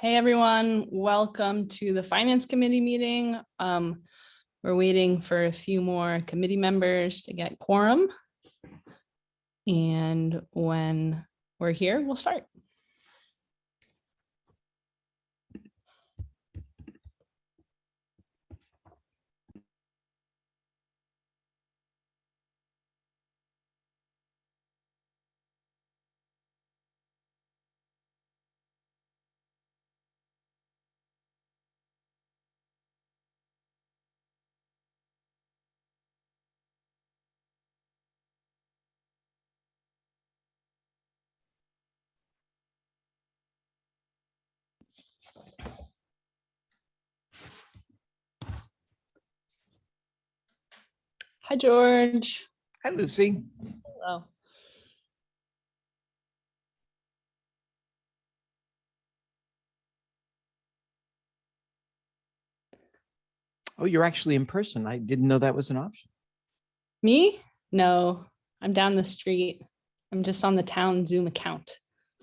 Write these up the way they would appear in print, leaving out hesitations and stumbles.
Hey everyone, welcome to the Finance Committee meeting. We're waiting for a few more committee members to get quorum. And when we're here, we'll start. Hi, George. Hi, Lucy. Hello. Oh, you're actually in person. I didn't know that was an option. Me? No, I'm down the street. I'm just on the town Zoom account.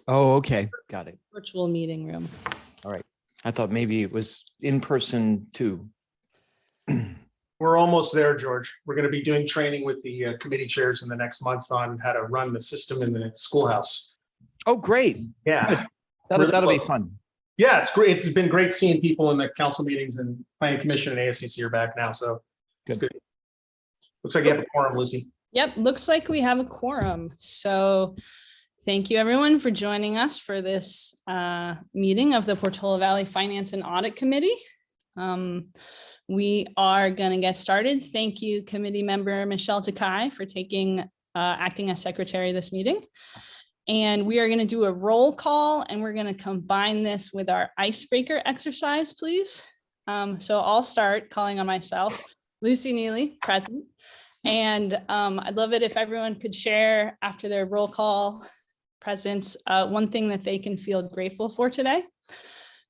Oh, okay. Got it. Virtual meeting room. All right. I thought maybe it was in person too. We're almost there, George. We're going to be doing training with the committee chairs in the next month on how to run the system in the schoolhouse. Oh, great. Yeah. That'll be fun. Yeah, it's great. It's been great seeing people in the council meetings, and planning commission and ASCC are back now. So it's good. Looks like you have a quorum, Lucy. Yep, looks like we have a quorum. So thank you everyone for joining us for this meeting of the Portola Valley Finance and Audit Committee. We are going to get started. Thank you, committee member Michelle Takai, for acting as secretary of this meeting. And we are going to do a roll call, and we're going to combine this with our icebreaker exercise, please. So I'll start calling on myself. Lucy Neely, present. And I'd love it if everyone could share after their roll call presence one thing that they can feel grateful for today.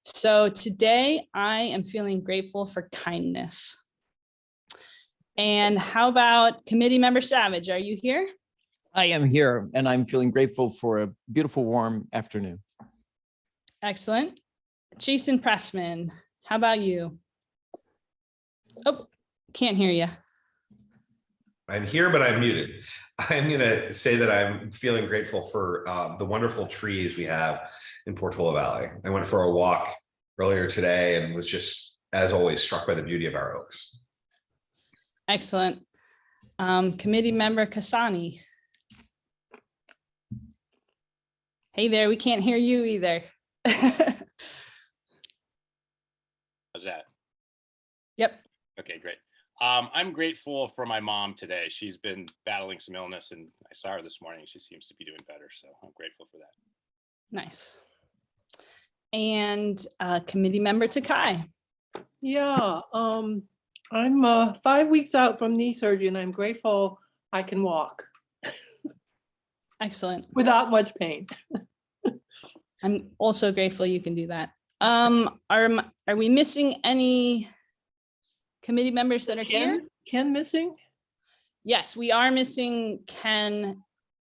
So today I am feeling grateful for kindness. And how about committee member Savage? Are you here? I am here, and I'm feeling grateful for a beautiful, warm afternoon. Excellent. Jason Pressman, how about you? Oh, can't hear you. I'm here, but I'm muted. I'm going to say that I'm feeling grateful for the wonderful trees we have in Portola Valley. I went for a walk earlier today and was just, as always, struck by the beauty of our oaks. Excellent. Committee member Kasani. Hey there, we can't hear you either. How's that? Yep. Okay, great. I'm grateful for my mom today. She's been battling some illness, and I saw her this morning. She seems to be doing better, so I'm grateful for that. Nice. And committee member Takai. Yeah, I'm 5 weeks out from knee surgery, and I'm grateful I can walk. Excellent. Without much pain. I'm also grateful you can do that. Are we missing any committee members that are here? Ken missing? Yes, we are missing Ken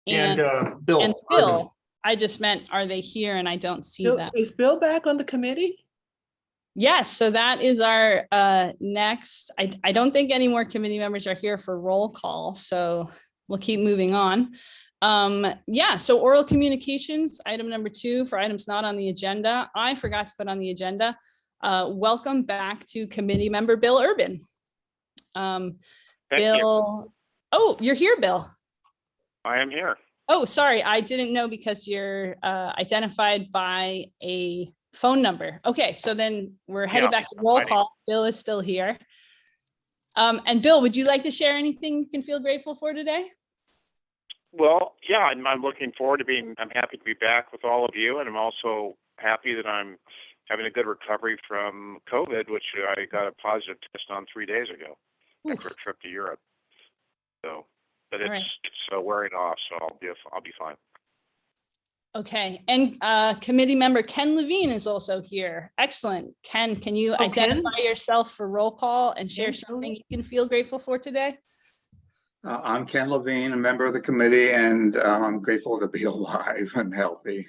And Bill. Bill. I just meant, are they here? And I don't see that. Is Bill back on the committee? Yes, so that is our next. I don't think any more committee members are here for roll call, so we'll keep moving on. Yeah, so oral communications, item number 2 for items not on the agenda. I forgot to put on the agenda. Welcome back to committee member Bill Urban. Bill, oh, you're here, Bill. I am here. Oh, sorry, I didn't know because you're identified by a phone number. Okay, so then we're headed back to roll call. Bill is still here. And Bill, would you like to share anything you can feel grateful for today? Well, yeah, I'm looking forward to I'm happy to be back with all of you. And I'm also happy that I'm having a good recovery from COVID, which I got a positive test on 3 days ago after a trip to Europe. So, but it's wearing off, so I'll be fine. Okay, and committee member Ken Levine is also here. Excellent. Ken, can you identify yourself for roll call and share something you can feel grateful for today? I'm Ken Levine, a member of the committee, and I'm grateful to be alive and healthy.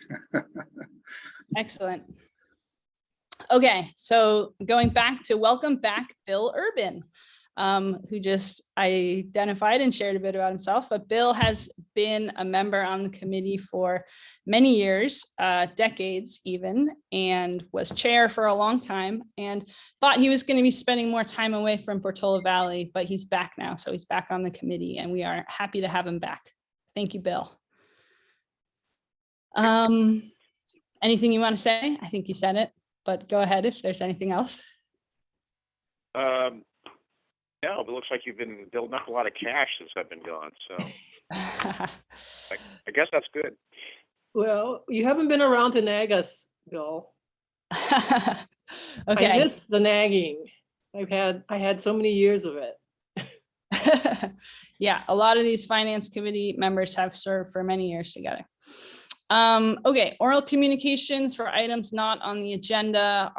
Excellent. Okay, so going back to welcome back Bill Urban, who just identified and shared a bit about himself, but Bill has been a member on the committee for many years, decades even, and was chair for a long time, and thought he was going to be spending more time away from Portola Valley, but he's back now. So he's back on the committee and we are happy to have him back. Thank you, Bill. Anything you want to say? I think you said it, but go ahead if there's anything else. No, but it looks like you've been building up a lot of cash since I've been gone. So I guess that's good. Well, you haven't been around to nag us, Bill. I Okay. miss the nagging. I had so many years of it. Yeah, a lot of these finance committee members have served for many years together. Okay, oral communications for items not on the agenda.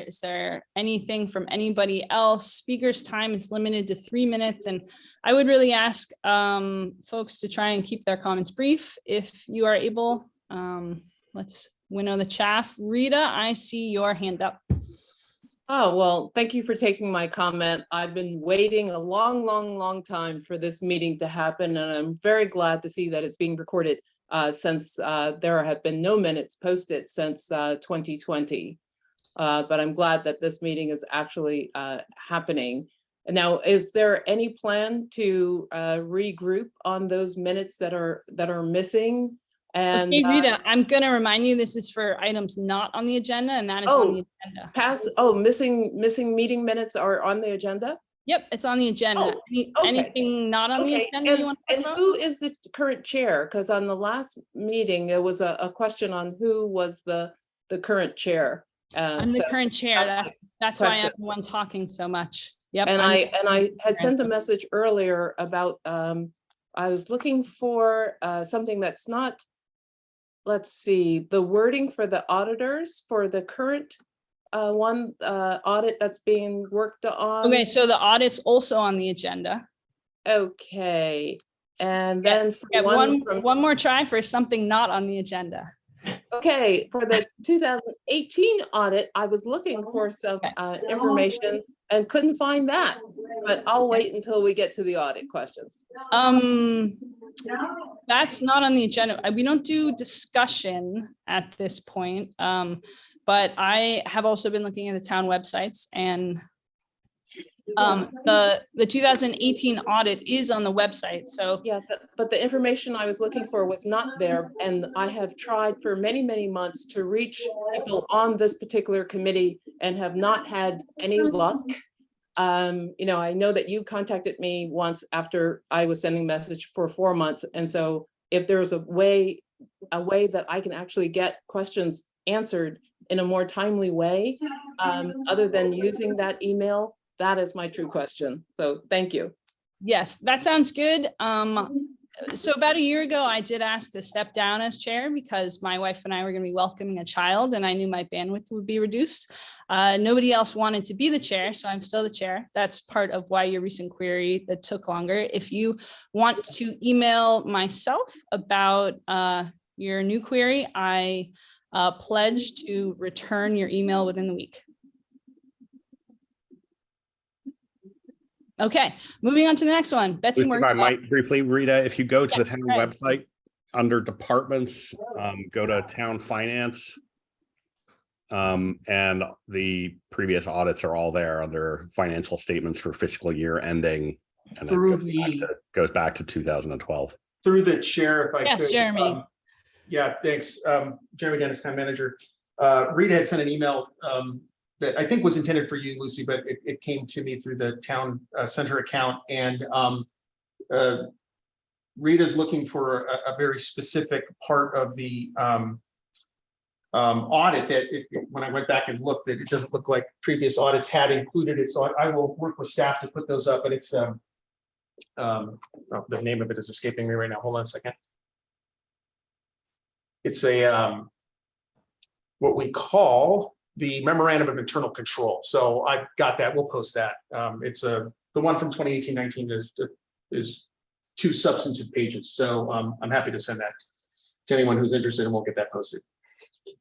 Is there anything from anybody else? Speaker's time is limited to 3 minutes, and I would really ask folks to try and keep their comments brief if you are able. Let's winnow the chaff. Rita, I see your hand up. Oh, well, thank you for taking my comment. I've been waiting a long time for this meeting to happen, and I'm very glad to see that it's being recorded since there have been no minutes posted since 2020. But I'm glad that this meeting is actually happening. And now, is there any plan to regroup on those minutes that are missing? And Okay, Rita, I'm going to remind you, this is for items not on the agenda, and that is on the agenda. Missing meeting minutes are on the agenda? Yep, it's on the agenda. Okay. Anything not on the agenda you want to talk And about? who is the current chair? Because on the last meeting, there was a question on who was the current chair. I'm the current chair. That's why I'm the one talking so much. Yep. And I had sent a message earlier about, I was looking for something that's not, let's see, the wording for the auditors for the current audit that's being worked on. Okay, so the audit's also on the agenda. Okay, and then for one more try for something not on the agenda. Okay, for the 2018 audit, I was looking for some information and couldn't find that, but I'll wait until we get to the audit questions. That's not on the agenda. We don't do discussion at this point. But I have also been looking at the town websites, and the 2018 audit is on the website. So yeah, but the information I was looking for was not there, and I have tried for many months to reach people on this particular committee and have not had any luck. You know, I know that you contacted me once after I was sending a message for 4 months, and so if there's a way that I can actually get questions answered in a more timely way, other than using that email, that is my true question. So thank you. yes, that sounds good. So about a year ago, I did ask to step down as chair because my wife and I were going to be welcoming a child, and I knew my bandwidth would be reduced. Nobody else wanted to be the chair, so I'm still the chair. That's part of why your recent query that took longer. If you want to email myself about your new query, I pledge to return your email within the week. Okay, moving on to the next one. Betsy Lucy, if I might briefly, Rita, if you go to the town website under departments, go to town finance. And the previous audits are all there under financial statements for fiscal year ending. And it goes back to 2012. Through the chair, if I could. Yes, Jeremy. Yeah, thanks. Jeremy Dennis, town manager. Rita had sent an email that I think was intended for you, Lucy, but it came to me through the town center account. And Rita's looking for a very specific part of the audit that when I went back and looked, that it doesn't look like previous audits had included it. So I will work with staff to put those up, but it's the name of it is escaping me right now. Hold on a second. It's a what we call the memorandum of internal control. So I've got that. We'll post that. It's the one from 2018-19 is 2 substantive pages. So I'm happy to send that to anyone who's interested, and we'll get that posted.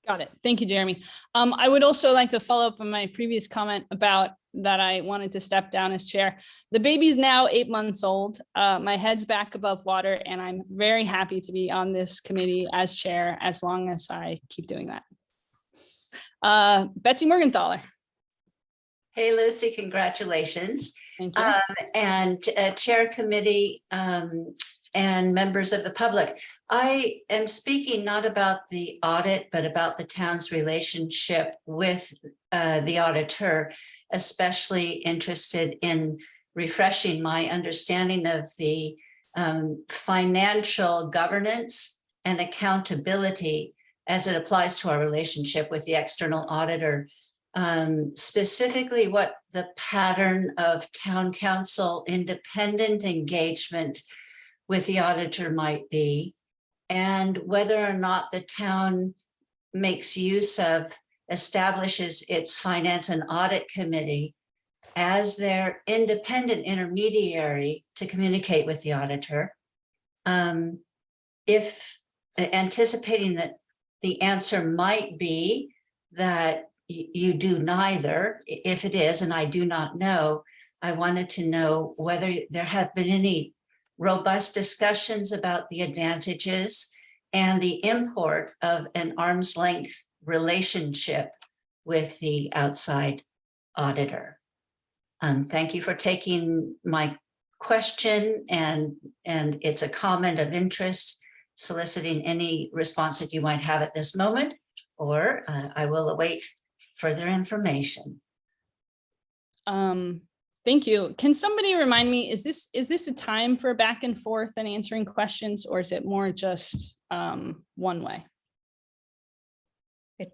Got it. Thank you, Jeremy. I would also like to follow up on my previous comment about that I wanted to step down as chair. The baby's now 8 months old. My head's back above water, and I'm very happy to be on this committee as chair as long as I keep doing that. Betsy Morgenthaler. Hey, Lucy, congratulations. Thank you. And chair committee and members of the public. I am speaking not about the audit, but about the town's relationship with the auditor, especially interested in refreshing my understanding of the financial governance and accountability as it applies to our relationship with the external auditor. Specifically what the pattern of town council independent engagement with the auditor might be, and whether or not the town makes use of, establishes its finance and audit committee as their independent intermediary to communicate with the auditor. If anticipating that the answer might be that you do neither, if it is, and I do not know, I wanted to know whether there have been any robust discussions about the advantages and the import of an arm's length relationship with the outside auditor. Thank you for taking my question, and it's a comment of interest, soliciting any response that you might have at this moment, or I will await further information. Thank you. Can somebody remind me, is this a time for back and forth and answering questions, or is it more just one way?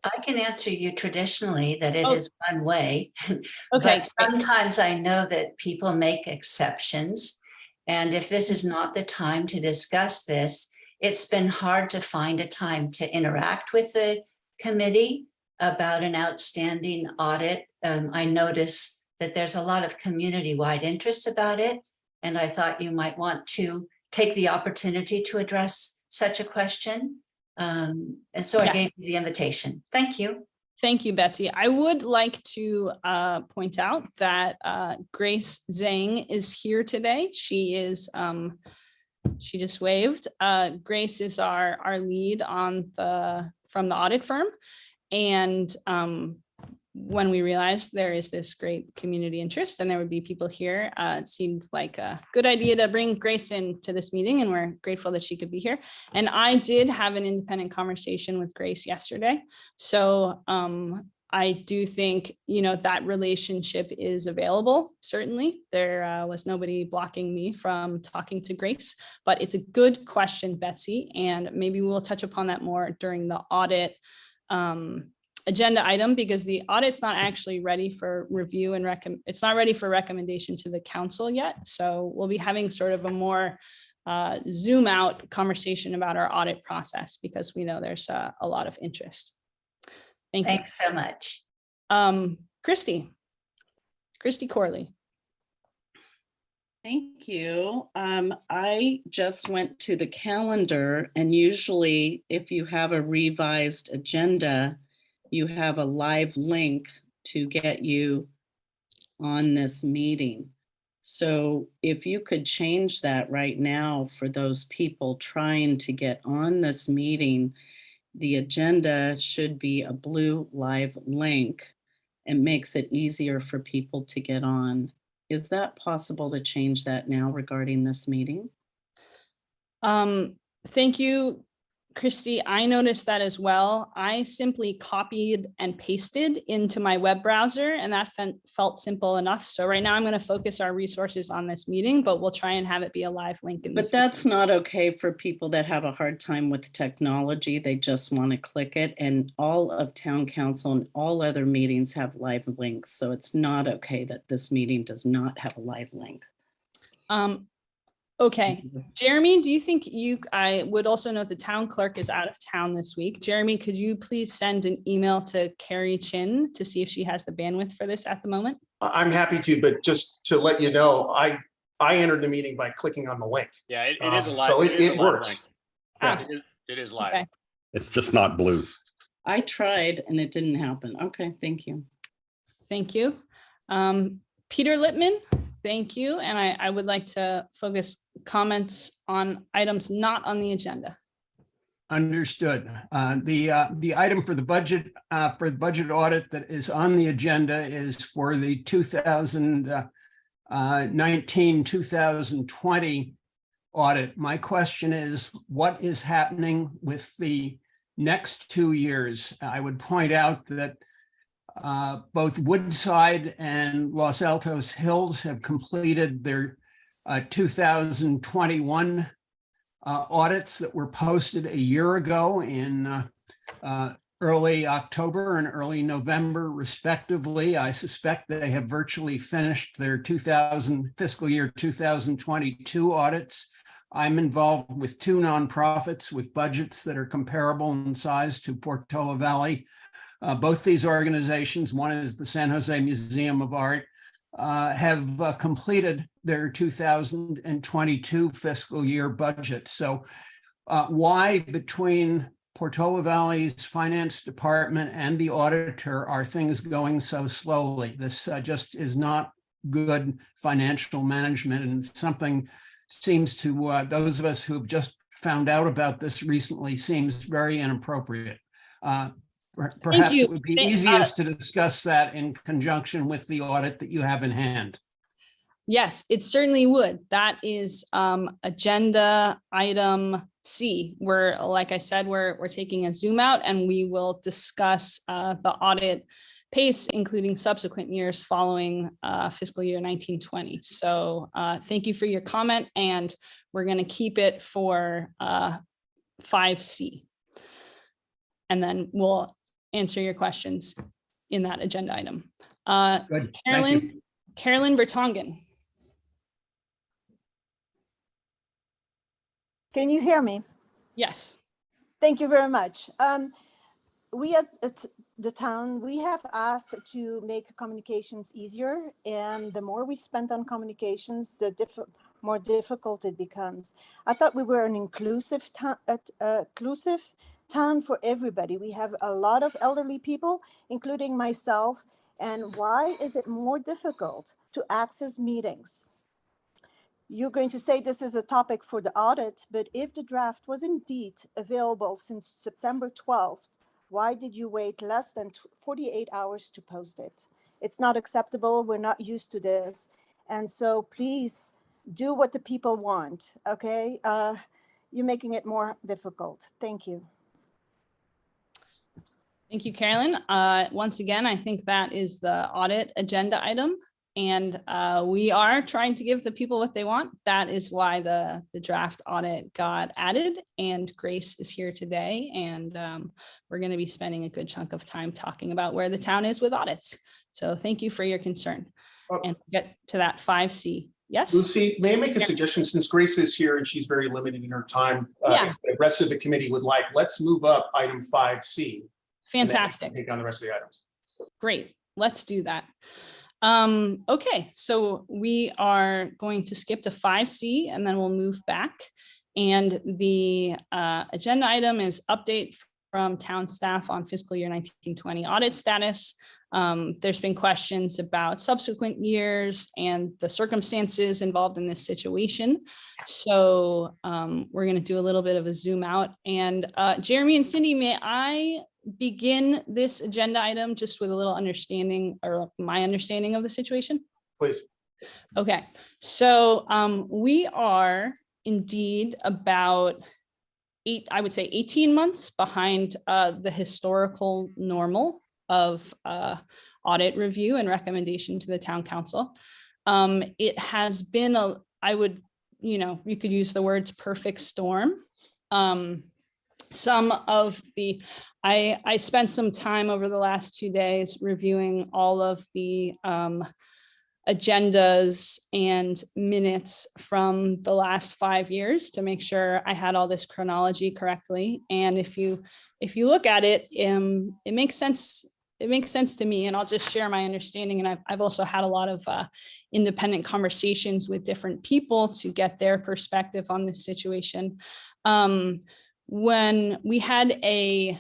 I can answer you traditionally that it is one way, Okay. but sometimes I know that people make exceptions. And if this is not the time to discuss this, it's been hard to find a time to interact with the committee about an outstanding audit. I notice that there's a lot of community-wide interest about it, and I thought you might want to take the opportunity to address such a question. And so I gave you the invitation. Thank you. Thank you, Betsy. I would like to point out that Grace Zhang is here today. She is, she just waved. Grace is our lead on from the audit firm. And when we realized there is this great community interest and there would be people here, it seemed like a good idea to bring Grace in to this meeting, and we're grateful that she could be here. And I did have an independent conversation with Grace yesterday. So I do think, that relationship is available. Certainly, there was nobody blocking me from talking to Grace, but it's a good question, Betsy, and maybe we'll touch upon that more during the audit agenda item, because the audit's not actually ready for review and it's not ready for recommendation to the council yet. So we'll be having sort of a more zoom out conversation about our audit process, because we know there's a lot of interest. Thanks so much. Christy Corley. Thank you. I just went to the calendar, and usually if you have a revised agenda, you have a live link to get you on this meeting. So if you could change that right now for those people trying to get on this meeting, the agenda should be a blue live link. It makes it easier for people to get on. Is that possible to change that now regarding this meeting? Thank you, Christy. I noticed that as well. I simply copied and pasted into my web browser, and that felt simple enough. So right now I'm going to focus our resources on this meeting, but we'll try and have it be a live link. But that's not okay for people that have a hard time with technology. They just want to click it, and all of town council and all other meetings have live links. So it's not okay that this meeting does not have a live link. Okay, Jeremy, do you think I would also note the town clerk is out of town this week. Jeremy, could you please send an email to Carrie Chin to see if she has the bandwidth for this at the moment? I'm happy to, but just to let you know, I entered the meeting by clicking on the link. Yeah, it is a live. So is a it live works. link. Ah. It is live. Okay. It's just not blue. I tried and it didn't happen. Okay, thank you. Thank you. Peter Lippman, thank you. And I would like to focus comments on items not on the agenda. Understood. The item for the budget audit that is on the agenda is for the 2019-2020 audit. My question is, what is happening with the next 2 years? I would point out that both Woodside and Los Altos Hills have completed their 2021 audits that were posted a year ago in early October and early November, respectively. I suspect they have virtually finished their fiscal year 2022 audits. I'm involved with 2 nonprofits with budgets that are comparable in size to Portola Valley. Both these organizations, one is the San Jose Museum of Art, have completed their 2022 fiscal year budget. So why between Portola Valley's finance department and the auditor are things going so slowly? This just is not good financial management, and something seems to those of us who have just found out about this recently seems very inappropriate. Perhaps it would be easiest to discuss that in conjunction with the audit that you have in hand. Yes, it certainly would. That is agenda item C, where, like I said, we're taking a zoom out and we will discuss the audit pace, including subsequent years following fiscal year 1920. So thank you for your comment, and we're going to keep it for 5C. And then we'll answer your questions in that agenda item. Good. Carolyn Vertonghen. Can you hear me? Yes. Thank you very much. We as the town, we have asked to make communications easier, and the more we spend on communications, the more difficult it becomes. I thought we were an inclusive town for everybody. We have a lot of elderly people, including myself. And why is it more difficult to access meetings? You're going to say this is a topic for the audit, but if the draft was indeed available since September 12th, why did you wait less than 48 hours to post it? It's not acceptable. We're not used to this. And so please do what the people want, okay? You're making it more difficult. Thank you. Thank you, Carolyn. Once again, I think that is the audit agenda item, and we are trying to give the people what they want. That is why the draft audit got added, and Grace is here today, and we're going to be spending a good chunk of time talking about where the town is with audits. So thank you for your concern. And get to that 5C. Yes. Lucy, may I make a suggestion, since Grace is here and she's very limited in her time? If the rest of the committee would like, let's move up item 5C. Fantastic. Take on the rest of the items. Great. Let's do that. Okay, so we are going to skip to 5C and then we'll move back. And the agenda item is update from town staff on fiscal year 1920 audit status. There's been questions about subsequent years and the circumstances involved in this situation. So we're going to do a little bit of a zoom out. And Jeremy and Cindy, may I begin this agenda item just with a little understanding, or my understanding of the situation? Please. Okay, so we are indeed about 18 months behind the historical normal of audit review and recommendation to the town council. It has been you could use the words perfect storm. I spent some time over the last 2 days reviewing all of the agendas and minutes from the last 5 years to make sure I had all this chronology correctly. And if you look at it, it makes sense. It makes sense to me, and I'll just share my understanding. And I've also had a lot of independent conversations with different people to get their perspective on this situation. When we had a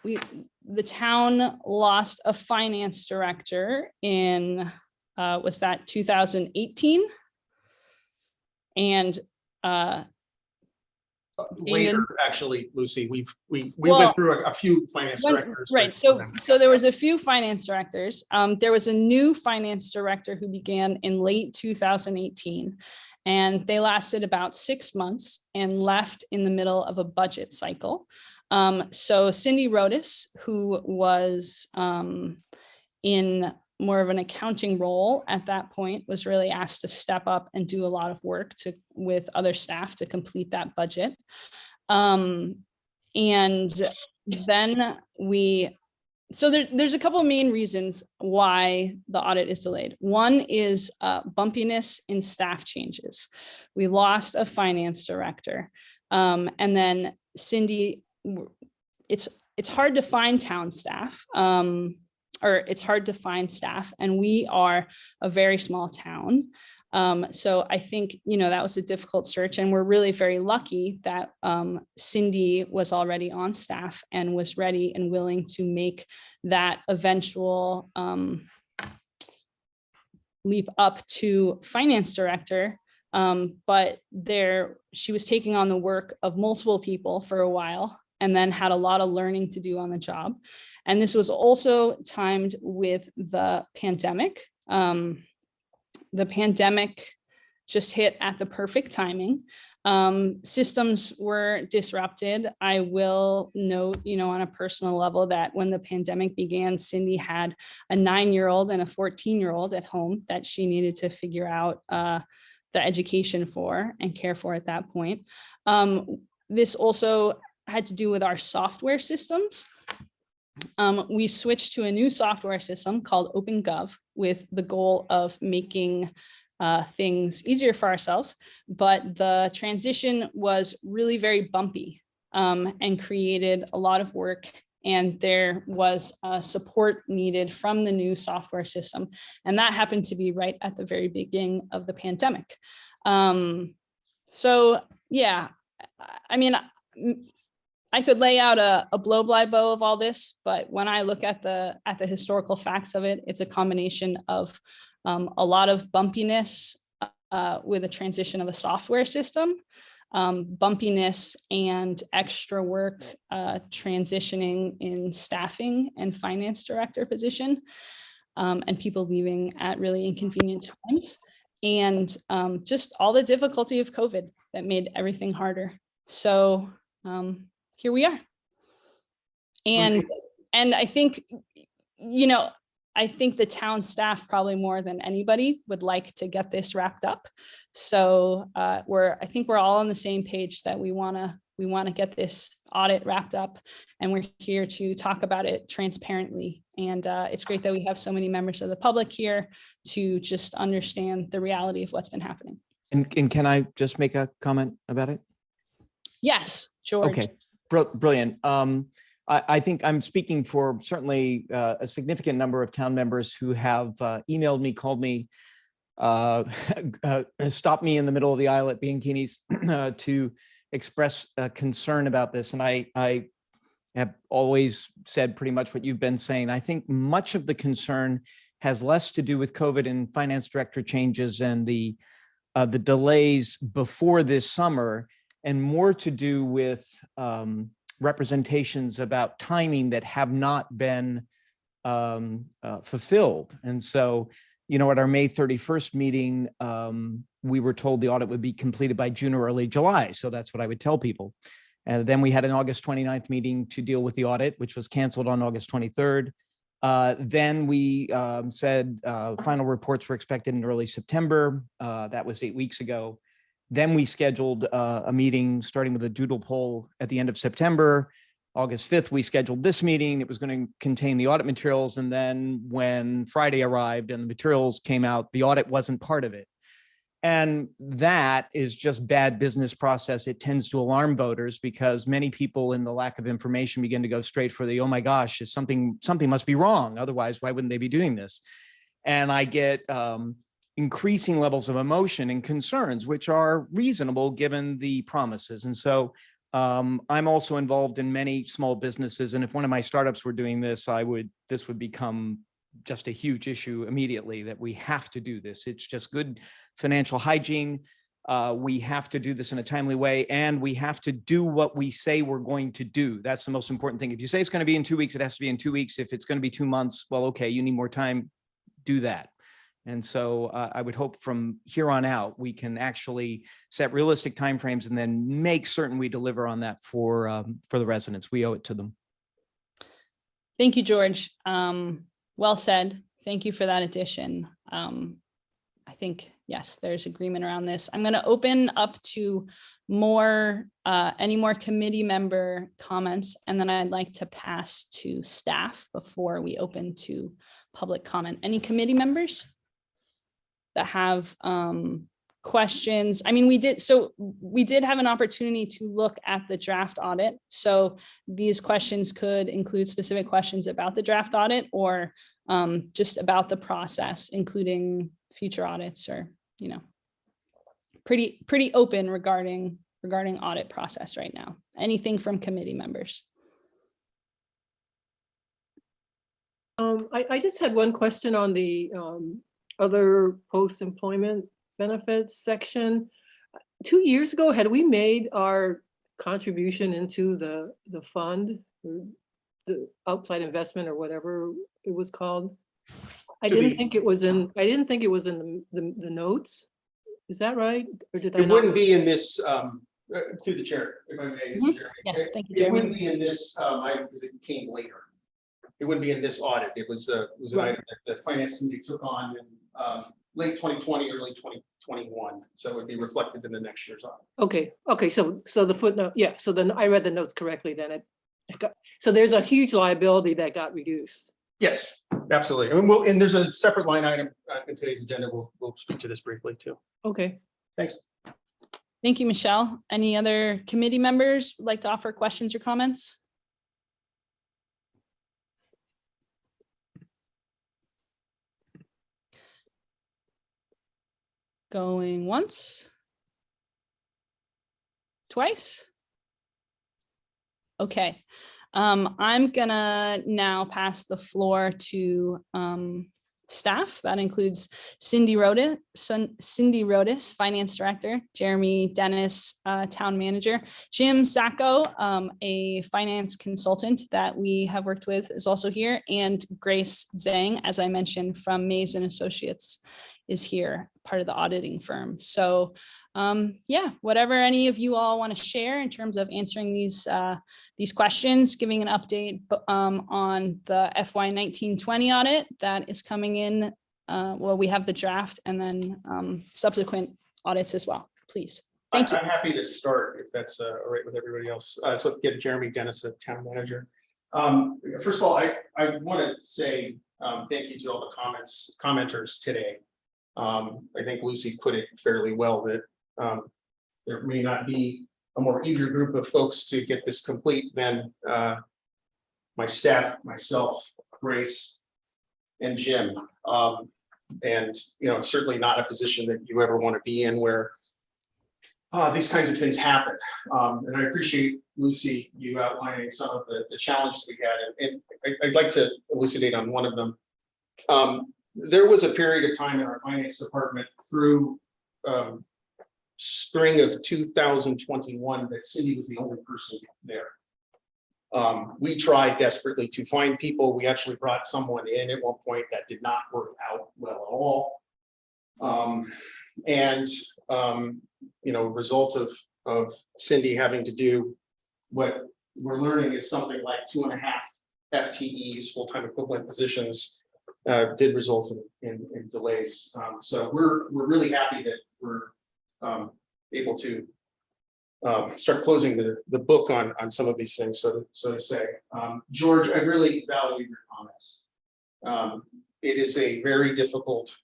the town lost a finance director in, was that 2018? And Later, actually, Lucy, we Well, went through a few finance directors. Right. So there was a few finance directors. There was a new finance director who began in late 2018. And they lasted about 6 months and left in the middle of a budget cycle. So Cindy Rodas, who was in more of an accounting role at that point, was really asked to step up and do a lot of work with other staff to complete that budget. And then there's a couple of main reasons why the audit is delayed. One is bumpiness in staff changes. We lost a finance director. And then Cindy, it's hard to find town staff. Or it's hard to find staff, and we are a very small town. So I think, that was a difficult search, and we're really very lucky that Cindy was already on staff and was ready and willing to make that eventual leap up to finance director. But she was taking on the work of multiple people for a while, and then had a lot of learning to do on the job. And this was also timed with the pandemic. The pandemic just hit at the perfect timing. Systems were disrupted. I will note, on a personal level, that when the pandemic began, Cindy had a 9-year-old and a 14-year-old at home that she needed to figure out the education for and care for at that point. This also had to do with our software systems. We switched to a new software system called OpenGov with the goal of making things easier for ourselves, but the transition was really very bumpy and created a lot of work, and there was support needed from the new software system, and that happened to be right at the very beginning of the pandemic. So yeah, I mean, I could lay out a blow-by-blow of all this, but when I look at the historical facts of it, it's a combination of a lot of bumpiness with a transition of a software system, bumpiness and extra work transitioning in staffing and finance director position, and people leaving at really inconvenient times, and just all the difficulty of COVID that made everything harder. So here we are. And I think, I think the town staff probably more than anybody would like to get this wrapped up. So I think we're all on the same page that we want to get this audit wrapped up, and we're here to talk about it transparently. And it's great that we have so many members of the public here to just understand the reality of what's been happening. And can I just make a comment about it? Yes, George. Okay, brilliant. I think I'm speaking for certainly a significant number of town members who have emailed me, called me, stopped me in the middle of the aisle at Bianchini's to express concern about this. And I have always said pretty much what you've been saying. I think much of the concern has less to do with COVID and finance director changes and the delays before this summer, and more to do with representations about timing that have not been fulfilled. And so, at our May 31st meeting, we were told the audit would be completed by June or early July. So that's what I would tell people. And then we had an August 29th meeting to deal with the audit, which was canceled on August 23rd. Then we said final reports were expected in early September. That was 8 weeks ago. Then we scheduled a meeting starting with a doodle poll at the end of September. August 5th, we scheduled this meeting. It was going to contain the audit materials. And then when Friday arrived and the materials came out, the audit wasn't part of it. And that is just bad business process. It tends to alarm voters because many people in the lack of information begin to go straight for the, oh my gosh, something must be wrong. Otherwise, why wouldn't they be doing this? And I get increasing levels of emotion and concerns, which are reasonable given the promises. And so I'm also involved in many small businesses, and if one of my startups were doing this, this would become just a huge issue immediately, that we have to do this. It's just good financial hygiene. We have to do this in a timely way, and we have to do what we say we're going to do. That's the most important thing. If you say it's going to be in 2 weeks, it has to be in 2 weeks. If it's going to be 2 months, well, okay, you need more time, do that. And so I would hope from here on out, we can actually set realistic timeframes and then make certain we deliver on that for the residents. We owe it to them. Thank you, George. Well said. Thank you for that addition. I think, yes, there's agreement around this. I'm going to open up to any more committee member comments, and then I'd like to pass to staff before we open to public comment. Any committee members that have questions? I mean, we did have an opportunity to look at the draft audit. So these questions could include specific questions about the draft audit, or just about the process, including future audits, or, you know, pretty open regarding audit process right now. Anything from committee members? I just had one question on the other post-employment benefits section. 2 years ago, had we made our contribution into the fund, or the outside investment, or whatever it was called? I didn't think it was in the notes. Is that right? Or did I It not? wouldn't be in this, through the chair, if I may. Mr. Chairman. Yes, thank you, It Jeremy. wouldn't be in this item because it came later. It wouldn't be in this audit. It was an item that the finance committee took on in late 2020, early 2021. So it would be reflected in the next year's audit. Okay. So the footnote, yeah. So then I read the notes correctly. Then so there's a huge liability that got reduced. Yes, absolutely. And there's a separate line item in today's agenda. We'll speak to this briefly too. Okay. Thanks. Thank you, Michelle. Any other committee members would like to offer questions or comments? Going once? Twice? Okay. I'm gonna now pass the floor to staff. That includes Cindy Rodas, Finance Director, Jeremy Dennis, Town Manager, Jim Sacco, a finance consultant that we have worked with, is also here, and Grace Zhang, as I mentioned, from Mays and Associates, is here, part of the auditing firm. So yeah, whatever any of you all want to share in terms of answering these questions, giving an update on the FY 19-20 audit that is coming in. Well, we have the draft, and then subsequent audits as well, please. Thank you. I'm happy to start if that's all right with everybody else. So get Jeremy Dennis, a Town Manager. First of all, I want to say thank you to all the commenters today. I think Lucy put it fairly well that there may not be a more eager group of folks to get this complete than my staff, myself, Grace, and Jim. And you know, it's certainly not a position that you ever want to be in where these kinds of things happen. And I appreciate, Lucy, you outlining some of the challenges we had, and I'd like to elucidate on one of them. There was a period of time in our finance department through spring of 2021 that Cindy was the only person there. We tried desperately to find people. We actually brought someone in at one point that did not work out well at all. You know, result of Cindy having to do what we're learning is something like 2.5 FTEs, full-time equivalent positions, did result in delays. So we're really happy that we're able to start closing the book on some of these things, so to say. George, I really value your comments. It is a very difficult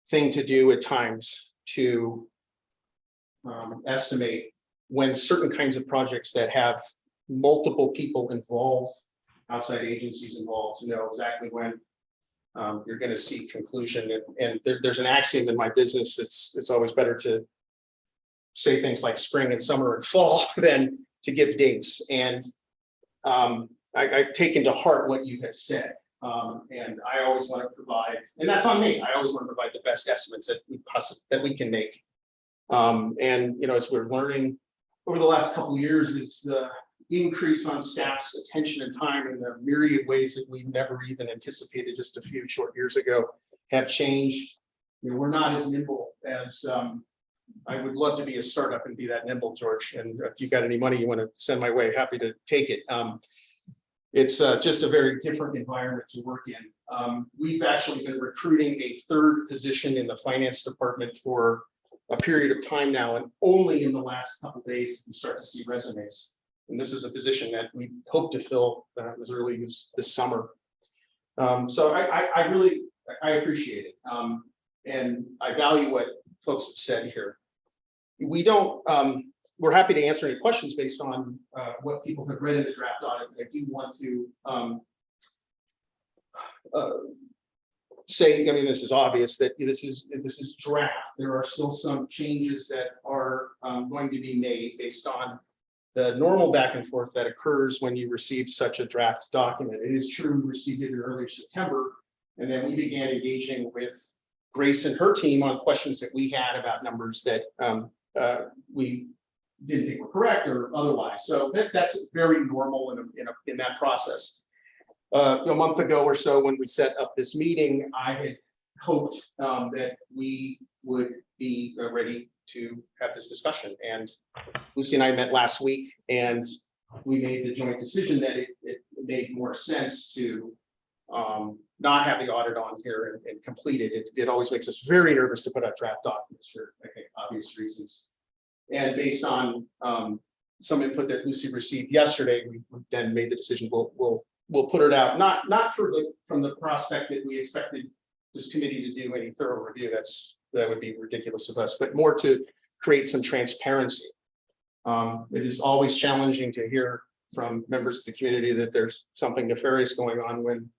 thing to do at times to estimate when certain kinds of projects that have multiple people involved, outside agencies involved, to know exactly when you're going to see conclusion. And there's an axiom in my business. It's always better to say things like spring and summer and fall than to give dates. And I've taken to heart what you have said. And I always want to provide, and that's on me, I always want to provide the best estimates that we can make. And, you know, as we're learning over the last couple of years, it's the increase on staff's attention and time in the myriad ways that we've never even anticipated just a few short years ago have changed. You know, we're not as nimble as I would love to be a startup and be that nimble, George. And if you got any money you want to send my way, happy to take it. It's just a very different environment to work in. We've actually been recruiting a third position in the finance department for a period of time now, and only in the last couple of days we start to see resumes. And this is a position that we hope to fill as early as this summer. So I really appreciate it. And I value what folks have said here. We're happy to answer any questions based on what people have read in the draft audit. I do want to say, I mean, this is obvious that this is draft. There are still some changes that are going to be made based on the normal back and forth that occurs when you receive such a draft document. It is true, we received it in early September, and then we began engaging with Grace and her team on questions that we had about numbers that we didn't think were correct or otherwise. So that's very normal in that process. A month ago or so, when we set up this meeting, I had hoped that we would be ready to have this discussion. And Lucy and I met last week, and we made the joint decision that it made more sense to not have the audit on here and complete it. It always makes us very nervous to put out draft documents for, I think, obvious reasons. And based on some input that Lucy received yesterday, we then made the decision we'll put it out, not from the prospect that we expected this committee to do any thorough review. That would be ridiculous of us, but more to create some transparency. It is always challenging to hear from members of the community that there's something nefarious going on when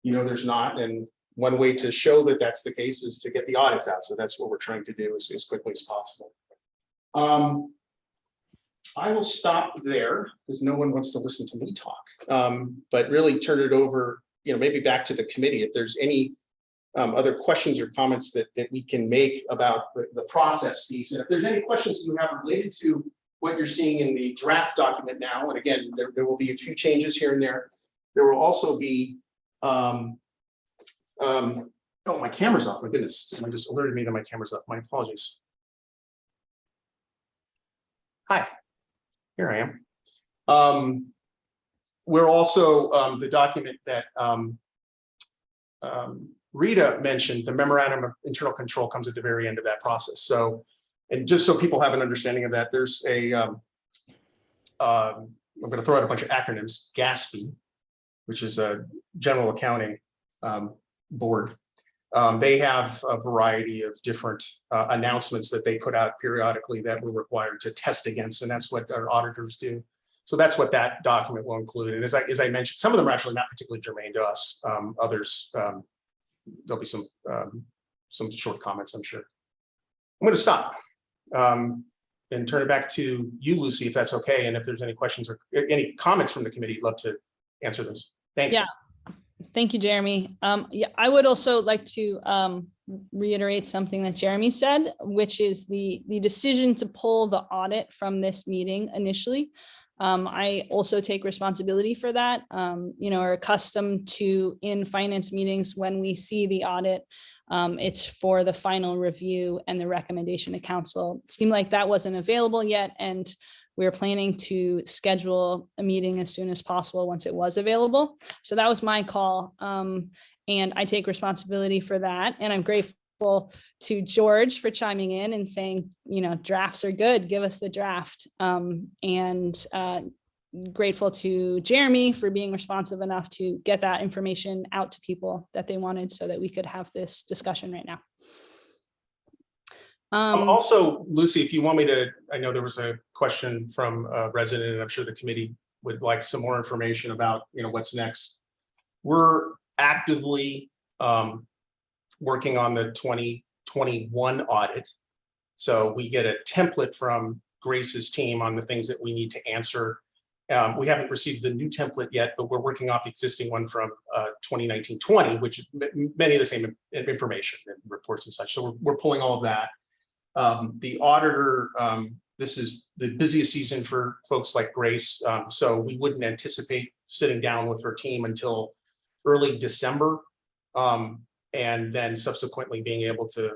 you know there's not. And one way to show that that's the case is to get the audits out. So that's what we're trying to do as quickly as possible. I will stop there because no one wants to listen to me talk, but really turn it over, maybe back to the committee. If there's any other questions or comments that we can make about the process piece. And if there's any questions you have related to what you're seeing in the draft document now, and again, there will be a few changes here and there. There will also be, oh, my camera's off, my goodness. Someone just alerted me that my camera's off, my apologies. Hi, here I am. We're also, the document that Rita mentioned, the memorandum of internal control comes at the very end of that process. So, and just so people have an understanding of that, there's a, I'm going to throw out a bunch of acronyms, GASB, which is a general accounting board. They have a variety of different announcements that they put out periodically that we're required to test against, and that's what our auditors do. So that's what that document will include. And as I mentioned, some of them are actually not particularly germane to us. Others, there'll be some short comments, I'm sure. I'm going to stop and turn it back to you, Lucy, if that's okay. And if there's any questions or any comments from the committee, I'd love to answer those. Thanks. Yeah. Thank you, Jeremy. Yeah, I would also like to reiterate something that Jeremy said, which is the decision to pull the audit from this meeting initially. I also take responsibility for that. Are accustomed to in finance meetings when we see the audit, it's for the final review and the recommendation to council. It seemed like that wasn't available yet, and we were planning to schedule a meeting as soon as possible once it was available. So that was my call, and I take responsibility for that. And I'm grateful to George for chiming in and saying, drafts are good, give us the draft. And grateful to Jeremy for being responsive enough to get that information out to people that they wanted so that we could have this discussion right now. Also, Lucy, if you want me to, I know there was a question from a resident, and I'm sure the committee would like some more information about, what's next. We're actively working on the 2021 audit. So we get a template from Grace's team on the things that we need to answer. We haven't received the new template yet, but we're working off the existing one from 2019-20, which is many of the same information and reports and such. So we're pulling all of that. The auditor, this is the busiest season for folks like Grace, so we wouldn't anticipate sitting down with her team until early December, and then subsequently being able to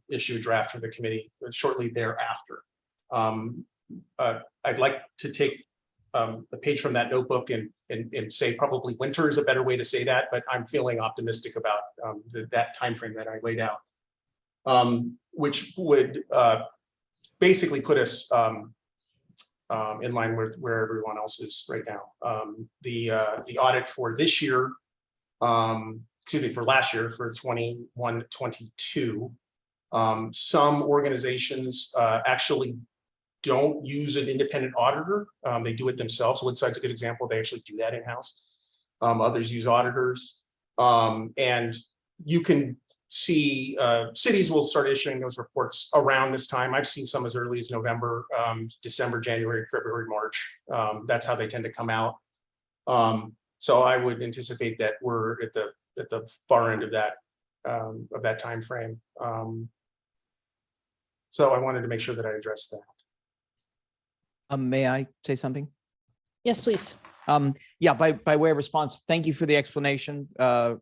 issue a draft for the committee shortly thereafter. I'd like to take a page from that notebook and say probably winter is a better way to say that, but I'm feeling optimistic about that timeframe that I laid out, which would basically put us in line with where everyone else is right now. The audit for this year, excuse me, for last year, for 21-22, some organizations actually don't use an independent auditor. They do it themselves. Woodside's a good example. They actually do that in-house. Others use auditors. And you can see cities will start issuing those reports around this time. I've seen some as early as November, December, January, February, March. That's how they tend to come out. So I would anticipate that we're at the far end of that time frame. So I wanted to make sure that I addressed that. May I say something? Yes, please. Yeah, by way of response, thank you for the explanation.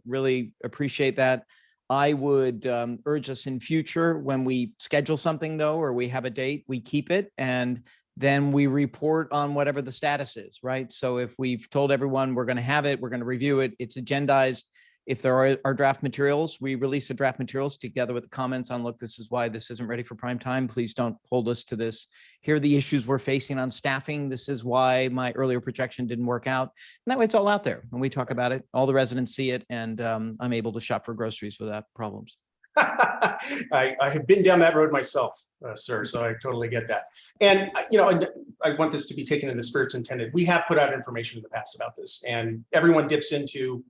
Really appreciate that. I would urge us in future when we schedule something though, or we have a date, we keep it and then we report on whatever the status is, right? So if we've told everyone we're going to have it, we're going to review it, it's agendized. If there are draft materials, we release the draft materials together with the comments on, look, this is why this isn't ready for prime time. Please don't hold us to this. Here are the issues we're facing on staffing. This is why my earlier projection didn't work out. And that way it's all out there. When we talk about it, all the residents see it, and I'm able to shop for groceries without problems. I have been down that road myself, sir, so I totally get that. And, I want this to be taken in the spirits intended. We have put out information in the past about this, and everyone dips into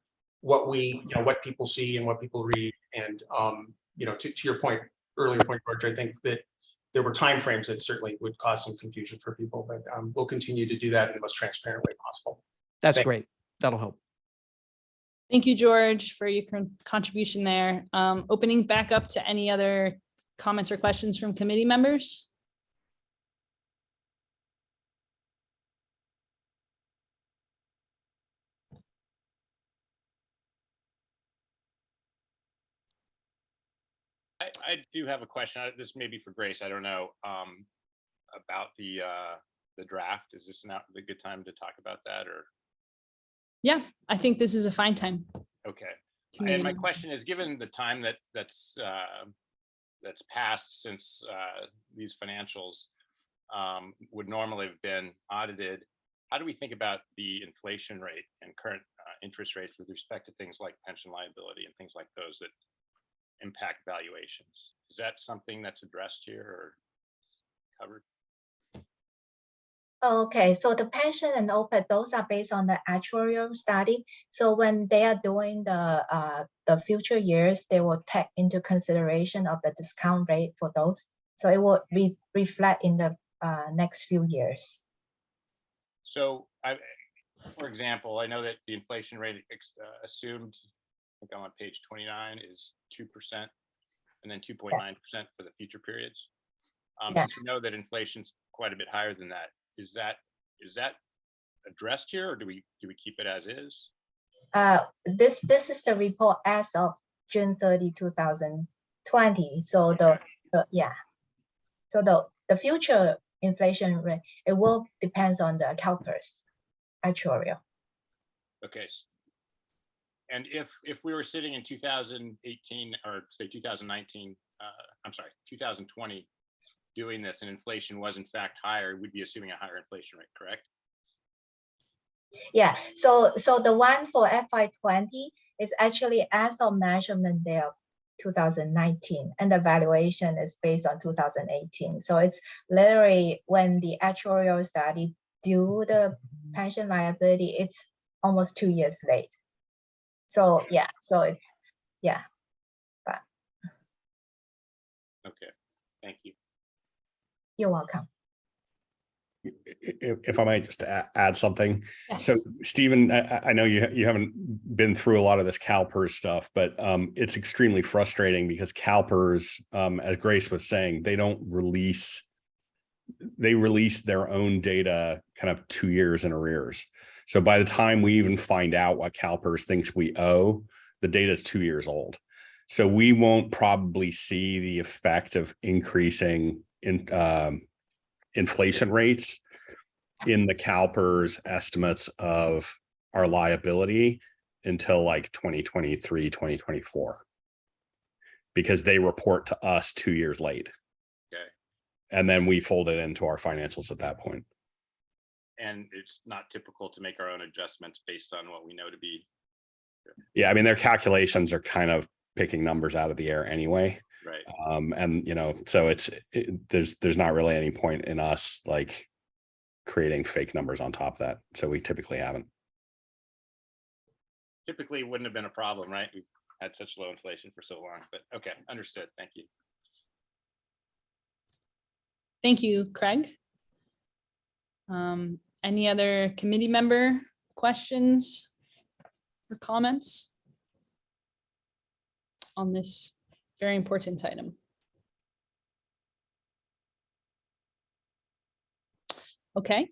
what what people see and what people read. And, to your point, earlier point, George, I think that there were timeframes that certainly would cause some confusion for people, but we'll continue to do that in the most transparent way possible. That's great. That'll help. Thank you, George, for your contribution there. Opening back up to any other comments or questions from committee members. I do have a question. This may be for Grace. I don't know about the draft. Is this not a good time to talk about that, or? Yeah, I think this is a fine time. Okay. And my question is, given the time that's passed since these financials would normally have been audited, how do we think about the inflation rate and current interest rates with respect to things like pension liability and things like those that impact valuations? Is that something that's addressed here or covered? Okay, so the pension and OPEB, those are based on the actuarial study. So when they are doing the future years, they will take into consideration of the discount rate for those. So it will reflect in the next few years. So, for example, I know that the inflation rate assumed, I think I'm on page 29, is 2% and then 2.9% for the future periods. Since you know that inflation's quite a bit higher than that, is that addressed here, or do we keep it as is? This is the report as of June 30, 2020. So so the future inflation rate, it will depends on the CalPERS actuarial. Okay. And if we were sitting in 2018 or say 2019, I'm sorry, 2020, doing this and inflation was in fact higher, we'd be assuming a higher inflation rate, correct? Yeah, so the one for FY20 is actually as of measurement there 2019, and the valuation is based on 2018. So it's literally when the actuarial study do the pension liability, it's almost 2 years late. So yeah, so it's but okay, thank you. You're welcome. If I might just add something. Yes. So Stephen, I know you haven't been through a lot of this CalPERS stuff, but it's extremely frustrating because CalPERS, as Grace was saying, they release their own data kind of 2 years in arrears. So by the time we even find out what CalPERS thinks we owe, the data is 2 years old. So we won't probably see the effect of increasing inflation rates in the CalPERS estimates of our liability until like 2023, 2024, because they report to us 2 years late. Okay. And then we fold it into our financials at that point. And it's not typical to make our own adjustments based on what we know to be. Yeah, I mean, their calculations are kind of picking numbers out of the air anyway. Right. And so there's not really any point in us like creating fake numbers on top of that. So we typically haven't. Typically wouldn't have been a problem, right? We've had such low inflation for so long, but okay, understood. Thank you. Thank you, Craig. Any other committee member questions or comments on this very important item? Okay.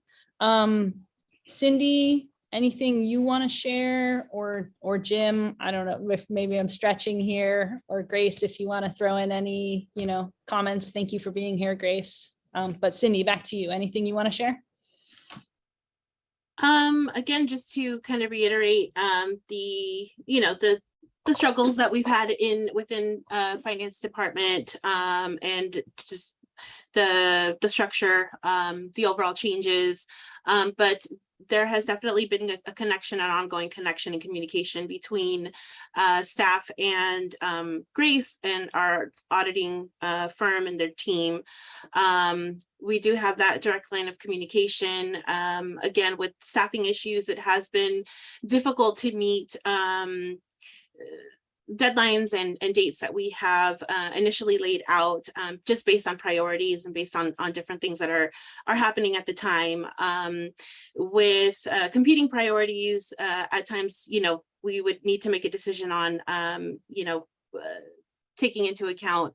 Cindy, anything you want to share, or Jim? I don't know if maybe I'm stretching here, or Grace, if you want to throw in any, comments. Thank you for being here, Grace. But Cindy, back to you. Anything you want to share? Again, just to kind of reiterate, the struggles that we've had within finance department, and just the structure, the overall changes, but there has definitely been a connection, an ongoing connection and communication between staff and Grace and our auditing firm and their team. We do have that direct line of communication. Again, with staffing issues, it has been difficult to meet deadlines and dates that we have initially laid out, just based on priorities and based on different things that are happening at the time. With competing priorities, at times, we would need to make a decision on, taking into account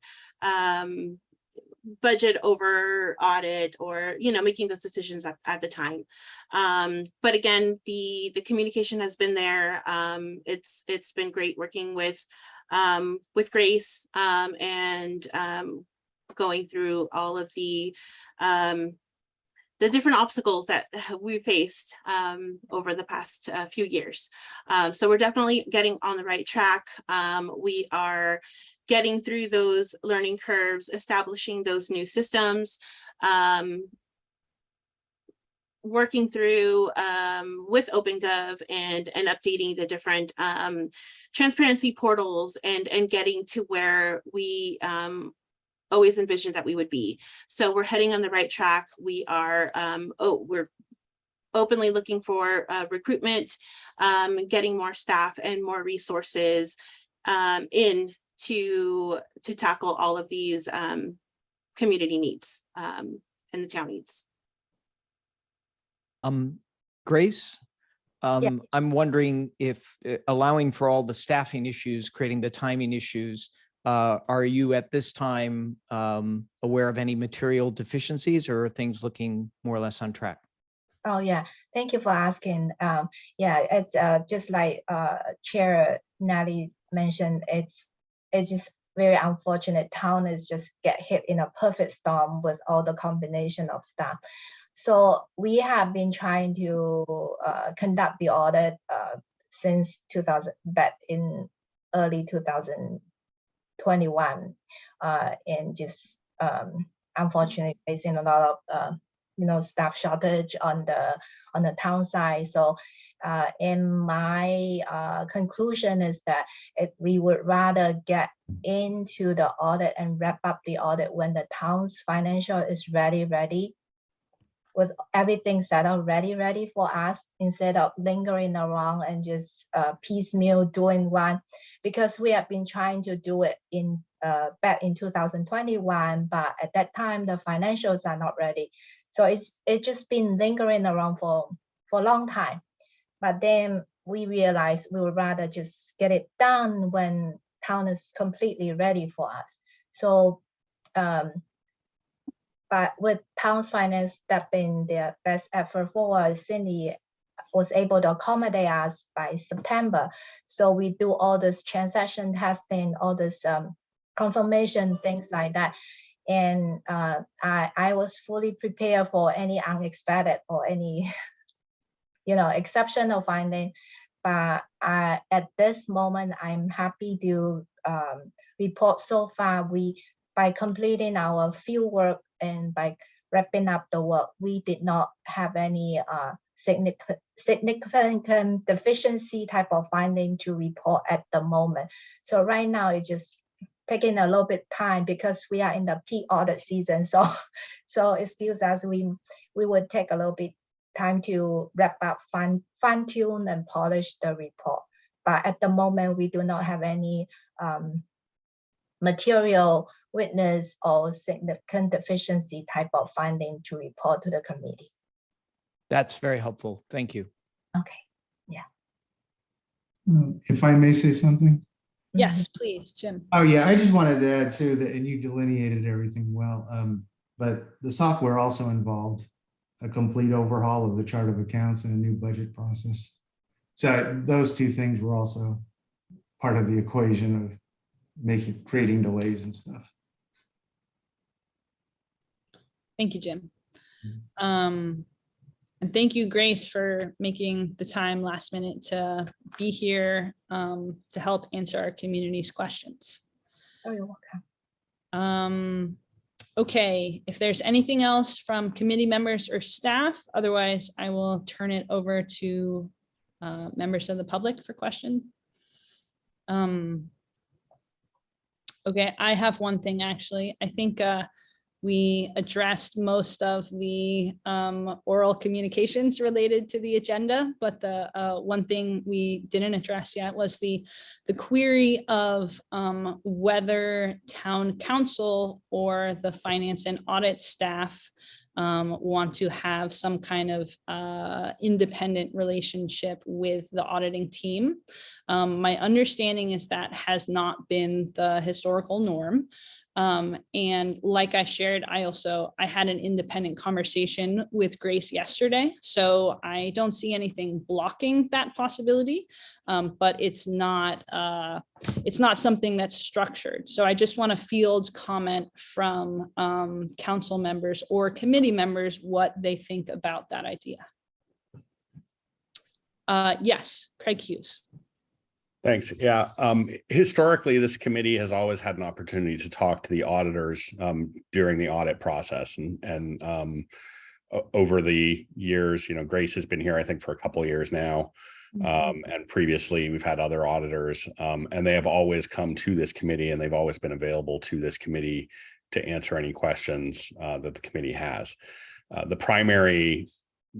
budget over audit, or making those decisions at the time. But again, the communication has been there. It's been great working with Grace, and going through all of the different obstacles that we faced over the past few years. So we're definitely getting on the right track. We are getting through those learning curves, establishing those new systems, working through with OpenGov and updating the different transparency portals, and getting to where we always envisioned that we would be. So we're heading on the right track. We are we're openly looking for recruitment, getting more staff and more resources in to tackle all of these community needs and the town needs. Grace, I'm wondering if allowing for all the staffing issues, creating the timing issues, are you at this time aware of any material deficiencies, or are things looking more or less on track? Oh, yeah. Thank you for asking. Yeah, it's just like Chair Natalie mentioned, it's just very unfortunate. Town is just get hit in a perfect storm with all the combination of stuff. So we have been trying to conduct the audit since back in early 2021, and just unfortunately facing a lot of staff shortage on the town side. So in my conclusion is that we would rather get into the audit and wrap up the audit when the town's financial is ready, with everything settled ready for us, instead of lingering around and just piecemeal doing one, because we have been trying to do it back in 2021, but at that time the financials are not ready. So it's just been lingering around for a long time. But then we realized we would rather just get it done when town is completely ready for us. So, but with town's finance stepping their best effort forward, Cindy was able to accommodate us by September. So we do all this transaction testing, all this confirmation, things like that. And I was fully prepared for any unexpected or any, exceptional finding. But at this moment, I'm happy to report so far, by completing our field work and by wrapping up the work, we did not have any significant deficiency type of finding to report at the moment. So right now it's just taking a little bit time because we are in the peak audit season. So excuse us, we would take a little bit time to wrap up, fine tune and polish the report. But at the moment, we do not have any material witness or significant deficiency type of finding to report to the committee. That's very helpful. Thank you. Okay, yeah. If I may say something? Yes, please, Jim. Oh, yeah, I just wanted to add too that, and you delineated everything well, but the software also involved a complete overhaul of the chart of accounts and a new budget process. So those two things were also part of the equation of creating delays and stuff. Thank you, Jim. And thank you, Grace, for making the time last minute to be here to help answer our community's questions. Oh, you're welcome. Okay, if there's anything else from committee members or staff, otherwise I will turn it over to members of the public for question. Okay, I have one thing actually. I think we addressed most of the oral communications related to the agenda, but the one thing we didn't address yet was the query of whether town council or the finance and audit staff want to have some kind of independent relationship with the auditing team. My understanding is that has not been the historical norm. And like I shared, I had an independent conversation with Grace yesterday, so I don't see anything blocking that possibility, but it's not something that's structured. So I just want to field comment from council members or committee members what they think about that idea. Yes, Craig Hughes. Thanks. Yeah. Historically, this committee has always had an opportunity to talk to the auditors during the audit process. And over the years, Grace has been here, I think, for a couple of years now. And previously, we've had other auditors, and they have always come to this committee, and they've always been available to this committee to answer any questions that the committee has. The primary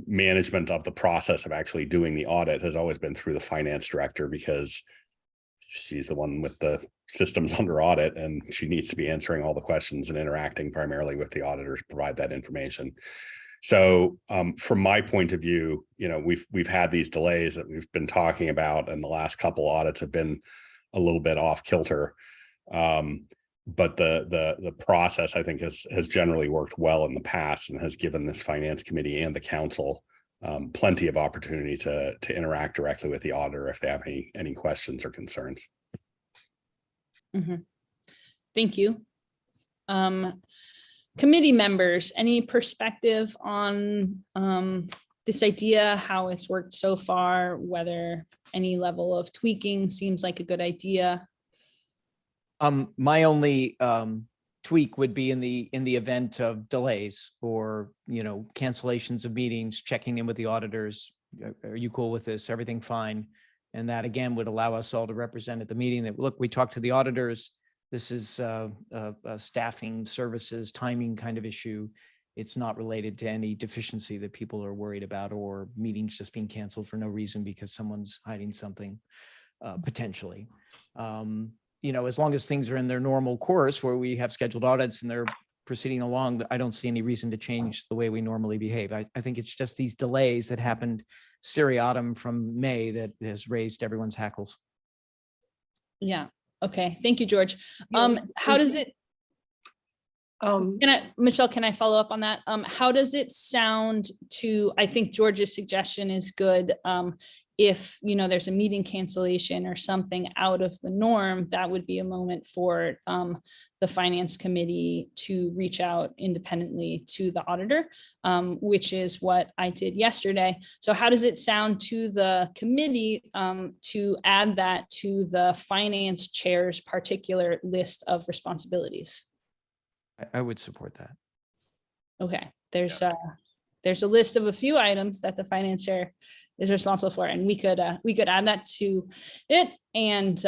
management of the process of actually doing the audit has always been through the finance director, because she's the one with the systems under audit, and she needs to be answering all the questions and interacting primarily with the auditors to provide that information. So from my point of view, we've had these delays that we've been talking about, and the last couple audits have been a little bit off kilter. But the process, I think, has generally worked well in the past and has given this finance committee and the council plenty of opportunity to interact directly with the auditor if they have any questions or concerns. Mm-hmm. Thank you. Committee members, any perspective on this idea, how it's worked so far, whether any level of tweaking seems like a good idea? My only tweak would be in the event of delays or cancellations of meetings, checking in with the auditors. Are you cool with this? Everything fine? And that again would allow us all to represent at the meeting that, look, we talked to the auditors. This is a staffing, services, timing kind of issue. It's not related to any deficiency that people are worried about, or meetings just being canceled for no reason because someone's hiding something potentially. As long as things are in their normal course where we have scheduled audits and they're proceeding along, I don't see any reason to change the way we normally behave. I think it's just these delays that happened seriatim from May that has raised everyone's hackles. Yeah. Okay. Thank you, George. Yeah, How does it, Um, Michelle, can I follow up on that? How does it sound to, I think George's suggestion is good. If, you know, there's a meeting cancellation or something out of the norm, that would be a moment for the finance committee to reach out independently to the auditor, which is what I did yesterday. So how does it sound to the committee to add that to the finance chair's particular list of responsibilities? I would support that. Okay, there's a list of a few items that the finance chair is responsible for, and we could add that to it, and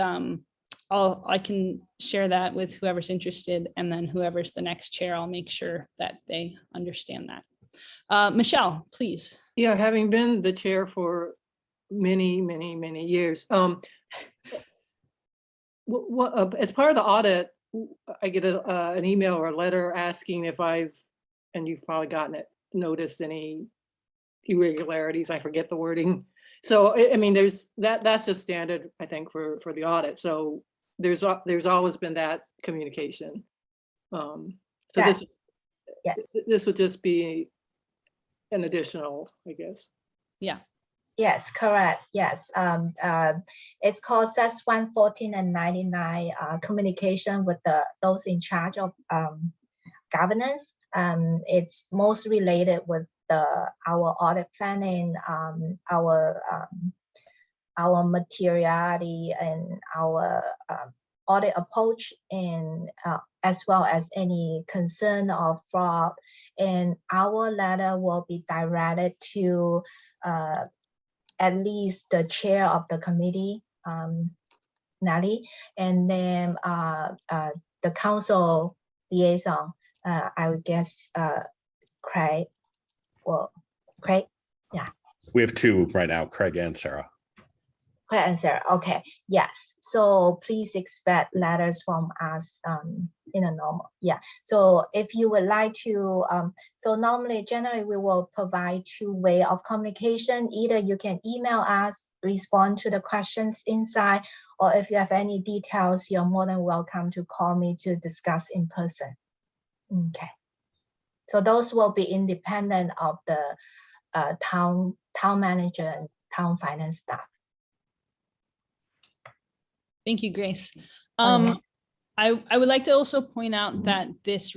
I can share that with whoever's interested, and then whoever's the next chair, I'll make sure that they understand that. Michelle, please. Yeah, having been the chair for many, many, many years, as part of the audit, I get an email or a letter asking if and you've probably gotten it, noticed any irregularities. I forget the wording. So I mean, that's just standard, I think, for the audit. So there's always been that communication. So Yes. this would just be an additional, I guess. Yeah. Yes, correct. Yes. It's called SES 114 and 99, communication with those in charge of governance. It's most related with our audit planning, our materiality, and our audit approach, and as well as any concern of fraud. And our letter will be directed to at least the chair of the committee, Nelly, and then the council liaison, I would guess Craig. Well, Craig, yeah. We have two right now, Craig and Sarah. Craig and Sarah, okay, yes. So please expect letters from us in a normal, yeah. So if you would like to, so generally we will provide two way of communication. Either you can email us, respond to the questions inside, or if you have any details, you're more than welcome to call me to discuss in person. Okay. So those will be independent of the town manager and town finance staff. Thank you, Grace. I would like to also point out that this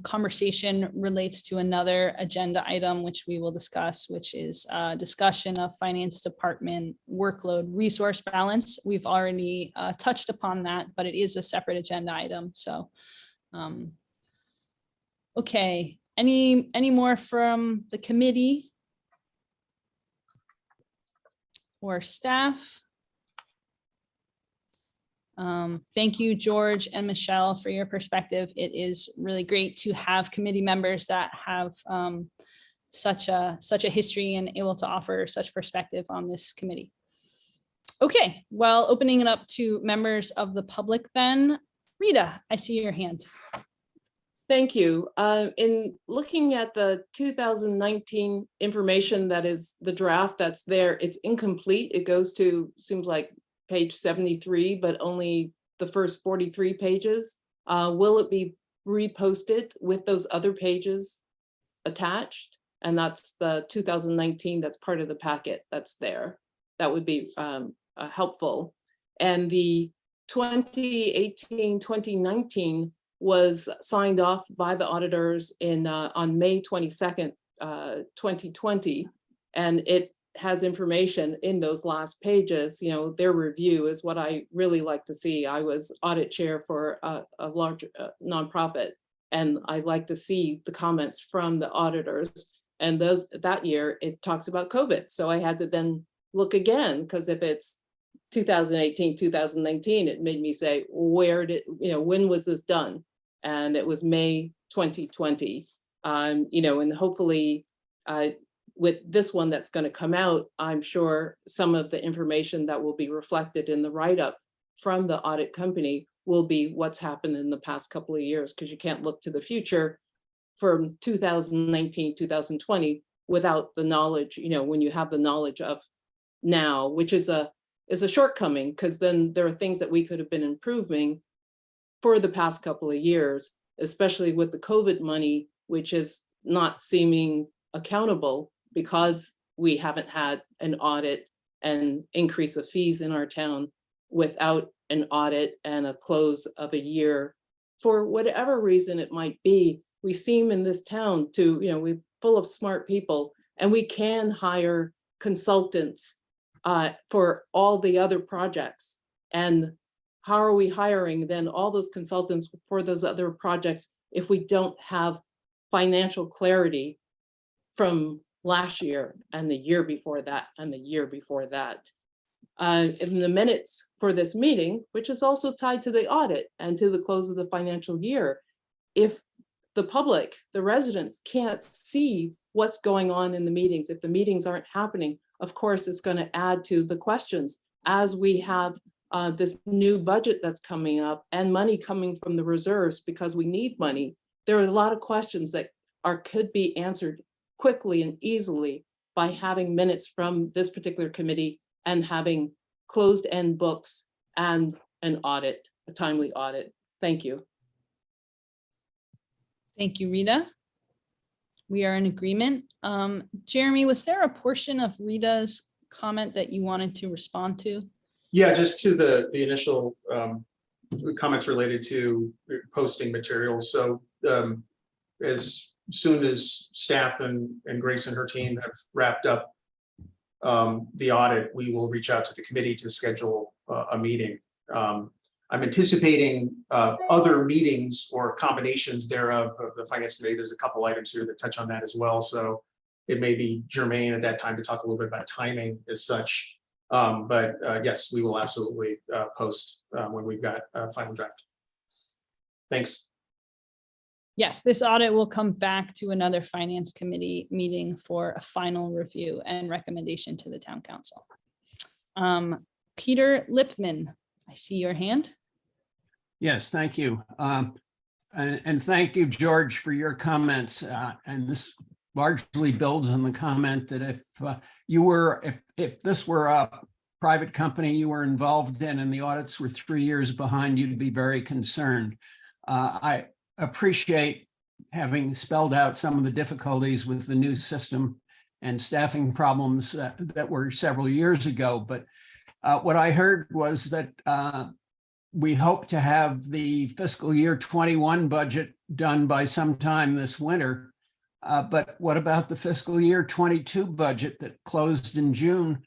conversation relates to another agenda item, which we will discuss, which is discussion of finance department workload resource balance. We've already touched upon that, but it is a separate agenda item. So, okay, any more from the committee or staff? Thank you, George and Michelle, for your perspective. It is really great to have committee members that have such a history and able to offer such perspective on this committee. Okay, well, opening it up to members of the public then. Rita, I see your hand. Thank you. In looking at the 2019 information that is the draft that's there, it's incomplete. It goes to, seems like page 73, but only the first 43 pages. Will it be reposted with those other pages attached? And that's the 2019, that's part of the packet that's there. That would be helpful. And the 2018, 2019 was signed off by the auditors on May 22nd, 2020. And it has information in those last pages. You know, their review is what I really like to see. I was audit chair for a large nonprofit, and I like to see the comments from the auditors. And that year it talks about COVID. So I had to then look again, because if it's 2018, 2019, it made me say, when was this done? And it was May 2020. And hopefully with this one that's going to come out, I'm sure some of the information that will be reflected in the write-up from the audit company will be what's happened in the past couple of years, because you can't look to the future from 2019, 2020 without the knowledge, when you have the knowledge of now, which is a shortcoming, because then there are things that we could have been improving for the past couple of years, especially with the COVID money, which is not seeming accountable because we haven't had an audit and increase of fees in our town without an audit and a close of a year. For whatever reason it might be, we seem in this town to, we're full of smart people, and we can hire consultants for all the other projects. And how are we hiring then all those consultants for those other projects if we don't have financial clarity from last year and the year before that and the year before that? In the minutes for this meeting, which is also tied to the audit and to the close of the financial year, if the public, the residents can't see what's going on in the meetings, if the meetings aren't happening, of course, it's going to add to the questions as we have this new budget that's coming up and money coming from the reserves because we need money. There are a lot of questions that could be answered quickly and easily by having minutes from this particular committee and having closed-end books and an audit, a timely audit. Thank you. Thank you, Rita. We are in agreement. Jeremy, was there a portion of Rita's comment that you wanted to respond to? Yeah, just to the initial comments related to posting materials. So as soon as staff and Grace and her team have wrapped up the audit, we will reach out to the committee to schedule a meeting. I'm anticipating other meetings or combinations thereof of the finance committee. There's a couple items here that touch on that as well. So it may be germane at that time to talk a little bit about timing as such. But yes, we will absolutely post when we've got a final draft. Thanks. Yes, this audit will come back to another finance committee meeting for a final review and recommendation to the town council. Peter Lipman, I see your hand. Yes, thank you. And thank you, George, for your comments. And this largely builds on the comment that if this were a private company you were involved in and the audits were 3 years behind, you'd be very concerned. I appreciate having spelled out some of the difficulties with the new system and staffing problems that were several years ago. But what I heard was that we hope to have the fiscal year 21 budget done by sometime this winter. But what about the fiscal year 22 budget that closed in June,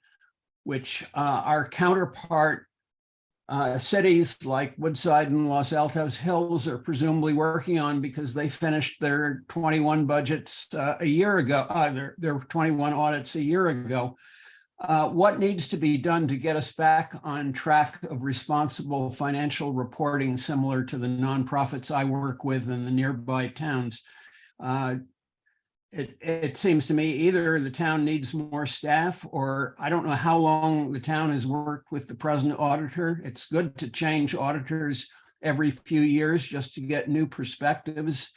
which our counterpart cities like Woodside and Los Altos Hills are presumably working on because they finished their 21 budgets a year ago, their 21 audits a year ago. What needs to be done to get us back on track of responsible financial reporting similar to the nonprofits I work with in the nearby towns? It seems to me either the town needs more staff, or I don't know how long the town has worked with the present auditor. It's good to change auditors every few years just to get new perspectives.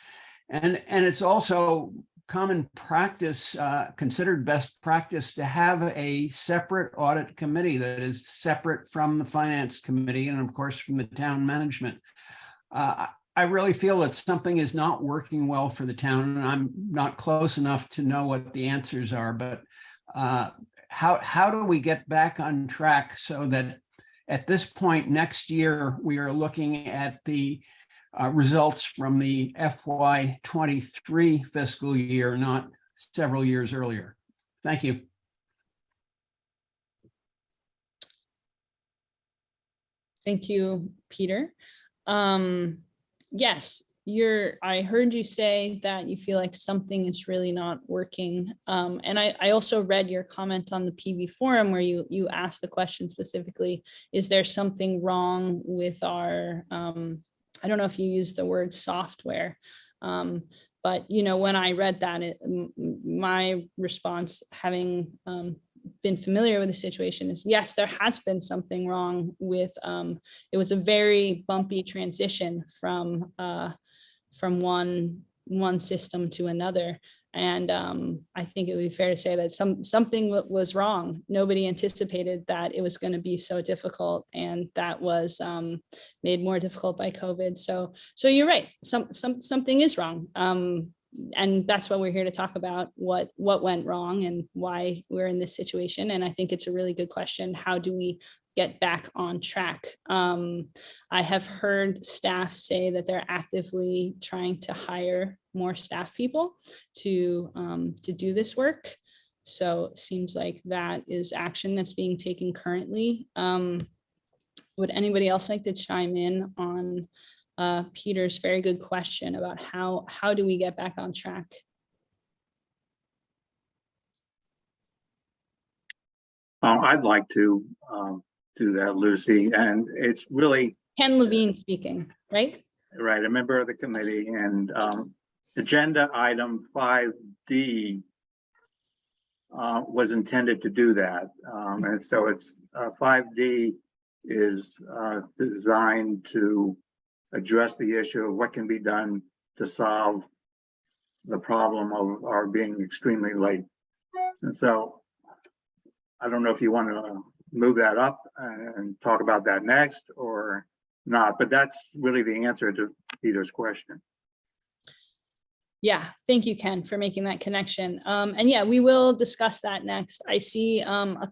And it's also common practice, considered best practice, to have a separate audit committee that is separate from the finance committee and of course from the town management. I really feel that something is not working well for the town, and I'm not close enough to know what the answers are, but how do we get back on track so that at this point next year, we are looking at the results from the FY23 fiscal year, not several years earlier? Thank you. Thank you, Peter. Yes, I heard you say that you feel like something is really not working. And I also read your comment on the PV forum where you asked the question specifically, is there something wrong with our, I don't know if you used the word software, but when I read that, my response, having been familiar with the situation is, yes, there has been something wrong with, it was a very bumpy transition from one system to another. And I think it would be fair to say that something was wrong. Nobody anticipated that it was going to be so difficult, and that was made more difficult by COVID. So you're right. Something is wrong, and that's what we're here to talk about. What went wrong and why we're in this situation. And I think it's a really good question. How do we get back on track? I have heard staff say that they're actively trying to hire more staff people to do this work. So it seems like that is action that's being taken currently. Would anybody else like to chime in on Peter's very good question about how do we get back on track? I'd like to do that, Lucy, and it's really Ken Levine speaking, right? right, a member of the committee, and agenda item 5D was intended to do that, and so it's 5D is designed to address the issue of what can be done to solve the problem of our being extremely late. And so I don't know if you want to move that up and talk about that next or not, but that's really the answer to Peter's question. Yeah, thank you, Ken, for making that connection. And yeah, we will discuss that next. I see a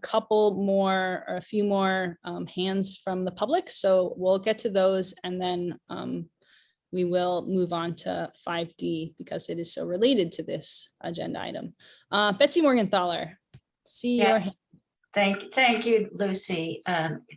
few more hands from the public, so we'll get to those, and then we will move on to 5D because it is so related to this agenda item. Betsy Morgenthaler, see your hand. Thank you, Lucy,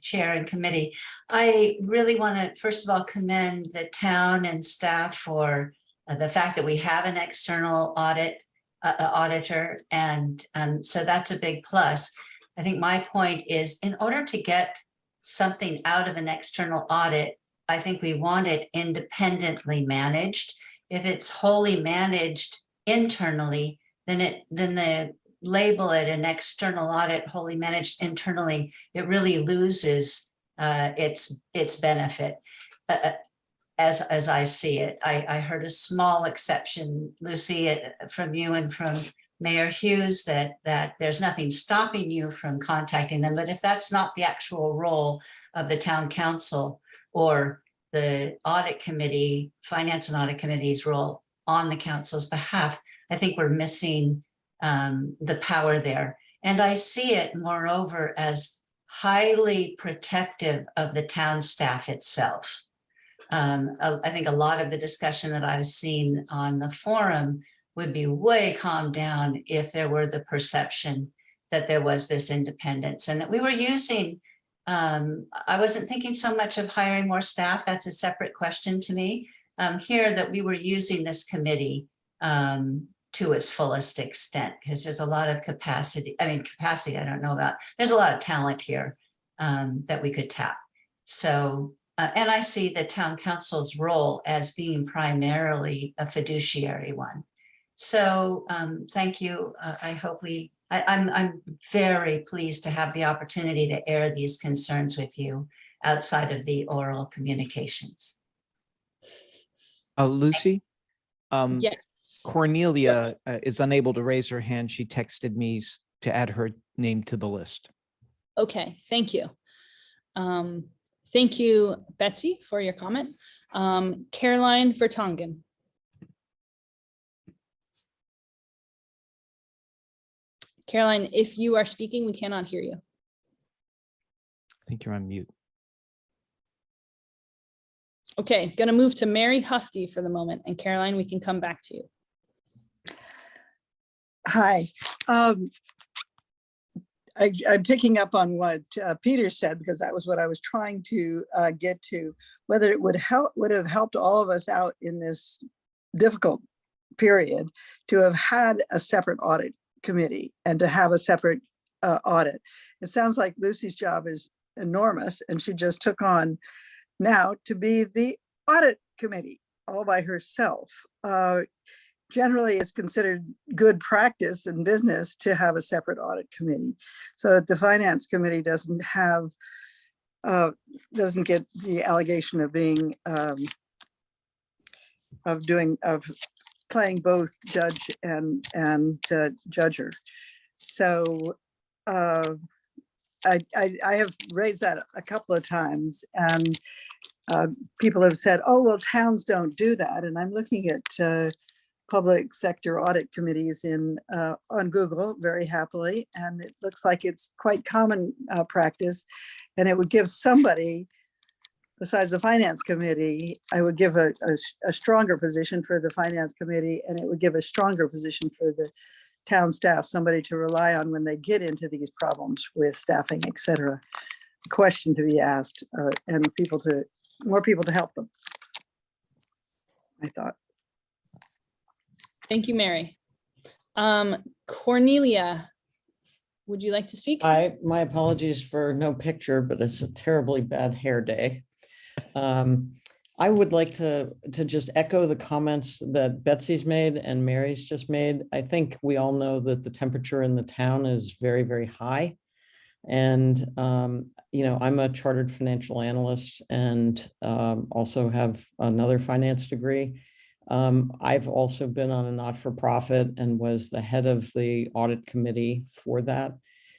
Chair and committee. I really want to, first of all, commend the town and staff for the fact that we have an external auditor, and so that's a big plus. I think my point is, in order to get something out of an external audit, I think we want it independently managed. If it's wholly managed internally, then the label it an external audit, wholly managed internally, it really loses its benefit. As I see it, I heard a small exception, Lucy, from you and from Mayor Hughes, that there's nothing stopping you from contacting them. But if that's not the actual role of the town council or the audit committee, finance and audit committee's role on the council's behalf, I think we're missing the power there. And I see it, moreover, as highly protective of the town staff itself. I think a lot of the discussion that I've seen on the forum would be way calmed down if there were the perception that there was this independence and that we were using, I wasn't thinking so much of hiring more staff, that's a separate question to me, here that we were using this committee to its fullest extent, because there's a lot of capacity I don't know about, there's a lot of talent here that we could tap. So, and I see the town council's role as being primarily a fiduciary one. So thank you. I hope I'm very pleased to have the opportunity to air these concerns with you outside of the oral communications. Lucy? Yes. Cornelia is unable to raise her hand. She texted me to add her name to the list. Okay, thank you. Thank you, Betsy, for your comment. Caroline Vertonghen. Caroline, if you are speaking, we cannot hear you. I think you're on mute. Okay, gonna move to Mary Hufty for the moment, and Caroline, we can come back to you. Hi. I'm picking up on what Peter said, because that was what I was trying to get to, whether it would have helped all of us out in this difficult period to have had a separate audit committee and to have a separate audit. It sounds like Lucy's job is enormous, and she just took on now to be the audit committee all by herself. generally it's considered good practice in business to have a separate audit committee, so that the finance committee doesn't get the allegation of being of playing both judge and judger. So I have raised that a couple of times, and people have said, oh, well, towns don't do that. And I'm looking at public sector audit committees on Google very happily, and it looks like it's quite common practice. And it would give somebody besides the finance committee, I would give a stronger position for the finance committee, and it would give a stronger position for the town staff, somebody to rely on when they get into these problems with staffing, et cetera. Question to be asked, and more people to help them, I thought. Thank you, Mary. Cornelia, would you like to speak? My apologies for no picture, but it's a terribly bad hair day. I would like to just echo the comments that Betsy's made and Mary's just made. I think we all know that the temperature in the town is very, very high. And, you know, I'm a chartered financial analyst and also have another finance degree. I've also been on a not-for-profit and was the head of the audit committee for that.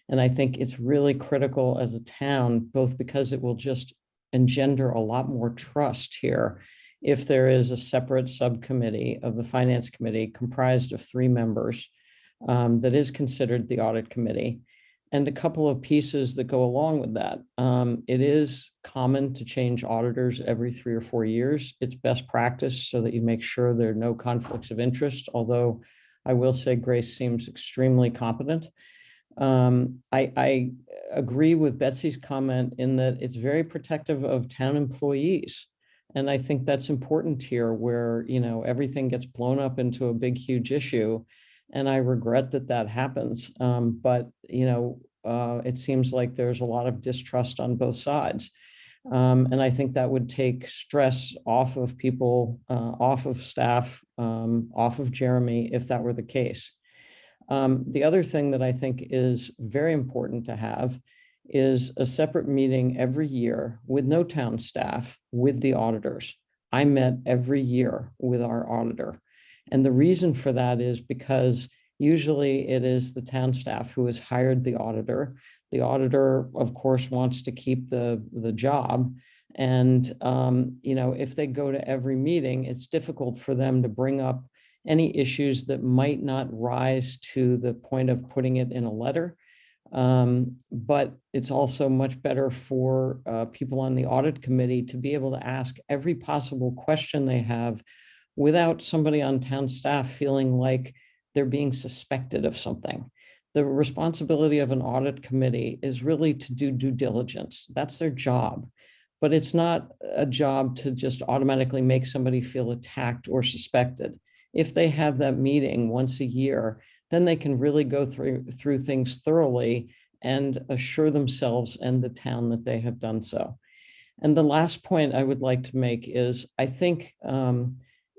And I think it's really critical as a town, both because it will just engender a lot more trust here if there is a separate subcommittee of the finance committee comprised of 3 members that is considered the audit committee. And a couple of pieces that go along with that. It is common to change auditors every 3 or 4 years. It's best practice so that you make sure there are no conflicts of interest, although I will say Grace seems extremely competent. I agree with Betsy's comment in that it's very protective of town employees. And I think that's important here where, you know, everything gets blown up into a big, huge issue. And I regret that that happens. But, you know, it seems like there's a lot of distrust on both sides. And I think that would take stress off of people, off of staff, off of Jeremy, if that were the case. The other thing that I think is very important to have is a separate meeting every year with no town staff, with the auditors. I met every year with our auditor. And the reason for that is because usually it is the town staff who has hired the auditor. The auditor, of course, wants to keep the job. And, you know, if they go to every meeting, it's difficult for them to bring up any issues that might not rise to the point of putting it in a letter. But it's also much better for people on the audit committee to be able to ask every possible question they have without somebody on town staff feeling like they're being suspected of something. The responsibility of an audit committee is really to do due diligence. That's their job. But it's not a job to just automatically make somebody feel attacked or suspected. If they have that meeting once a year, then they can really go through things thoroughly and assure themselves and the town that they have done so. And the last point I would like to make is I think,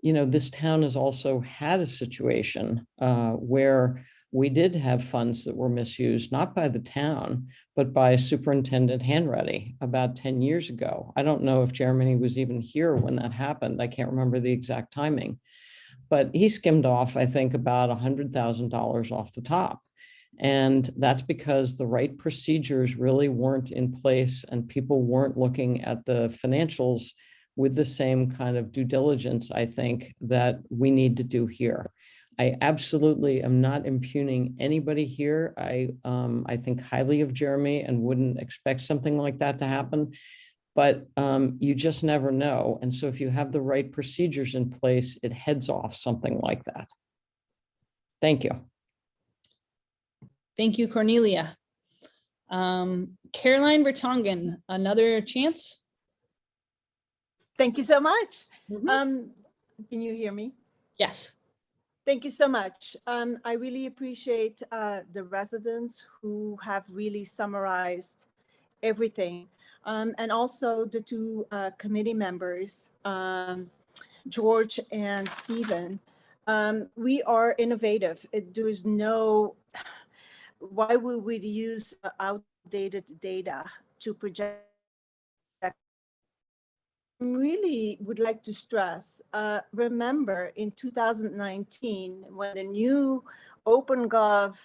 you know, this town has also had a situation where we did have funds that were misused, not by the town, but by Superintendent Hanratty about 10 years ago. I don't know if Jeremy was even here when that happened. I can't remember the exact timing. But he skimmed off, I think, about $100,000 off the top. And that's because the right procedures really weren't in place and people weren't looking at the financials with the same kind of due diligence, I think, that we need to do here. I absolutely am not impugning anybody here. I think highly of Jeremy and wouldn't expect something like that to happen. But you just never know. And so if you have the right procedures in place, it heads off something like that. Thank you. Thank you, Cornelia. Caroline Bertongen, another chance? Thank you so much. Can you hear me? Yes. Thank you so much. I really appreciate the residents who have really summarized everything. And also the 2 committee members, George and Stephen. We are innovative. There is no, why would we use outdated data to project? Really would like to stress, remember in 2019, when the new OpenGov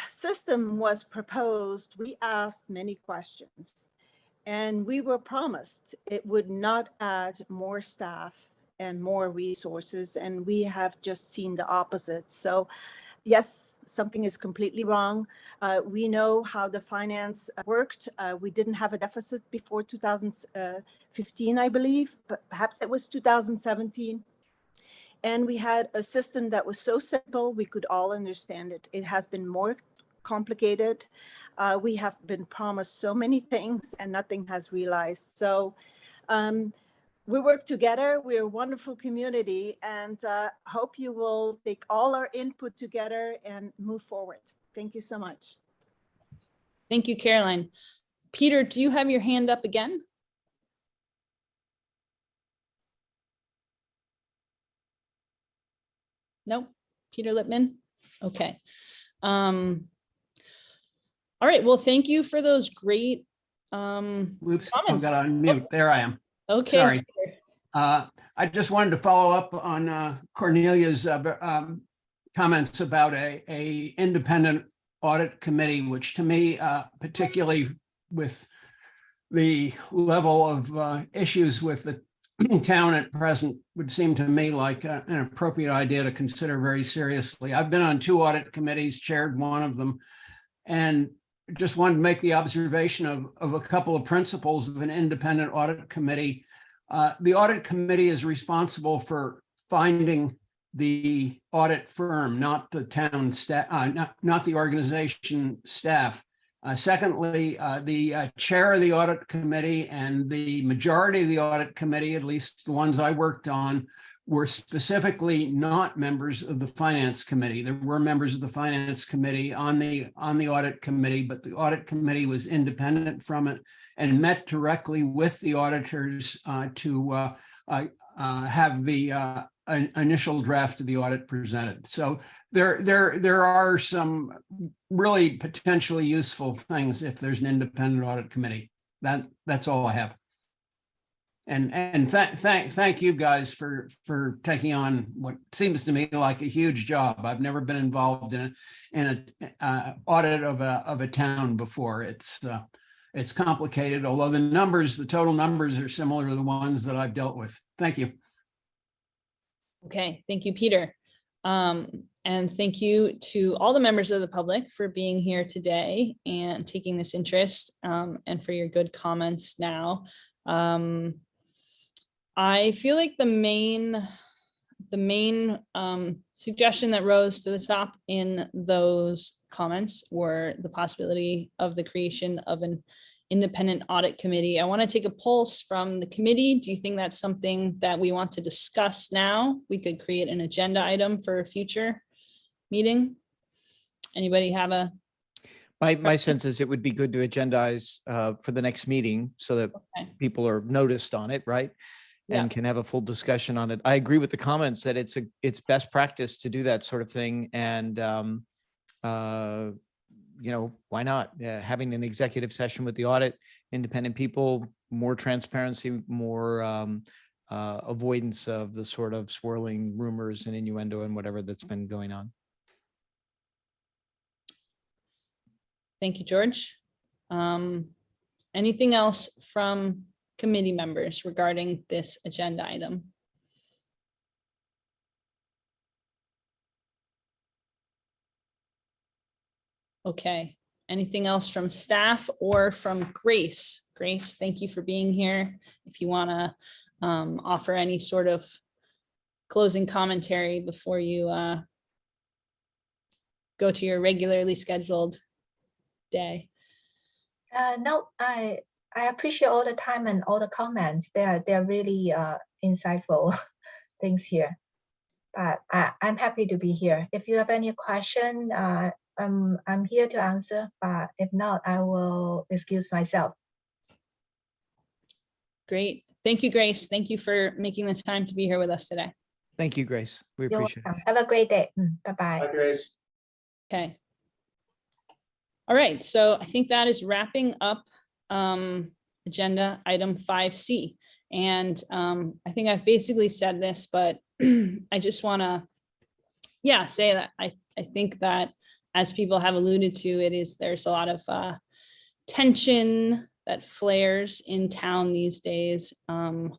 system was proposed, we asked many questions. And we were promised it would not add more staff and more resources. And we have just seen the opposite. So yes, something is completely wrong. We know how the finance worked. We didn't have a deficit before 2015, I believe, but perhaps it was 2017. And we had a system that was so simple, we could all understand it. It has been more complicated. We have been promised so many things and nothing has realized. So we work together. We're a wonderful community, and hope you will take all our input together and move forward. Thank you so much. Thank you, Caroline. Peter, do you have your hand up again? Nope. Peter Lippman. Okay. All right. Well, thank you for those great Oops, I comments. got on mute. There I am. Okay. Sorry. I just wanted to follow up on Cornelia's comments about a independent audit committee, which to me, particularly with the level of issues with the town at present, would seem to me like an appropriate idea to consider very seriously. I've been on 2 audit committees, chaired one of them, and just wanted to make the observation of a couple of principles of an independent audit committee. The audit committee is responsible for finding the audit firm, not the town staff, not the organization staff. Secondly, the chair of the audit committee and the majority of the audit committee, at least the ones I worked on, were specifically not members of the finance committee. There were members of the finance committee on the audit committee, but the audit committee was independent from it and met directly with the auditors to have the initial draft of the audit presented. So there are some really potentially useful things if there's an independent audit committee. That's all I have. And thank you guys for taking on what seems to me like a huge job. I've never been involved in an audit of a town before. It's complicated, although the total numbers are similar to the ones that I've dealt with. Thank you. Okay, thank you, Peter. And thank you to all the members of the public for being here today and taking this interest, and for your good comments now. I feel like the main suggestion that rose to the top in those comments were the possibility of the creation of an independent audit committee. I want to take a pulse from the committee. Do you think that's something that we want to discuss now? We could create an agenda item for a future meeting. Anybody have a? My sense is it would be good to agendize for the next meeting so that people are noticed on it, right? And can have a full discussion on it. I agree with the comments that it's best practice to do that sort of thing. And, why not? Having an executive session with the audit, independent people, more transparency, more avoidance of the sort of swirling rumors and innuendo and whatever that's been going on. Thank you, George. Anything else from committee members regarding this agenda item? Okay, anything else from staff or from Grace? Grace, thank you for being here. If you want to offer any sort of closing commentary before you go to your regularly scheduled day. No, I appreciate all the time and all the comments. They're really insightful things here. But I'm happy to be here. If you have any question, I'm here to answer. But if not, I will excuse myself. Great. Thank you, Grace. Thank you for making this time to be here with us today. Thank you, Grace. We You're appreciate it. welcome. Have a great day. Bye-bye. Hi, Grace. Okay. All right, so I think that is wrapping up agenda item 5C. And I think I've basically said this, but I just want to, say that I think that, as people have alluded to, there's a lot of tension that flares in town these days. Doing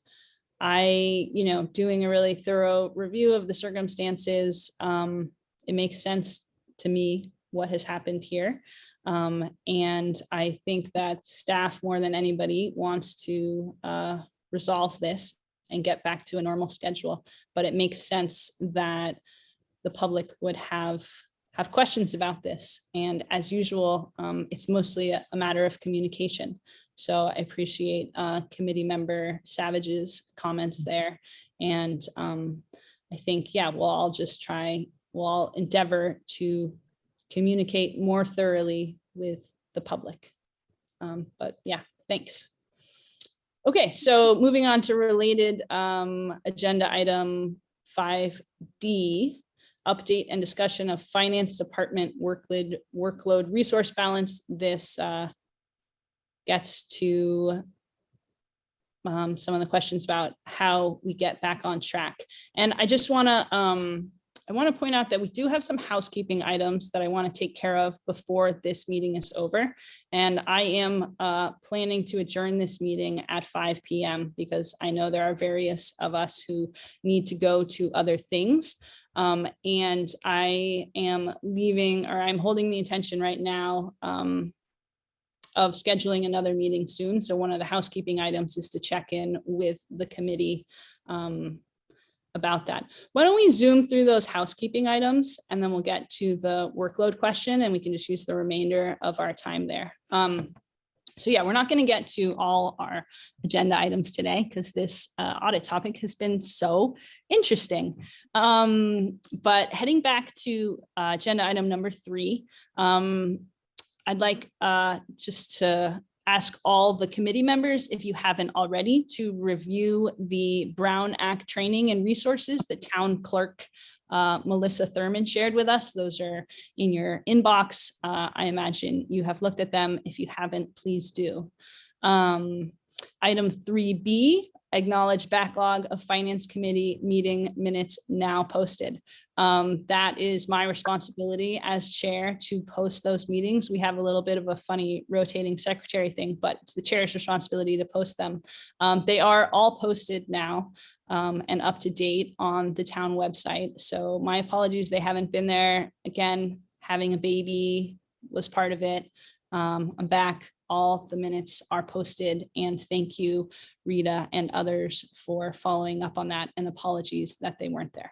a really thorough review of the circumstances, it makes sense to me what has happened here. And I think that staff, more than anybody, wants to resolve this and get back to a normal schedule. But it makes sense that the public would have questions about this. And as usual, it's mostly a matter of communication. So I appreciate committee member Savage's comments there. And I think, we'll all endeavor to communicate more thoroughly with the public. But yeah, thanks. Okay, so moving on to related agenda item 5D, update and discussion of finance department workload resource balance. This gets to some of the questions about how we get back on track. And I just want to point out that we do have some housekeeping items that I want to take care of before this meeting is over. And I am planning to adjourn this meeting at 5 p.m. because I know there are various of us who need to go to other things. And I am I'm holding the intention right now of scheduling another meeting soon. So one of the housekeeping items is to check in with the committee about that. Why don't we zoom through those housekeeping items and then we'll get to the workload question and we can just use the remainder of our time there. So yeah, we're not going to get to all our agenda items today because this audit topic has been so interesting. But heading back to agenda item number 3, I'd like just to ask all the committee members, if you haven't already, to review the Brown Act training and resources that town clerk Melissa Thurman shared with us. Those are in your inbox. I imagine you have looked at them. If you haven't, please do. Item 3B, acknowledge backlog of finance committee meeting minutes now posted. That is my responsibility as chair to post those meetings. We have a little bit of a funny rotating secretary thing, but it's the chair's responsibility to post them. They are all posted now and up to date on the town website. So my apologies, they haven't been there. Again, having a baby was part of it. I'm back. All the minutes are posted, and thank you, Rita and others, for following up on that, and apologies that they weren't there.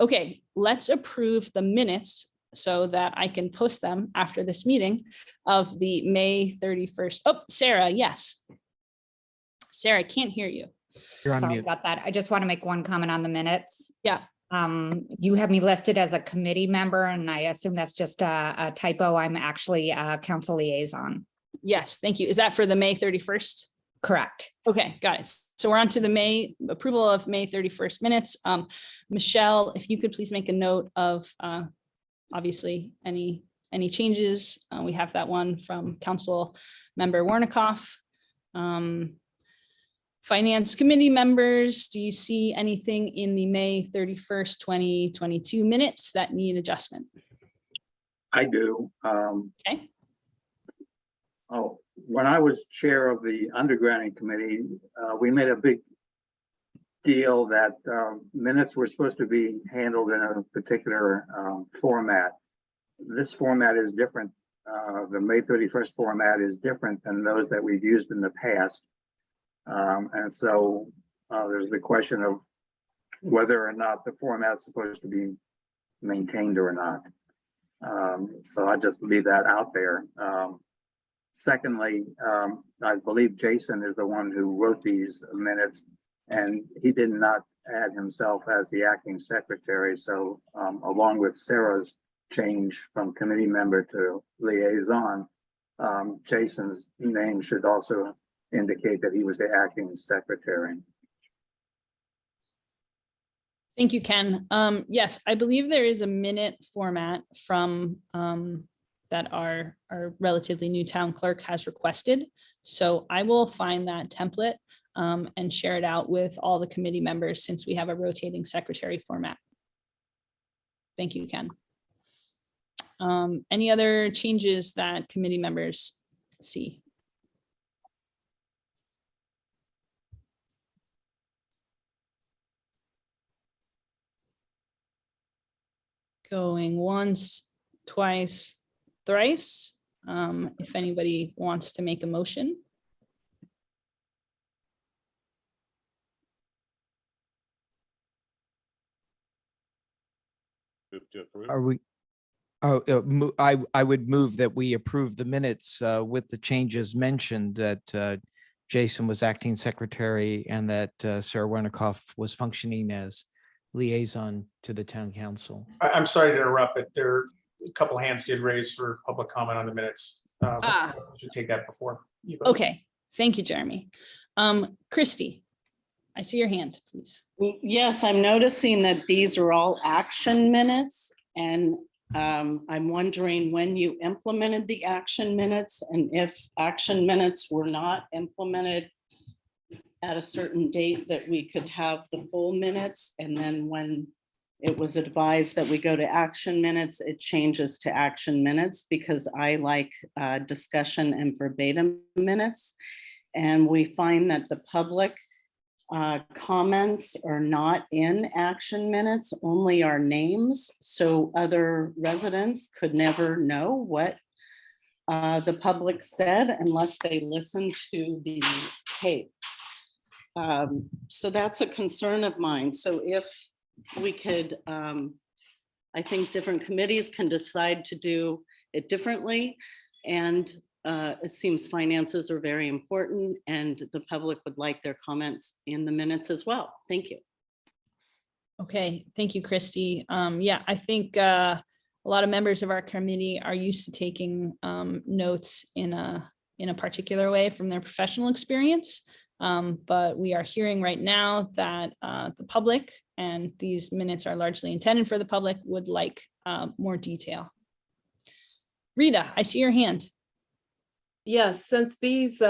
Okay, let's approve the minutes so that I can post them after this meeting of the May 31st. Oh, Sarah, yes. Sarah, I can't hear you. You're on Sorry mute. about that. I just want to make one comment on the minutes. Yeah. You have me listed as a committee member, and I assume that's just a typo. I'm actually a council liaison. Yes, thank you. Is that for the May 31st? Correct. Okay, got it. So we're on to the approval of May 31st minutes. Michelle, if you could please make a note of obviously any changes. We have that one from Council Member Warnikoff. Finance committee members, do you see anything in the May 31st, 2022 minutes that need adjustment? I do. Okay. Oh, when I was chair of the undergrounding committee, we made a big deal that minutes were supposed to be handled in a particular format. This format is different. The May 31st format is different than those that we've used in the past. And so there's the question of whether or not the format's supposed to be maintained or not. So I just leave that out there. Secondly, I believe Jason is the one who wrote these minutes, and he did not add himself as the acting secretary. So along with Sarah's change from committee member to liaison, Jason's name should also indicate that he was the acting secretary. Thank you, Ken. Yes, I believe there is a minute format from that our relatively new town clerk has requested. So I will find that template and share it out with all the committee members since we have a rotating secretary format. Thank you, Ken. Any other changes that committee members see? Going once, twice, thrice. If anybody wants to make a motion. Move to approve. Are we? Oh, I would move that we approve the minutes with the changes mentioned, that Jason was acting secretary and that Sarah Wernicott was functioning as liaison to the town council. I'm sorry to interrupt, but there are a couple hands did raise for public comment on the minutes. Should take that before you vote. Okay, thank you, Jeremy. Christy, I see your hand, please. Yes, I'm noticing that these are all action minutes, and I'm wondering when you implemented the action minutes, and if action minutes were not implemented at a certain date, that we could have the full minutes, and then when it was advised that we go to action minutes, it changes to action minutes, because I like discussion and verbatim minutes. And we find that the public comments are not in action minutes, only our names. So other residents could never know what the public said unless they listen to the tape. So that's a concern of mine. So if we could, I think different committees can decide to do it differently. And it seems finances are very important, and the public would like their comments in the minutes as well. Thank you. Okay, thank you, Christy. Yeah, I think a lot of members of our committee are used to taking notes in a particular way from their professional experience. But we are hearing right now that the public, and these minutes are largely intended for the public, would like more detail. Rita, I see your hand. Yes, since these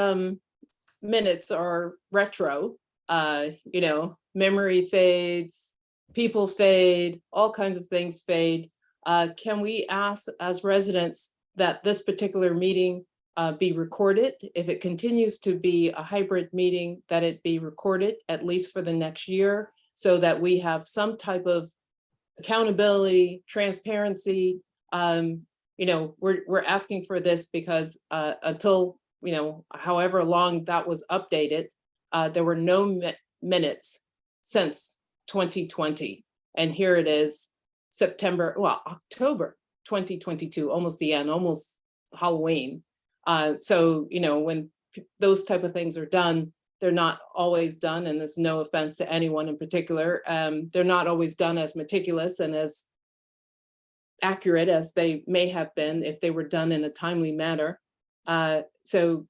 minutes are retro, memory fades, people fade, all kinds of things fade. Can we ask as residents that this particular meeting be recorded? If it continues to be a hybrid meeting, that it be recorded at least for the next year, so that we have some type of accountability, transparency. We're asking for this because until, however long that was updated, there were no minutes since 2020. And here it is, October 2022, almost the end, almost Halloween. So, when those type of things are done, they're not always done, and there's no offense to anyone in particular. They're not always done as meticulous and as accurate as they may have been if they were done in a timely manner. So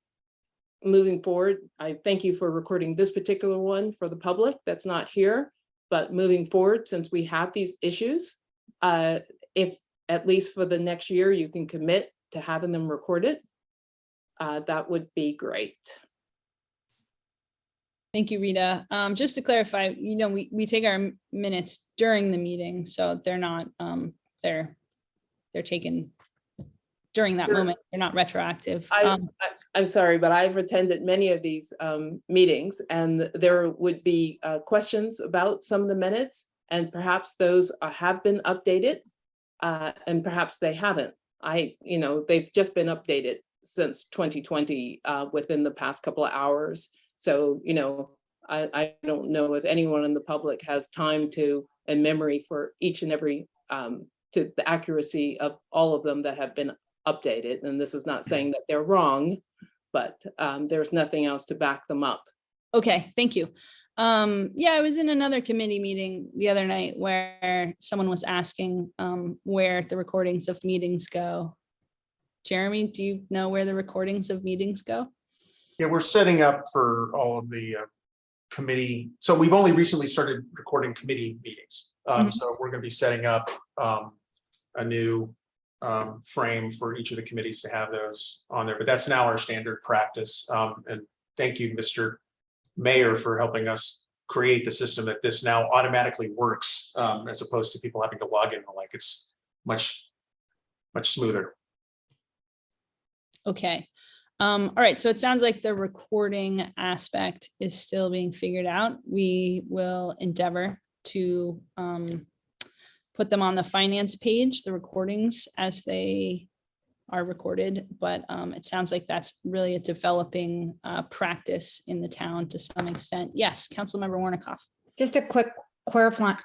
moving forward, I thank you for recording this particular one for the public that's not here, but moving forward, since we have these issues, if at least for the next year, you can commit to having them recorded, that would be great. Thank you, Rita. Just to clarify, we take our minutes during the meeting, so they're not, they're taken during that moment. They're not retroactive. I'm sorry, but I've attended many of these meetings, and there would be questions about some of the minutes, and perhaps those have been updated, and perhaps they haven't. They've just been updated since 2020 within the past couple of hours. So, I don't know if anyone in the public has time to, and memory for each and every, to the accuracy of all of them that have been updated. And this is not saying that they're wrong, but there's nothing else to back them up. Okay, thank you. Yeah, I was in another committee meeting the other night where someone was asking where the recordings of meetings go. Jeremy, do you know where the recordings of meetings go? Yeah, we're setting up for all of the committee. So we've only recently started recording committee meetings. So we're going to be setting up a new frame for each of the committees to have those on there. But that's now our standard practice. And thank you, Mr. Mayor, for helping us create the system that this now automatically works, as opposed to people having to log in. Like, it's much smoother. Okay. All right, so it sounds like the recording aspect is still being figured out. We will endeavor to put them on the finance page, the recordings as they are recorded, but it sounds like that's really a developing practice in the town to some extent. Yes, Councilmember Warnikoff. Just a quick clarifying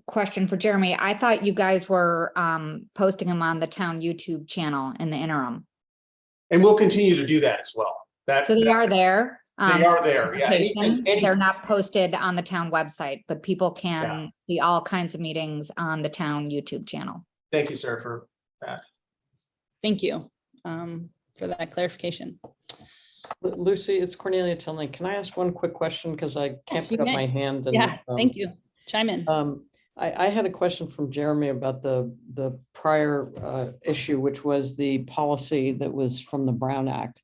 question for Jeremy. I thought you guys were posting them on the town YouTube channel in the interim. And we'll continue to do that as well. So they are there. They are there, yeah. They're not posted on the town website, but people can see all kinds of meetings on the town YouTube channel. Thank you, sir, for that. Thank you for that clarification. Lucy, it's Cornelia Tilney. Can I ask one quick question? Because I can't Yes, you put up may. my hand. And, Yeah, thank you. Chime in. I had a question from Jeremy about the prior issue, which was the policy that was from the Brown Act.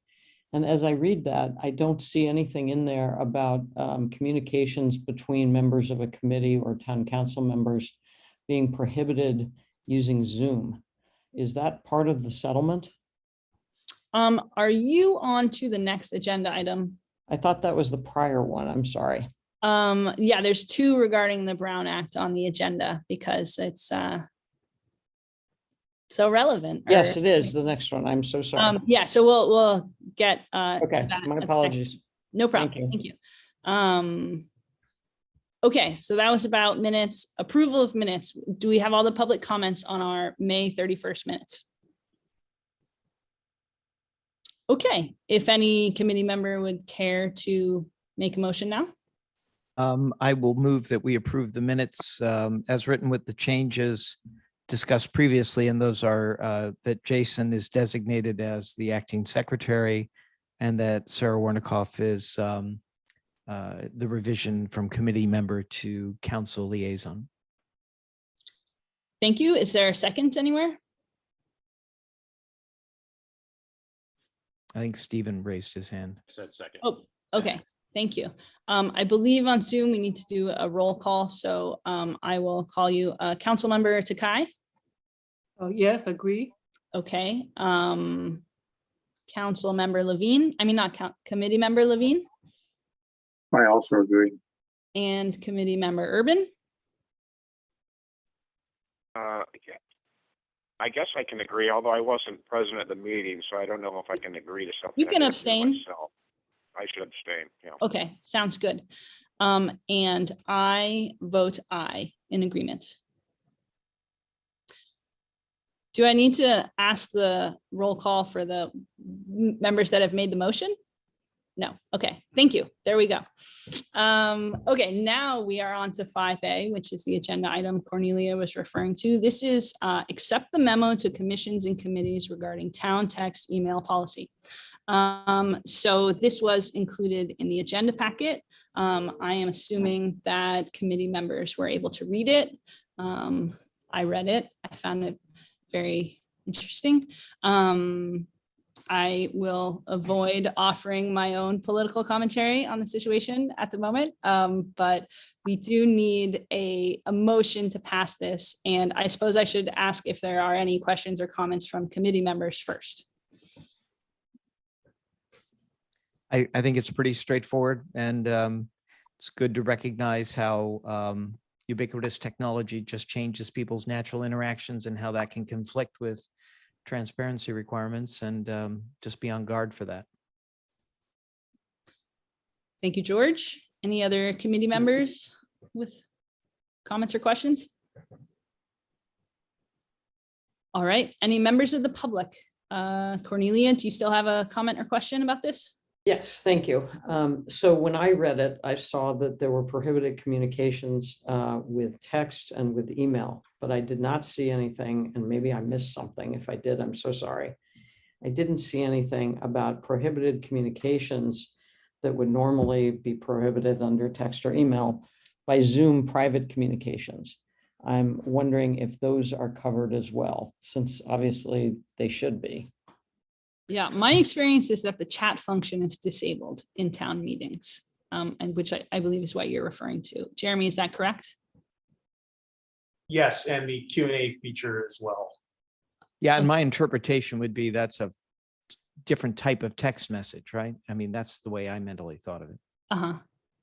And as I read that, I don't see anything in there about communications between members of a committee or town council members being prohibited using Zoom. Is that part of the settlement? Are you on to the next agenda item? I thought that was the prior one. I'm sorry. Yeah, there's two regarding the Brown Act on the agenda because it's so relevant. Yes, it is the next one. I'm so sorry. Yeah, so we'll get Okay, to that. my apologies. No problem. Thank you. Okay, so that was about minutes, approval of minutes. Do we have all the public comments on our May 31st minutes? Okay, if any committee member would care to make a motion now. I will move that we approve the minutes as written with the changes discussed previously, and those are that Jason is designated as the acting secretary and that Sarah Warnikoff is the revision from committee member to council liaison. Thank you. Is there a second anywhere? I think Stephen raised his hand. I said second. Oh, okay. Thank you. I believe on Zoom we need to do a roll call, so I will call you Councilmember Takai. Oh, yes, agree. Okay. Councilmember Levine. I mean, not committee member Levine. I also agree. And committee member Urban. Yeah. I guess I can agree, although I wasn't present at the meeting, so I don't know if I can agree to something. You can I didn't do abstain. myself. I should abstain, yeah. Okay, sounds good. And I vote aye in agreement. Do I need to ask the roll call for the members that have made the motion? No. Okay, thank you. There we go. Okay, now we are on to 5A, which is the agenda item Cornelia was referring to. This is accept the memo to commissions and committees regarding town text email policy. So this was included in the agenda packet. I am assuming that committee members were able to read it. I read it. I found it very interesting. I will avoid offering my own political commentary on the situation at the moment, but we do need a motion to pass this. And I suppose I should ask if there are any questions or comments from committee members first. I think it's pretty straightforward, and it's good to recognize how ubiquitous technology just changes people's natural interactions and how that can conflict with transparency requirements, and just be on guard for that. Thank you, George. Any other committee members with comments or questions? All right, any members of the public? Cornelia, do you still have a comment or question about this? Yes, thank you. So when I read it, I saw that there were prohibited communications with text and with email, but I did not see anything, and maybe I missed something. If I did, I'm so sorry. I didn't see anything about prohibited communications that would normally be prohibited under text or email by Zoom private communications. I'm wondering if those are covered as well, since obviously they should be. Yeah, my experience is that the chat function is disabled in town meetings, and which I believe is what you're referring to. Jeremy, is that correct? Yes, and the Q&A feature as well. Yeah, and my interpretation would be that's a different type of text message, right? I mean, that's the way I mentally thought of it. Uh-huh.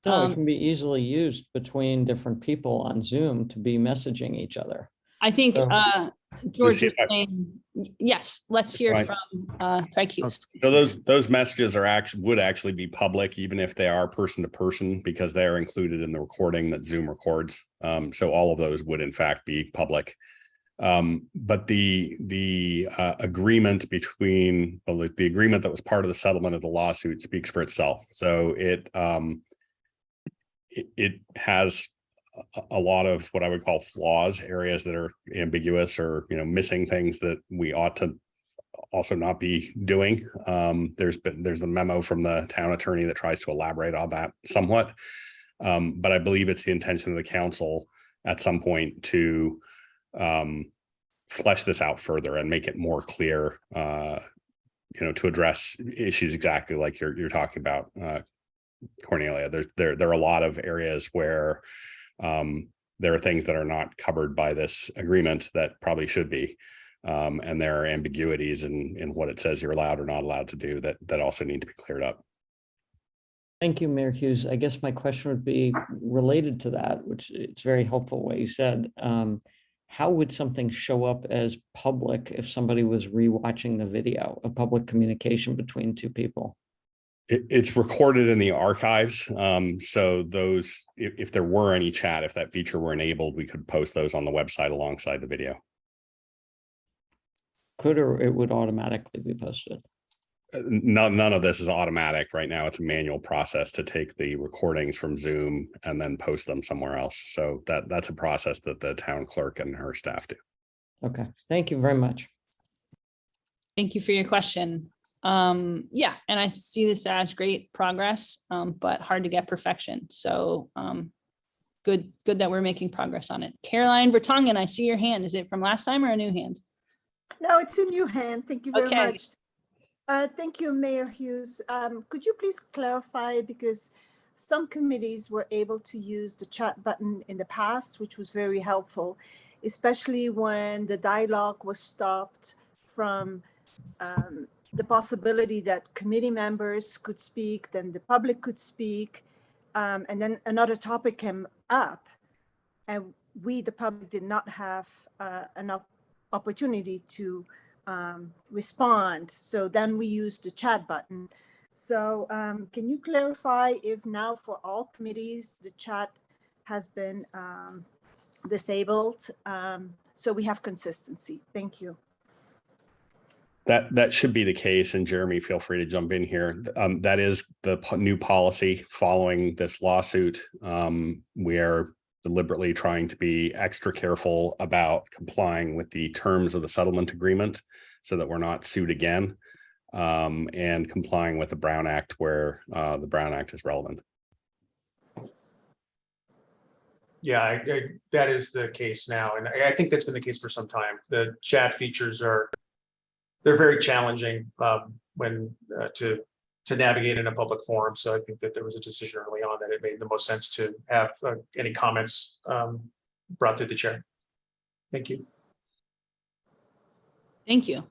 No, it can be easily used between different people on Zoom to be messaging each other. I think So- George see is if I- saying, yes, let's hear Right. from Craig Hughes. So those messages would actually be public, even if they are person to person, because they are included in the recording that Zoom records. So all of those would in fact be public. But the agreement between, well, the agreement that was part of the settlement of the lawsuit speaks for itself. So it has a lot of what I would call flaws, areas that are ambiguous or, missing things that we ought to also not be doing. There's a memo from the town attorney that tries to elaborate on that somewhat. But I believe it's the intention of the council at some point to flesh this out further and make it more clear, to address issues exactly like you're talking about, Cornelia. There are a lot of areas where there are things that are not covered by this agreement that probably should be. And there are ambiguities in what it says you're allowed or not allowed to do that also need to be cleared up. Thank you, Mayor Hughes. I guess my question would be related to that, which it's very helpful what you said. How would something show up as public if somebody was rewatching the video, a public communication between two people? It's recorded in the archives. So those, if there were any chat, if that feature were enabled, we could post those on the website alongside the video. Could, or it would automatically be posted? None of this is automatic right now. It's a manual process to take the recordings from Zoom and then post them somewhere else. So that's a process that the town clerk and her staff do. Okay, thank you very much. Thank you for your question. Yeah, and I see this as great progress, but hard to get perfection. So good that we're making progress on it. Caroline Bertongan, I see your hand. Is it from last time or a new hand? No, it's a new hand. Thank you very Okay. much. Thank you, Mayor Hughes. Could you please clarify, because some committees were able to use the chat button in the past, which was very helpful, especially when the dialogue was stopped from the possibility that committee members could speak, then the public could speak, and then another topic came up, and we, the public, did not have enough opportunity to respond. So then we used the chat button. So can you clarify if now for all committees, the chat has been disabled? So we have consistency. Thank you. That should be the case. And Jeremy, feel free to jump in here. That is the new policy following this lawsuit. We are deliberately trying to be extra careful about complying with the terms of the settlement agreement so that we're not sued again, and complying with the Brown Act where the Brown Act is relevant. Yeah, that is the case now. And I think that's been the case for some time. The chat features they're very challenging when to navigate in a public forum. So I think that there was a decision early on that it made the most sense to have any comments brought through the chair. Thank you. Thank you.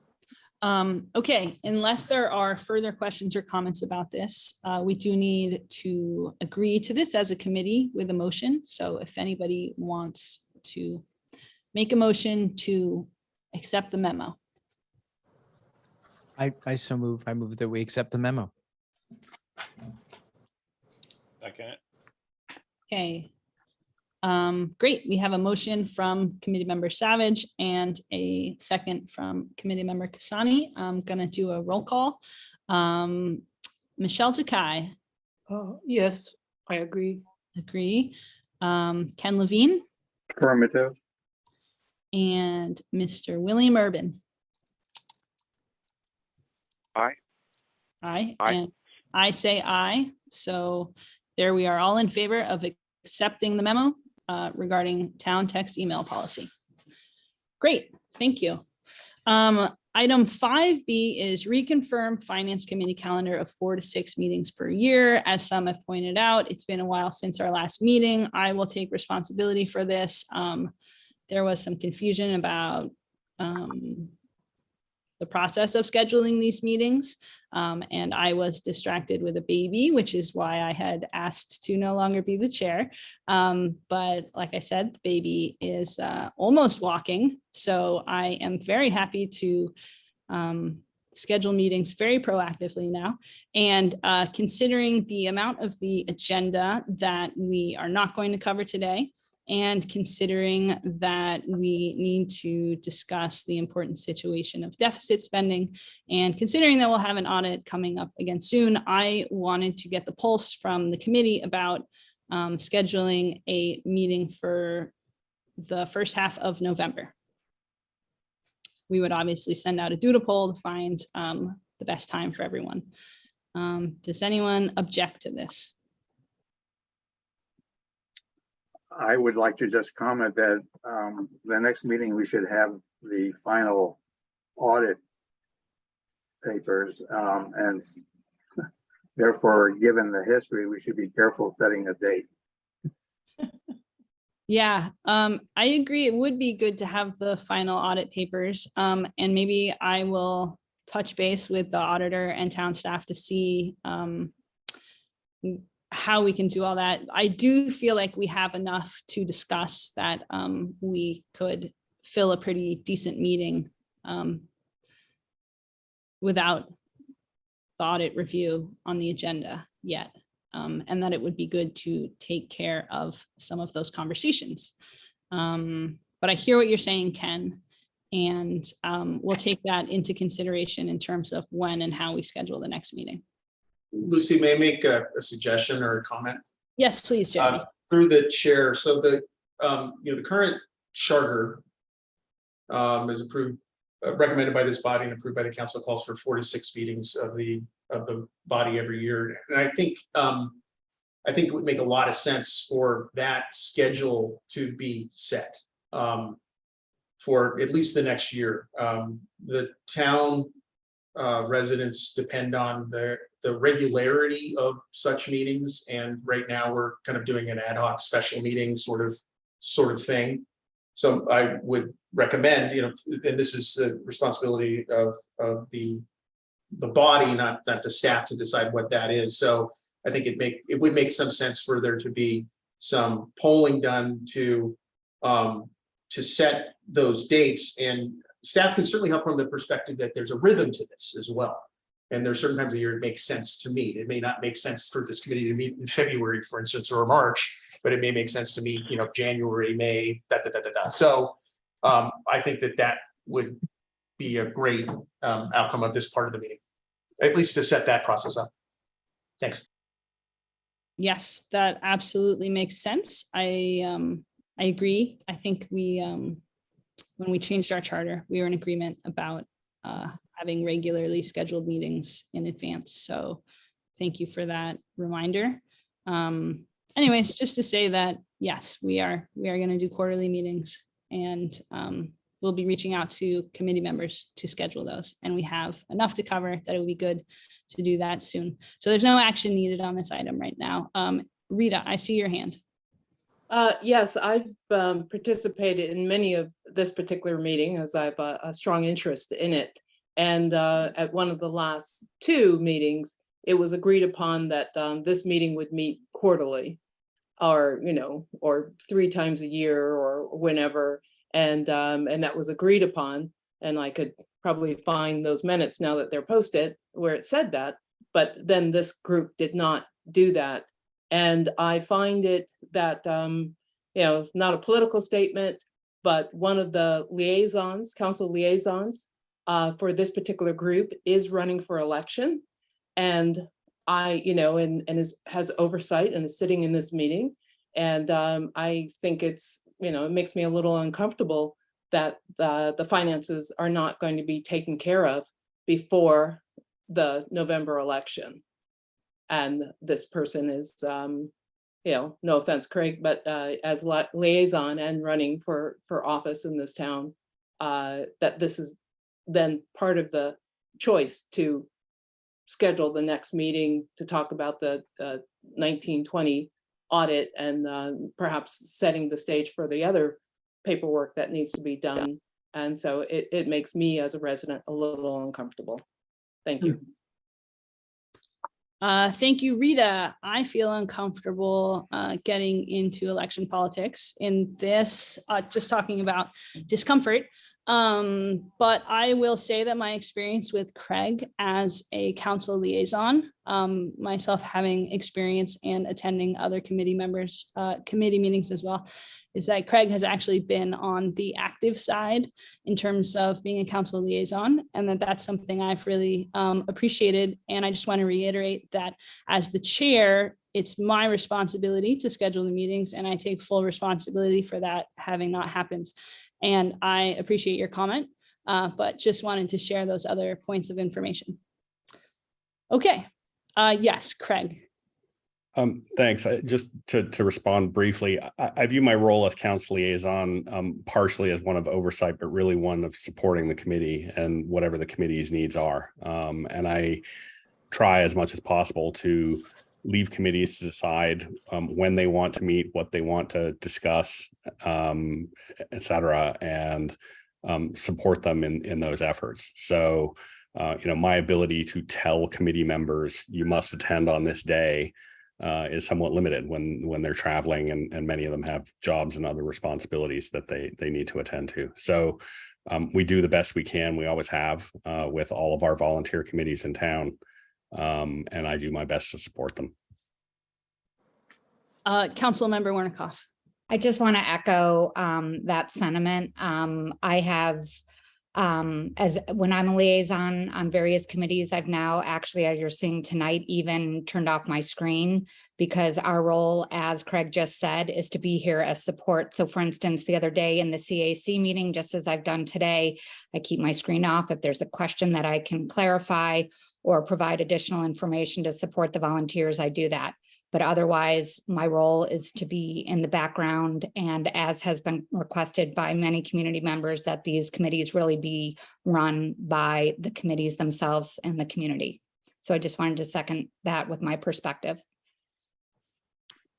Okay, unless there are further questions or comments about this, we do need to agree to this as a committee with a motion. So if anybody wants to make a motion to accept the memo. I so move. I move that we accept the memo. Second. Okay. Great. We have a motion from committee member Savage and a second from committee member Kasani. I'm going to do a roll call. Michelle Takai. Yes, I agree. Agree. Ken Levine. Affirmative. And Mr. William Urban. Aye. Aye. Aye. And I say aye. So there we are, all in favor of accepting the memo regarding town text email policy. Great, thank you. Item 5B is reconfirm finance committee calendar of 4 to 6 meetings per year. As some have pointed out, it's been a while since our last meeting. I will take responsibility for this. There was some confusion about the process of scheduling these meetings. And I was distracted with a baby, which is why I had asked to no longer be the chair. But like I said, the baby is almost walking. So I am very happy to schedule meetings very proactively now. And considering the amount of the agenda that we are not going to cover today, and considering that we need to discuss the important situation of deficit spending, and considering that we'll have an audit coming up again soon, I wanted to get the pulse from the committee about scheduling a meeting for the first half of November. We would obviously send out a doodle poll to find the best time for everyone. Does anyone object to this? I would like to just comment that the next meeting, we should have the final audit papers. And therefore, given the history, we should be careful setting a date. Yeah, I agree. It would be good to have the final audit papers. And maybe I will touch base with the auditor and town staff to see how we can do all that. I do feel like we have enough to discuss that we could fill a pretty decent meeting without the audit review on the agenda yet. And that it would be good to take care of some of those conversations. But I hear what you're saying, Ken, and we'll take that into consideration in terms of when and how we schedule the next meeting. Lucy, may I make a suggestion or a comment? Yes, please, Jeremy. Through the chair. So the the current charter is approved, recommended by this body and approved by the council, calls for 4 to 6 meetings of the body every year. And I think it would make a lot of sense for that schedule to be set for at least the next year. The town residents depend on the regularity of such meetings, and right now we're kind of doing an ad hoc special meeting sort of thing. So I would recommend, and this is the responsibility of the body, not the staff, to decide what that is. So I think it would make some sense for there to be some polling done to set those dates, and staff can certainly help from the perspective that there's a rhythm to this as well. And there's certain times of year it makes sense to meet. It may not make sense for this committee to meet in February, for instance, or March, but it may make sense to meet, January, May, So I think that would be a great outcome of this part of the meeting, at least to set that process up. Thanks. Yes, that absolutely makes sense. I agree. I think when we changed our charter, we were in agreement about having regularly scheduled meetings in advance. So thank you for that reminder. Anyways, just to say that, yes, we are going to do quarterly meetings, and we'll be reaching out to committee members to schedule those. And we have enough to cover that it would be good to do that soon. So there's no action needed on this item right now. Rita, I see your hand. Yes, I've participated in many of this particular meeting, as I have a strong interest in it. And at one of the last 2 meetings, it was agreed upon that this meeting would meet quarterly, or 3 times a year, or whenever. And that was agreed upon. And I could probably find those minutes now that they're posted where it said that. But then this group did not do that. And I find it that, not a political statement, but one of the liaisons, council liaisons for this particular group is running for election. And has oversight and is sitting in this meeting. And I think it's, it makes me a little uncomfortable that the finances are not going to be taken care of before the November election. And this person is, no offense, Craig, but as liaison and running for office in this town, that this is then part of the choice to schedule the next meeting to talk about the 1920 audit and perhaps setting the stage for the other paperwork that needs to be done. And so it makes me as a resident a little uncomfortable. Thank you. Thank you, Rita. I feel uncomfortable getting into election politics in this, just talking about discomfort. But I will say that my experience with Craig as a council liaison, myself having experience and attending other committee meetings as well, is that Craig has actually been on the active side in terms of being a council liaison, and that's something I've really appreciated. And I just want to reiterate that as the chair, it's my responsibility to schedule the meetings, and I take full responsibility for that having not happened. And I appreciate your comment, but just wanted to share those other points of information. Okay, yes, Craig. Thanks. Just to respond briefly, I view my role as council liaison partially as one of oversight, but really one of supporting the committee and whatever the committee's needs are. And I try as much as possible to leave committees to decide when they want to meet, what they want to discuss, et cetera, and support them in those efforts. So, my ability to tell committee members, you must attend on this day, is somewhat limited when they're traveling, and many of them have jobs and other responsibilities that they need to attend to. So we do the best we can. We always have with all of our volunteer committees in town. And I do my best to support them. Councilmember Wernickehoff. I just want to echo that sentiment. I have, as when I'm a liaison on various committees, I've now actually, as you're seeing tonight, even turned off my screen, because our role, as Craig just said, is to be here as support. So for instance, the other day in the CAC meeting, just as I've done today, I keep my screen off. If there's a question that I can clarify or provide additional information to support the volunteers, I do that. But otherwise, my role is to be in the background, and as has been requested by many community members, that these committees really be run by the committees themselves and the community. So I just wanted to second that with my perspective.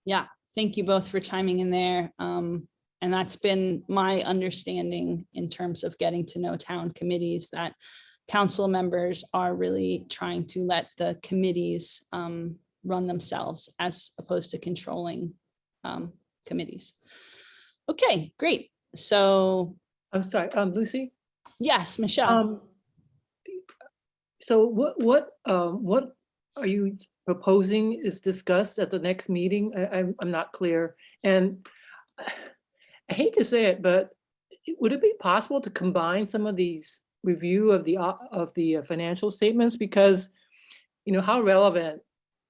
Yeah, thank you both for chiming in there. And that's been my understanding in terms of getting to know town committees, that council members are really trying to let the committees run themselves as opposed to controlling committees. Okay, great. So I'm sorry, Lucy? Yes, Michelle. So what are you proposing is discussed at the next meeting? I'm not clear. And I hate to say it, but would it be possible to combine some of these review of the financial statements? Because, how relevant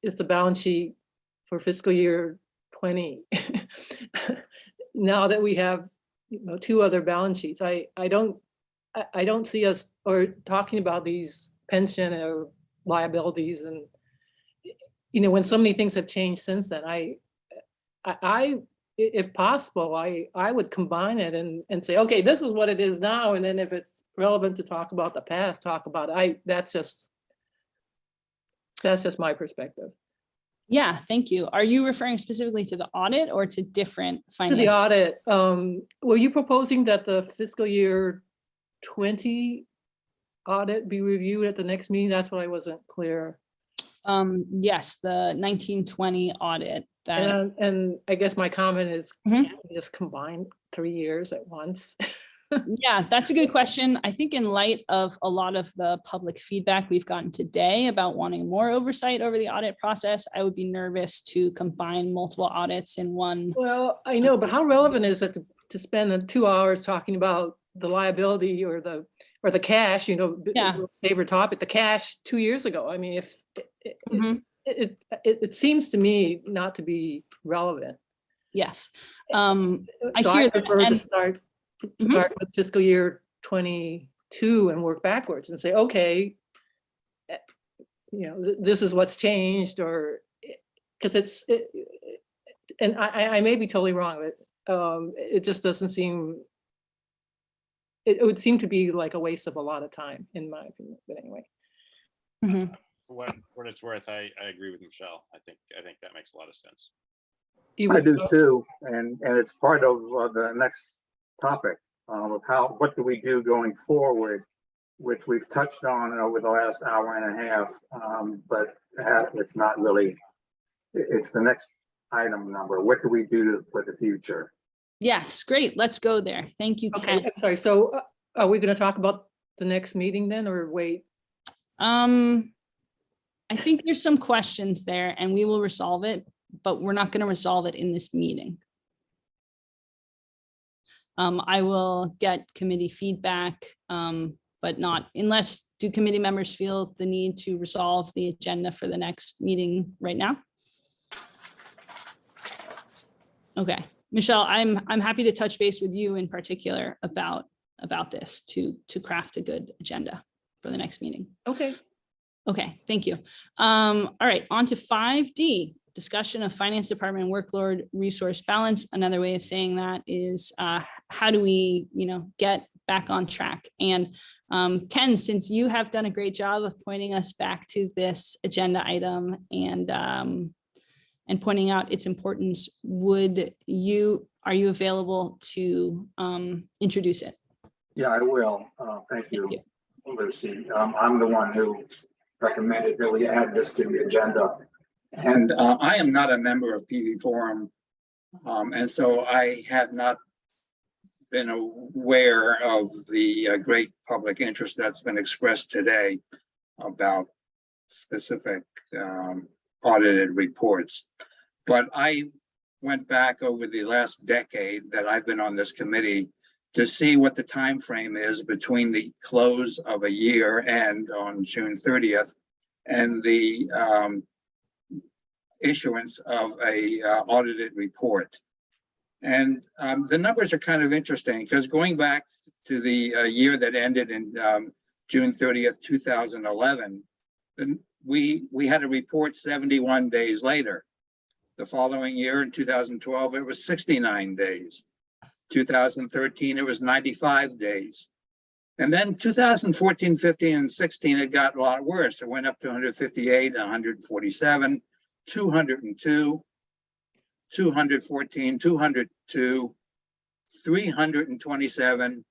is the balance sheet for fiscal year 20 now that we have two other balance sheets? I don't see us or talking about these pension or liabilities, and when so many things have changed since then. I if possible, I would combine it and say, okay, this is what it is now, and then if it's relevant to talk about the past, talk about it. That's just my perspective. Yeah, thank you. Are you referring specifically to the audit or to different To the audit? Were you proposing that the fiscal year 20 audit be reviewed at the next meeting? That's what I wasn't clear. Yes, the 1920 audit. And I guess my comment is, can't we just combine 3 years at once? Yeah, that's a good question. I think in light of a lot of the public feedback we've gotten today about wanting more oversight over the audit process, I would be nervous to combine multiple audits in one. Well, I know, but how relevant is it to spend 2 hours talking about the liability or the cash, favorite topic, the cash 2 years ago? I mean, if it seems to me not to be relevant. Yes. I prefer to start with fiscal year 22 and work backwards and say, okay, this is what's changed, or because and I may be totally wrong, but it just doesn't seem, it would seem to be like a waste of a lot of time, in my opinion, but anyway. For what it's worth, I agree with Michelle. I think that makes a lot of sense. I do too, and it's part of the next topic of what do we do going forward, which we've touched on over the last hour and a half, but it's not really. It's the next item number. What do we do for the future? Yes, great. Let's go there. Thank you, Okay, Ken. I'm sorry. So are we going to talk about the next meeting then, or wait? I think there's some questions there and we will resolve it, but we're not going to resolve it in this meeting. I will get committee feedback, but not unless, do committee members feel the need to resolve the agenda for the next meeting right now? Okay, Michelle, I'm happy to touch base with you in particular about this to craft a good agenda for the next meeting. Okay. Okay, thank you. All right, on to 5D, discussion of finance department workload resource balance. Another way of saying that is how do we, get back on track? And Ken, since you have done a great job of pointing us back to this agenda item and pointing out its importance, are you available to introduce it? Yeah, I will. Thank you, Lucy. I'm the one who recommended that we add this to the agenda. And I am not a member of PV Forum. And so I have not been aware of the great public interest that's been expressed today about specific audited reports. But I went back over the last decade that I've been on this committee to see what the time frame is between the close of a year and on June 30th and the issuance of a audited report. And the numbers are kind of interesting because going back to the year that ended in June 30th, 2011, then we had a report 71 days later. The following year in 2012, it was 69 days. 2013, it was 95 days. And then 2014, 15, and 16, it got a lot worse. It went up to 158, 147, 202, 214, 202, 327,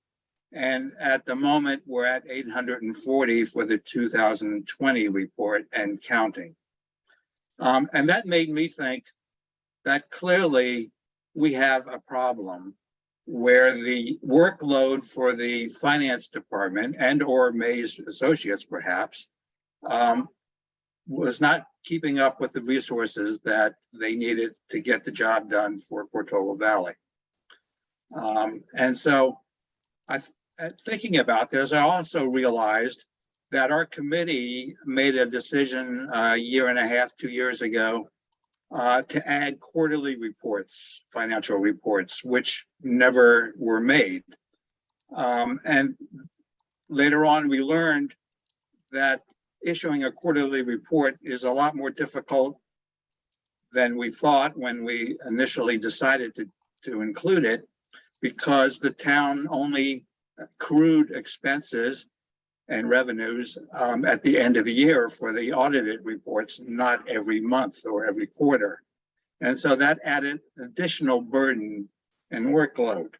and at the moment, we're at 840 for the 2020 report and counting. And that made me think that clearly we have a problem where the workload for the finance department and or May's associates perhaps was not keeping up with the resources that they needed to get the job done for Portola Valley. And so thinking about this, I also realized that our committee made a decision a year and a half, 2 years ago, to add quarterly reports, financial reports, which never were made. And later on, we learned that issuing a quarterly report is a lot more difficult than we thought when we initially decided to include it, because the town only accrued expenses and revenues at the end of the year for the audited reports, not every month or every quarter. And so that added additional burden and workload.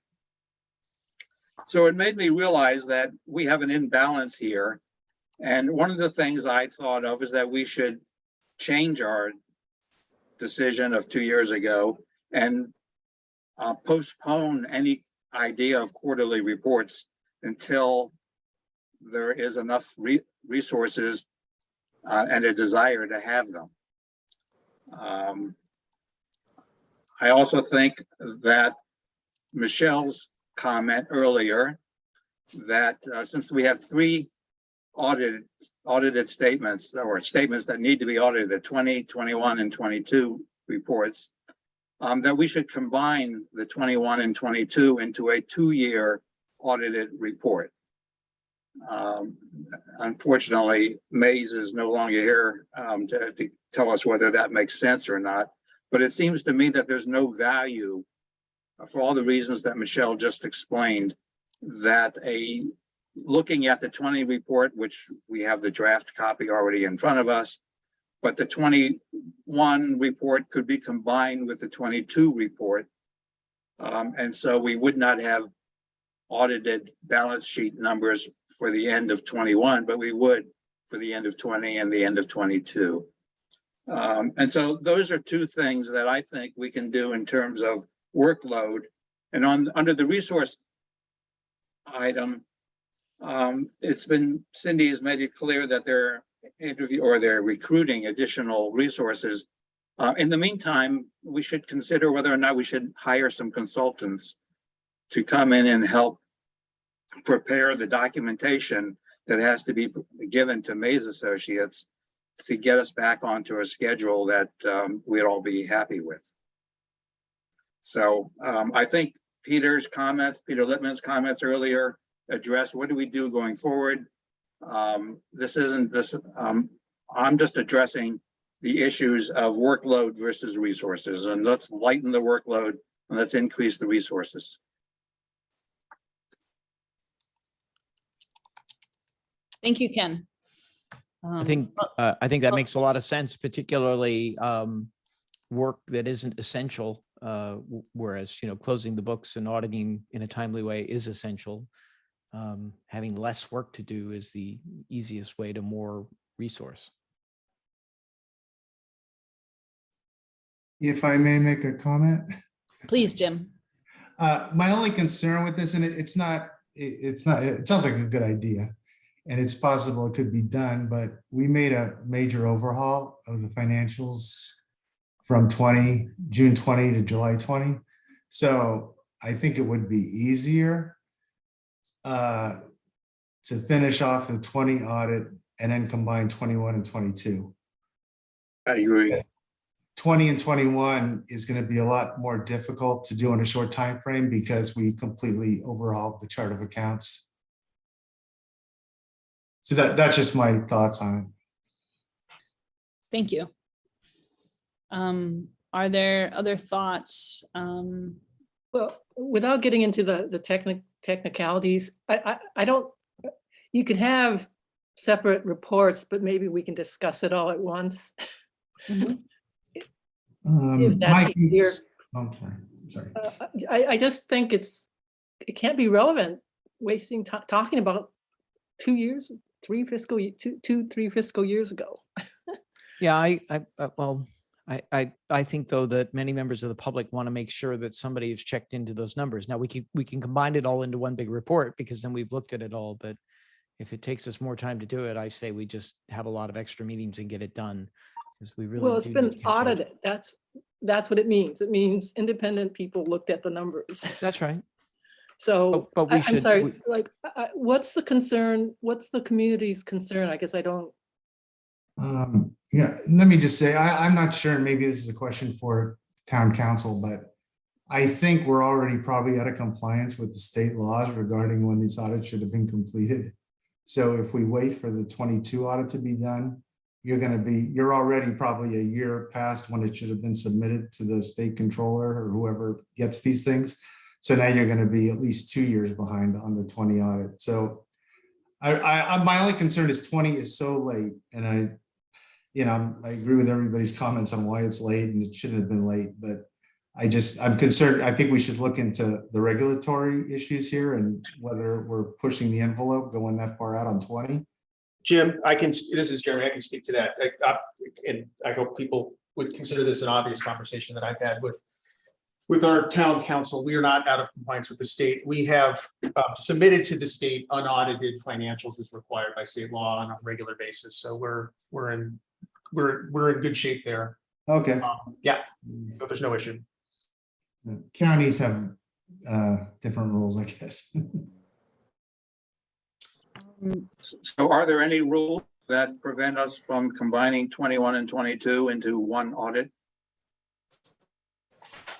So it made me realize that we have an imbalance here. And one of the things I thought of is that we should change our decision of 2 years ago and postpone any idea of quarterly reports until there is enough resources and a desire to have them. I also think that Michelle's comment earlier that since we have 3 audited statements or statements that need to be audited, the 20, 21, and 22 reports, that we should combine the 21 and 22 into a 2-year audited report. Unfortunately, Mays is no longer here to tell us whether that makes sense or not. But it seems to me that there's no value, for all the reasons that Michelle just explained, that looking at the 20 report, which we have the draft copy already in front of us, but the 21 report could be combined with the 22 report. And so we would not have audited balance sheet numbers for the end of 21, but we would for the end of 20 and the end of 22. And so those are two things that I think we can do in terms of workload. And under the resource item, Cindy has made it clear that they're recruiting additional resources. In the meantime, we should consider whether or not we should hire some consultants to come in and help prepare the documentation that has to be given to Mays Associates to get us back onto a schedule that we'd all be happy with. So I think Peter Littman's comments earlier addressed what do we do going forward. I'm just addressing the issues of workload versus resources, and let's lighten the workload and let's increase the resources. Thank you, Ken. I think that makes a lot of sense, particularly work that isn't essential, whereas closing the books and auditing in a timely way is essential. Having less work to do is the easiest way to more resource. If I may make a comment. Please, Jim. My only concern with this, and it sounds like a good idea, and it's possible it could be done, but we made a major overhaul of the financials from June 20 to July 20. So I think it would be easier to finish off the 20 audit and then combine 21 and 22. I agree. 20 and 21 is going to be a lot more difficult to do in a short time frame because we completely overhauled the chart of accounts. So that's just my thoughts on it. Thank you. Are there other thoughts? Well, without getting into the technicalities, I don't, you can have separate reports, but maybe we can discuss it all at once. Mm-hmm. If that's easier. I'm sorry. I just think it can't be relevant wasting time talking about 2 years, 3 fiscal, 3 fiscal years ago. Yeah, I think though that many members of the public want to make sure that somebody has checked into those numbers. Now we can combine it all into one big report because then we've looked at it all. But if it takes us more time to do it, I say we just have a lot of extra meetings and get it done. Because we really Well, it's been audited. That's what it means. It means independent people looked at the numbers. That's right. So, but we should. I'm sorry. What's the concern? What's the community's concern? I guess I don't. Yeah, let me just say, I'm not sure, maybe this is a question for town council, but I think we're already probably out of compliance with the state laws regarding when these audits should have been completed. So if we wait for the 22 audit to be done, you're already probably a year past when it should have been submitted to the state controller or whoever gets these things. So now you're going to be at least 2 years behind on the 20 audit. So my only concern is 20 is so late, and I agree with everybody's comments on why it's late and it shouldn't have been late, but I'm concerned. I think we should look into the regulatory issues here and whether we're pushing the envelope going that far out on 20. Jim, this is Jeremy, I can speak to that. And I hope people would consider this an obvious conversation that I've had with our town council. We are not out of compliance with the state. We have submitted to the state unaudited financials as required by state law on a regular basis. So we're in good shape there. Okay. Yeah, but there's no issue. Counties have different rules, I guess. So are there any rules that prevent us from combining 21 and 22 into one audit?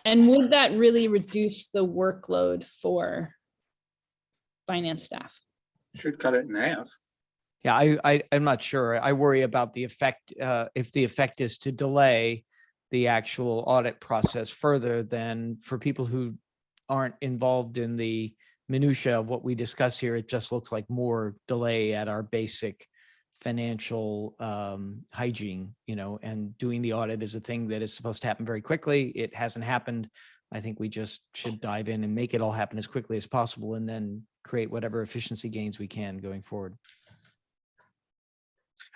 And would that really reduce the workload for finance staff? Should cut it in half. Yeah, I'm not sure. I worry about the effect, if the effect is to delay the actual audit process further than for people who aren't involved in the minutia of what we discuss here. It just looks like more delay at our basic financial hygiene, and doing the audit is a thing that is supposed to happen very quickly. It hasn't happened. I think we just should dive in and make it all happen as quickly as possible and then create whatever efficiency gains we can going forward.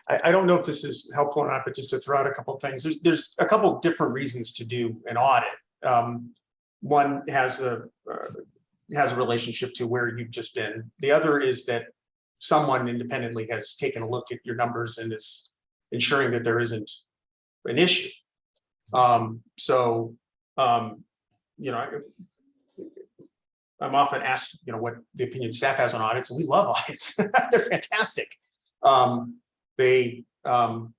I don't know if this is helpful or not, but just to throw out a couple of things, there's a couple of different reasons to do an audit. One has a relationship to where you've just been. The other is that someone independently has taken a look at your numbers and is ensuring that there isn't an issue. I'm often asked, what the opinion staff has on audits, and we love audits. They're fantastic. They, 99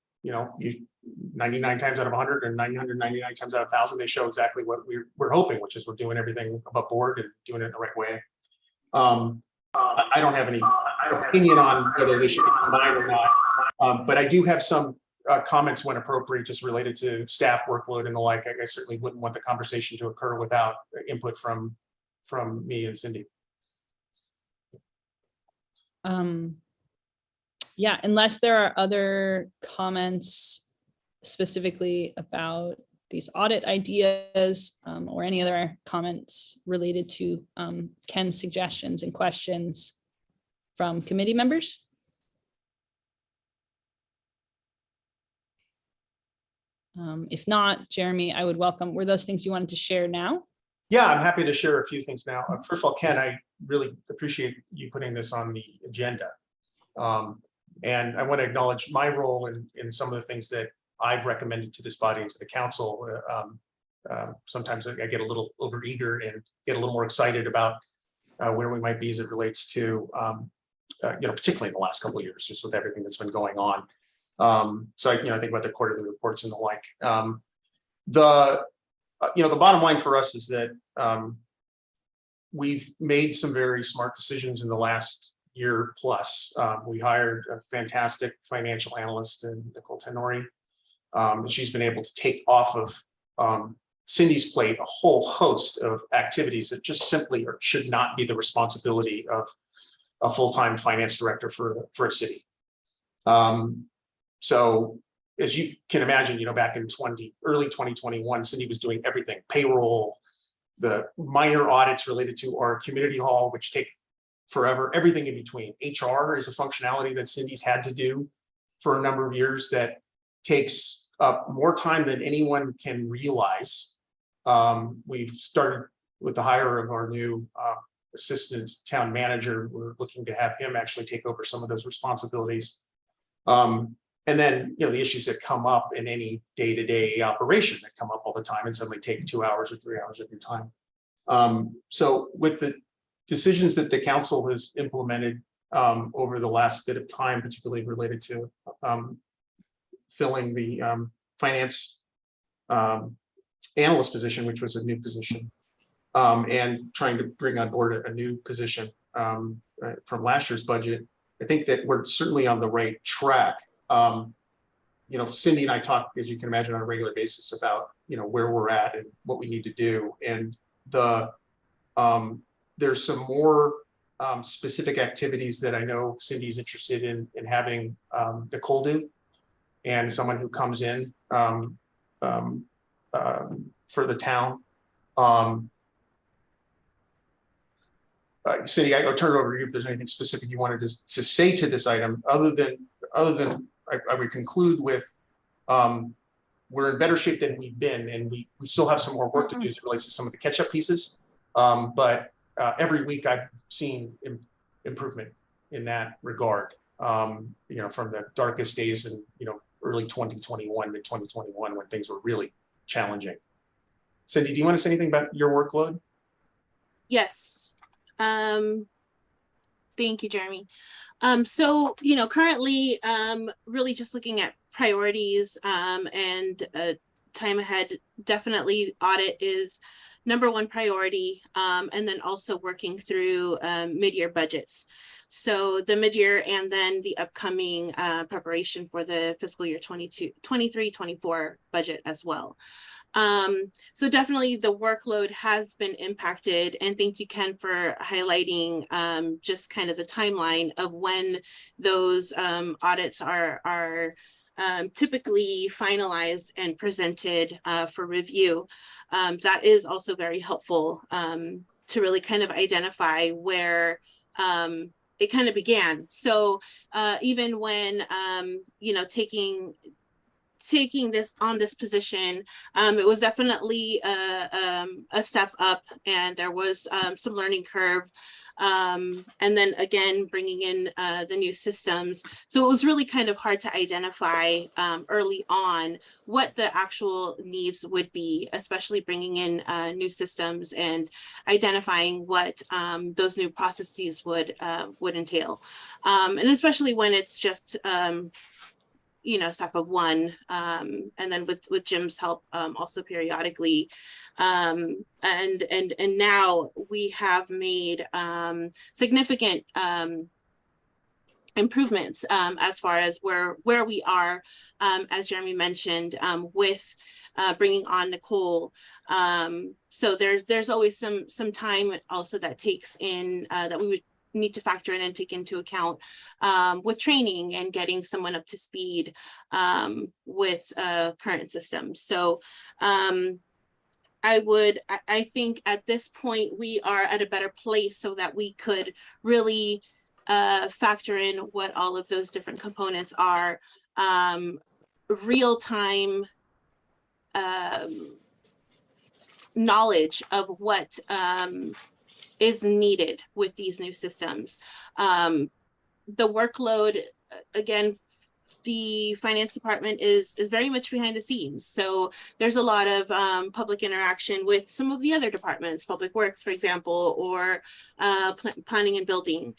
times out of 100 and 999 times out of 1,000, they show exactly what we're hoping, which is we're doing everything above board and doing it in the right way. I don't have any opinion on whether they should be combined or not, but I do have some comments when appropriate, just related to staff workload and the like. I certainly wouldn't want the conversation to occur without input from me and Cindy. Yeah, unless there are other comments specifically about these audit ideas, or any other comments related to Ken's suggestions and questions from committee members. If not, Jeremy, I would welcome, were those things you wanted to share now? Yeah, I'm happy to share a few things now. First of all, Ken, I really appreciate you putting this on the agenda. And I want to acknowledge my role in some of the things that I've recommended to this body and to the council. Sometimes I get a little overeager and get a little more excited about where we might be as it relates to, particularly in the last couple of years, just with everything that's been going on. So I think about the quarterly reports and the like. The bottom line for us is that we've made some very smart decisions in the last year plus. We hired a fantastic financial analyst in Nicole Tenori. And she's been able to take off of Cindy's plate a whole host of activities that just simply should not be the responsibility of a full-time finance director for a city. So as you can imagine, back in early 2021, Cindy was doing everything: payroll, the minor audits related to our community hall, which take forever, everything in between. HR is a functionality that Cindy's had to do for a number of years that takes up more time than anyone can realize. We've started with the hire of our new assistant town manager. We're looking to have him actually take over some of those responsibilities. And then, the issues that come up in any day-to-day operation that come up all the time and suddenly take 2 hours or 3 hours of your time. So with the decisions that the council has implemented over the last bit of time, particularly related to filling the finance analyst position, which was a new position, and trying to bring on board a new position from last year's budget, I think that we're certainly on the right track. Cindy and I talk, as you can imagine, on a regular basis about, where we're at and what we need to do. And there's some more specific activities that I know Cindy's interested in having Nicole do, and someone who comes in for the town. Cindy, I'll turn it over to you if there's anything specific you wanted to say to this item, other than I would conclude with we're in better shape than we've been, and we still have some more work to do as it relates to some of the catch-up pieces. But every week I've seen improvement in that regard. From the darkest days in early 2021 to 2021, when things were really challenging. Cindy, do you want to say anything about your workload? Yes. Thank you, Jeremy. So, currently, really just looking at priorities and time ahead. Definitely audit is number one priority, and then also working through mid-year budgets. So the mid-year and then the upcoming preparation for the fiscal year 23-24 budget as well. So definitely the workload has been impacted, and thank you, Ken, for highlighting just kind of the timeline of when those audits are typically finalized and presented for review. That is also very helpful to really kind of identify where it kind of began. So even when, you know, taking this on this position, it was definitely a step up, and there was some learning curve. And then again, bringing in the new systems. So it was really kind of hard to identify early on what the actual needs would be, especially bringing in new systems and identifying what those new processes would entail. And especially when it's just, you know, staff of one, and then with Jim's help also periodically. And now we have made significant improvements as far as where we are, as Jeremy mentioned, with bringing on Nicole. So there's always some time also that takes in that we would need to factor in and take into account with training and getting someone up to speed with current systems. So I think at this point we are at a better place so that we could really factor in what all of those different components are, real-time knowledge of what is needed with these new systems. The workload, again, the finance department is very much behind the scenes. So there's a lot of public interaction with some of the other departments, Public Works, for example, or planning and building,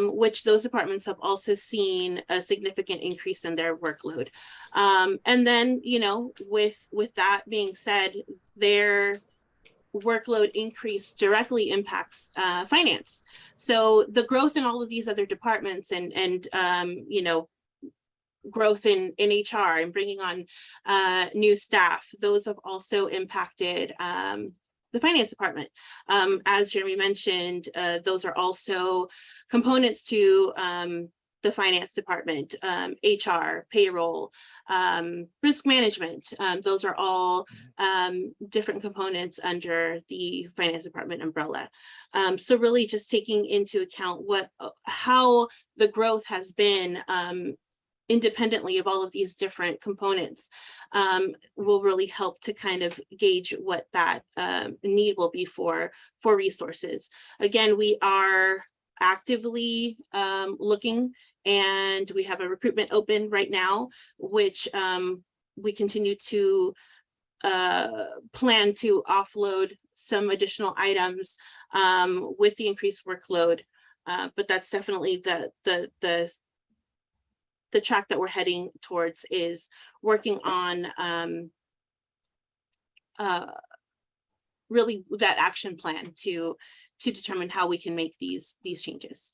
which those departments have also seen a significant increase in their workload. And then, you know, with that being said, their workload increase directly impacts finance. So the growth in all of these other departments and you know, growth in HR and bringing on new staff, those have also impacted the finance department. As Jeremy mentioned, those are also components to the finance department, HR, payroll, risk management. Those are all different components under the finance department umbrella. So really just taking into account how the growth has been independently of all of these different components will really help to kind of gauge what that need will be for resources. Again, we are actively looking, and we have a recruitment open right now, which we continue to plan to offload some additional items with the increased workload. But that's definitely the track that we're heading towards, is working on really that action plan to determine how we can make these changes.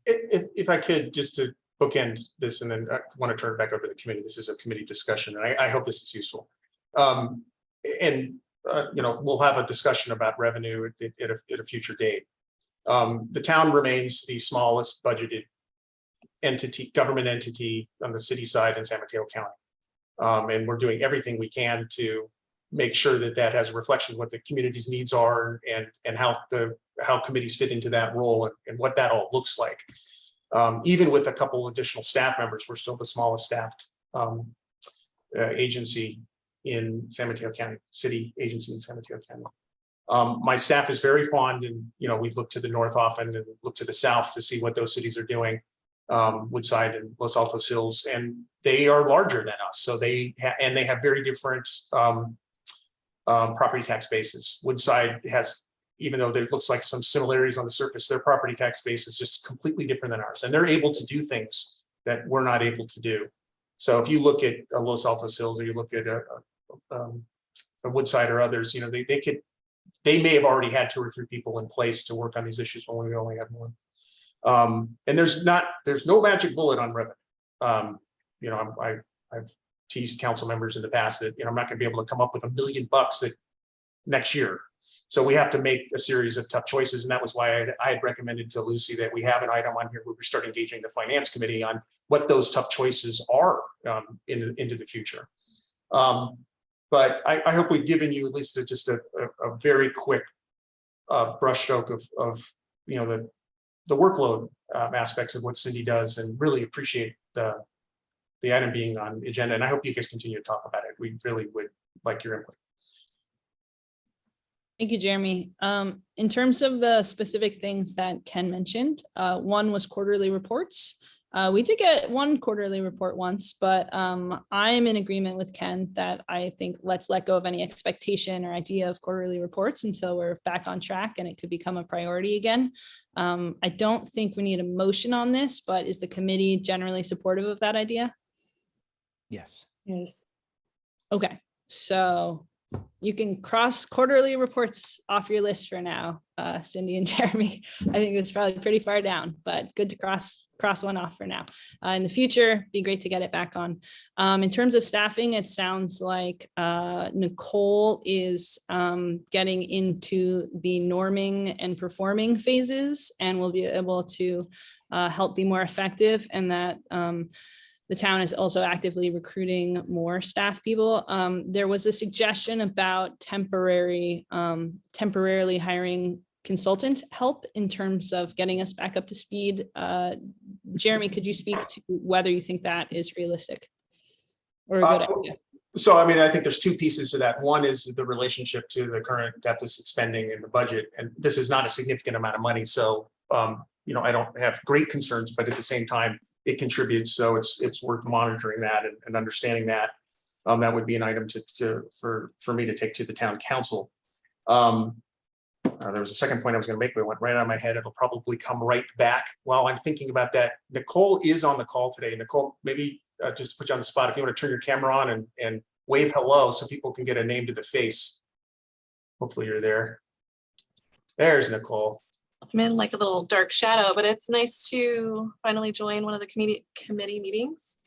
If I could, just to bookend this, and then I want to turn it back over to the committee. This is a committee discussion, and I hope this is useful. You know, we'll have a discussion about revenue at a future date. The town remains the smallest budgeted government entity on the city side in San Mateo County. And we're doing everything we can to make sure that that has a reflection of what the community's needs are, and how committees fit into that role, and what that all looks like. Even with a couple additional staff members, we're still the smallest staffed agency in San Mateo County, city agency in San Mateo County. My staff is very fond, and you know, we look to the north often and look to the south to see what those cities are doing. Woodside and Los Altos Hills, and they are larger than us, so they have very different property tax bases. Woodside has, even though there looks like some similarities on the surface, their property tax base is just completely different than ours, and they're able to do things that we're not able to do. So if you look at Los Altos Hills, or you look at a Woodside or others, you know, they could they may have already had 2 or 3 people in place to work on these issues when we only had 1. And there's no magic bullet on revenue. You know, I've teased council members in the past that, you know, I'm not going to be able to come up with $1 million next year. So we have to make a series of tough choices. And that was why I had recommended to Lucy that we have an item on here where we start engaging the finance committee on what those tough choices are into the future. But I hope we've given you at least just a very quick brushstroke of you know, the workload aspects of what Cindy does, and really appreciate the item being on the agenda. And I hope you guys continue to talk about it. We really would like your input. Thank you, Jeremy. In terms of the specific things that Ken mentioned, one was quarterly reports. We did get 1 quarterly report once, but I am in agreement with Ken that I think let's let go of any expectation or idea of quarterly reports until we're back on track and it could become a priority again. I don't think we need a motion on this, but is the committee generally supportive of that idea? Yes. Yes. Okay, so you can cross quarterly reports off your list for now, Cindy and Jeremy. I think it's probably pretty far down, but good to cross one off for now. In the future, be great to get it back on. In terms of staffing, it sounds like Nicole is getting into the norming and performing phases and will be able to help be more effective, and that the town is also actively recruiting more staff people. There was a suggestion about temporarily hiring consultant help in terms of getting us back up to speed. Jeremy, could you speak to whether you think that is realistic or a good idea? So, I mean, I think there's 2 pieces to that. One is the relationship to the current deficit spending in the budget. And this is not a significant amount of money. So, you know, I don't have great concerns, but at the same time, it contributes. So it's worth monitoring that and understanding that. That would be an item for me to take to the town council. There was a second point I was going to make, but it went right out of my head. It'll probably come right back while I'm thinking about that. Nicole is on the call today. Nicole, maybe just to put you on the spot, if you want to turn your camera on and wave hello so people can get a name to the face. Hopefully you're there. There's Nicole. I'm in like a little dark shadow, but it's nice to finally join one of the committee meetings.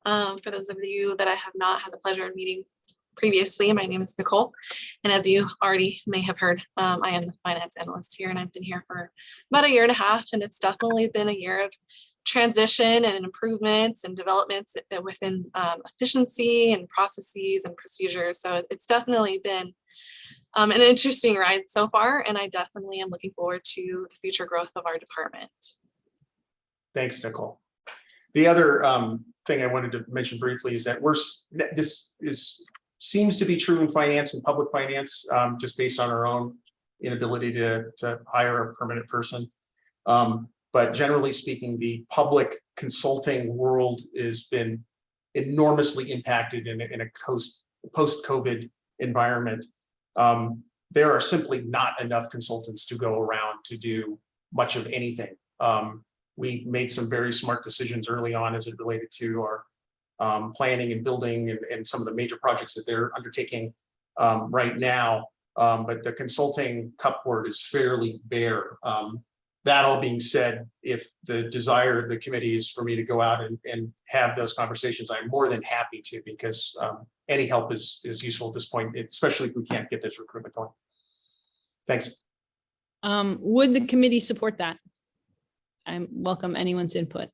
For those of you that I have not had the pleasure of meeting previously, my name is Nicole. And as you already may have heard, I am the finance analyst here, and I've been here for about 1.5 years. And it's definitely been a year of transition and improvements and developments within efficiency and processes and procedures. So it's definitely been an interesting ride so far, and I definitely am looking forward to the future growth of our department. Thanks, Nicole. The other thing I wanted to mention briefly is that seems to be true in finance and public finance, just based on our own inability to hire a permanent person. But generally speaking, the public consulting world has been enormously impacted in a post-COVID environment. There are simply not enough consultants to go around to do much of anything. We made some very smart decisions early on as it related to our planning and building and some of the major projects that they're undertaking right now. But the consulting cupboard is fairly bare. That all being said, if the desire of the committee is for me to go out and have those conversations, I'm more than happy to, because any help is useful at this point, especially if we can't get this recruitment going. Thanks. Would the committee support that? I welcome anyone's input.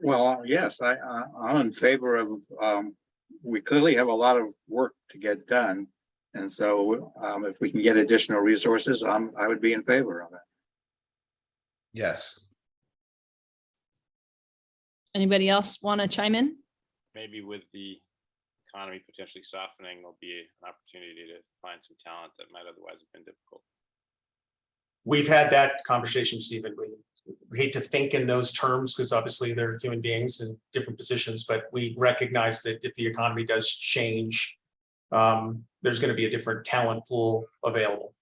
Well, yes, I'm in favor of, we clearly have a lot of work to get done. And so if we can get additional resources, I would be in favor of it. Yes. Anybody else want to chime in? Maybe with the economy potentially softening, there'll be an opportunity to find some talent that might otherwise have been difficult. We've had that conversation, Stephen. We hate to think in those terms because obviously they're human beings in different positions, but we recognize that if the economy does change, there's going to be a different talent pool available.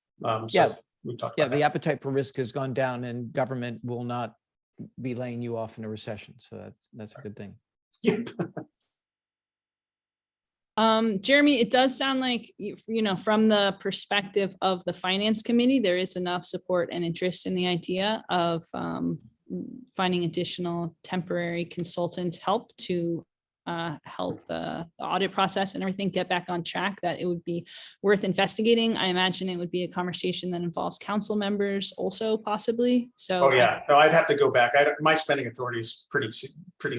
Yeah, we talked about the appetite for risk has gone down, and government will not be laying you off in a recession. So that's a good thing. Yep. Jeremy, it does sound like, you know, from the perspective of the finance committee, there is enough support and interest in the idea of finding additional temporary consultant help to help the audit process and everything get back on track, that it would be worth investigating. I imagine it would be a conversation that involves council members also possibly. So Oh, yeah, no, I'd have to go back. My spending authority is pretty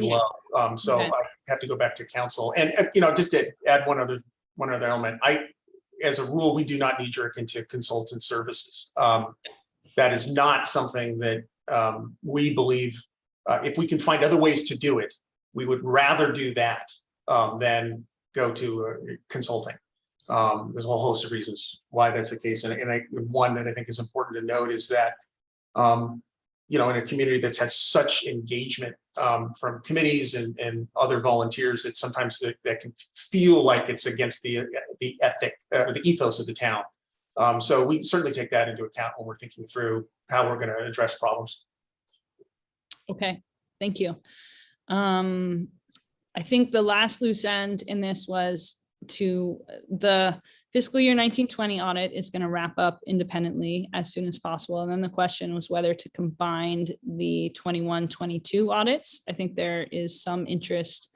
Yeah. low. So Okay. I have to go back to council. And, you know, just to add one other element, as a rule, we do not knee jerk into consultant services. That is not something that we believe, if we can find other ways to do it, we would rather do that than go to consulting. There's a whole host of reasons why that's the case. And one that I think is important to note is that, you know, in a community that's had such engagement from committees and other volunteers, that sometimes that can feel like it's against the ethic or the ethos of the town. So we certainly take that into account when we're thinking through how we're going to address problems. Okay, thank you. I think the last loose end in this was to the fiscal year 1920 audit is going to wrap up independently as soon as possible. And then the question was whether to combine the 21-22 audits. I think there is some interest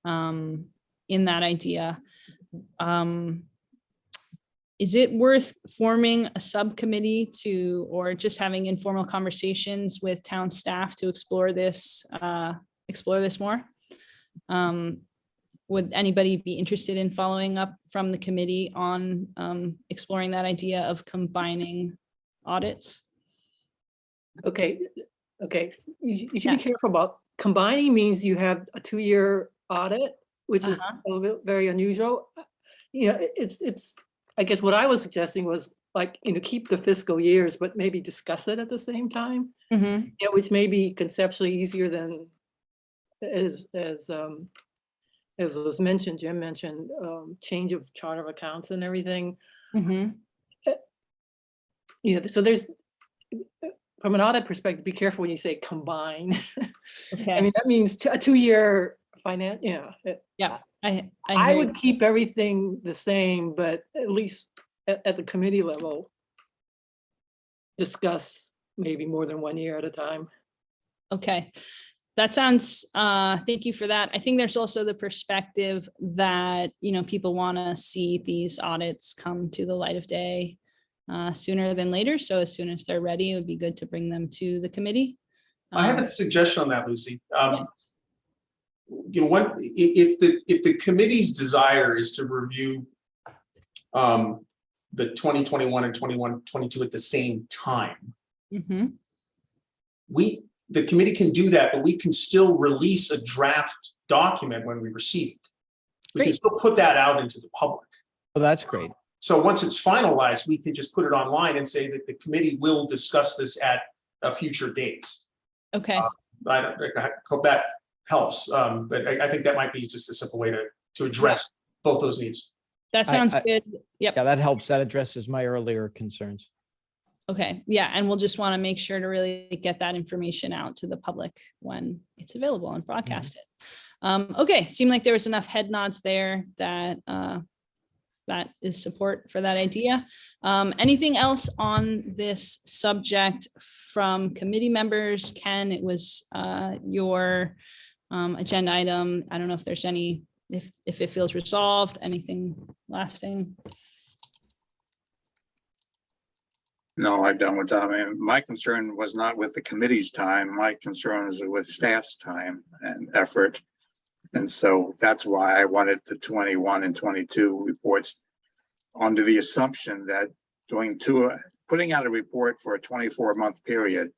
in that idea. Is it worth forming a subcommittee or just having informal conversations with town staff to explore this more? Would anybody be interested in following up from the committee on exploring that idea of combining audits? Okay. You should be careful about combining. Means you have a 2-year audit, which is a little bit very unusual. You know, it's I guess what I was suggesting was, like, you know, keep the fiscal years, but maybe discuss it at the same time. Mm-hmm. You know, which may be conceptually easier than as was mentioned, Jim mentioned, change of chart of accounts and everything. Mm-hmm. You know, so there's, from an audit perspective, be careful when you say combine. Okay. I mean, that means a 2-year finance, Yeah. I would keep everything the same, but at least at the committee level, discuss maybe more than 1 year at a time. Okay. That sounds, thank you for that. I think there's also the perspective that, you know, people want to see these audits come to the light of day sooner than later. So as soon as they're ready, it would be good to bring them to the committee. I have a suggestion on that, Lucy. You know, if the committee's desire is to review the 2021 and 21-22 at the same time, Mm-hmm. the committee can do that, but we can still release a draft document when we receive it. We can still put that out into the public. Oh, that's great. So once it's finalized, we can just put it online and say that the committee will discuss this at a future date. Okay. I hope that helps, but I think that might be just a simple way to address both those needs. That sounds good. Yep. Yeah, that helps. That addresses my earlier concerns. Okay. Yeah. And we'll just want to make sure to really get that information out to the public when it's available and broadcast it. Okay. Seemed like there was enough head nods there that that is support for that idea. Anything else on this subject from committee members? Ken, it was your agenda item. I don't know if there's any, if it feels resolved, anything lasting. No, I don't with that. I mean, my concern was not with the committee's time. My concern is with staff's time and effort. And so that's why I wanted the 21 and 22 reports under the assumption that putting out a report for a 24-month period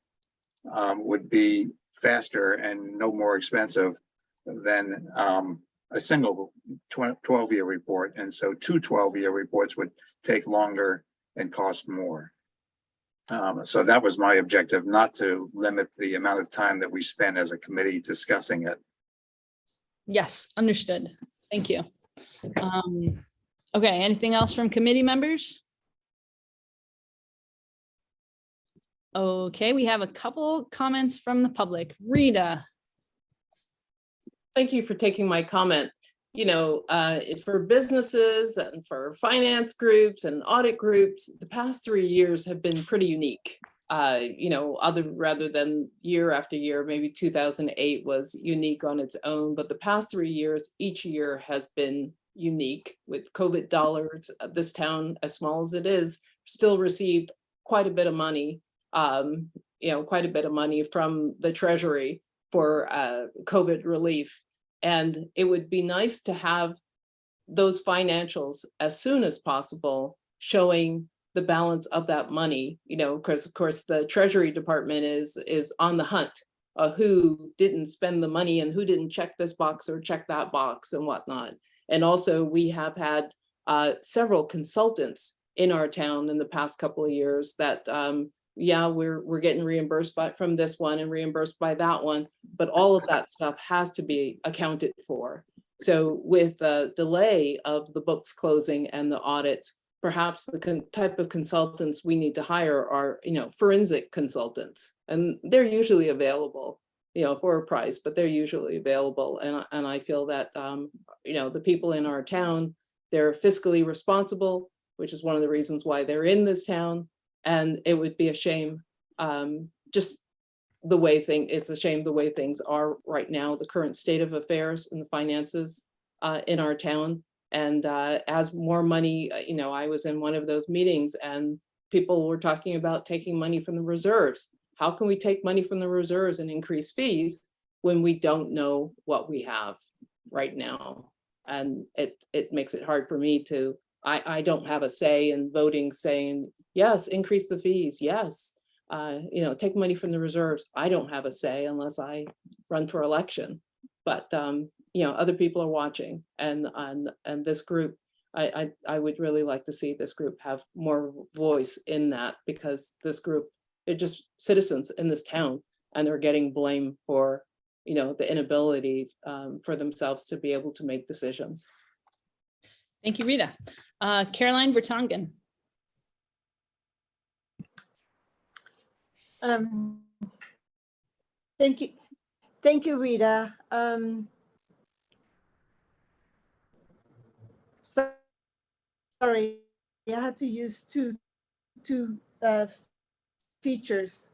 would be faster and no more expensive than a single 12-year report. And so 2 12-year reports would take longer and cost more. So that was my objective, not to limit the amount of time that we spend as a committee discussing it. Yes, understood. Thank you. Okay, anything else from committee members? Okay, we have a couple comments from the public. Rita. Thank you for taking my comment. for businesses and for finance groups and audit groups, the past 3 years have been pretty unique. Rather than year after year, maybe 2008 was unique on its own, but the past 3 years, each year has been unique with COVID dollars. This town, as small as it is, still received quite a bit of money, from the Treasury for COVID relief. And it would be nice to have those financials as soon as possible, showing the balance of that money, because of course the Treasury Department is on the hunt of who didn't spend the money and who didn't check this box or check that box and whatnot. And also we have had several consultants in our town in the past couple of years that we're getting reimbursed from this one and reimbursed by that one, but all of that stuff has to be accounted for. So with the delay of the books closing and the audits, perhaps the type of consultants we need to hire are, forensic consultants, and they're usually available, for a price, but they're usually available. And I feel that, the people in our town, they're fiscally responsible, which is one of the reasons why they're in this town. And it would be a shame, it's a shame the way things are right now, the current state of affairs and the finances in our town. And as more money, I was in one of those meetings and people were talking about taking money from the reserves. How can we take money from the reserves and increase fees when we don't know what we have right now? And it makes it hard for me I don't have a say in voting saying, yes, increase the fees. Yes, take money from the reserves. I don't have a say unless I run for election. But other people are watching, and this group, I would really like to see this group have more voice in that, because this group, they're just citizens in this town, and they're getting blamed for the inability for themselves to be able to make decisions. Thank you, Rita. Caroline Vertonghen. Thank you, Rita. Sorry, I had to use two features.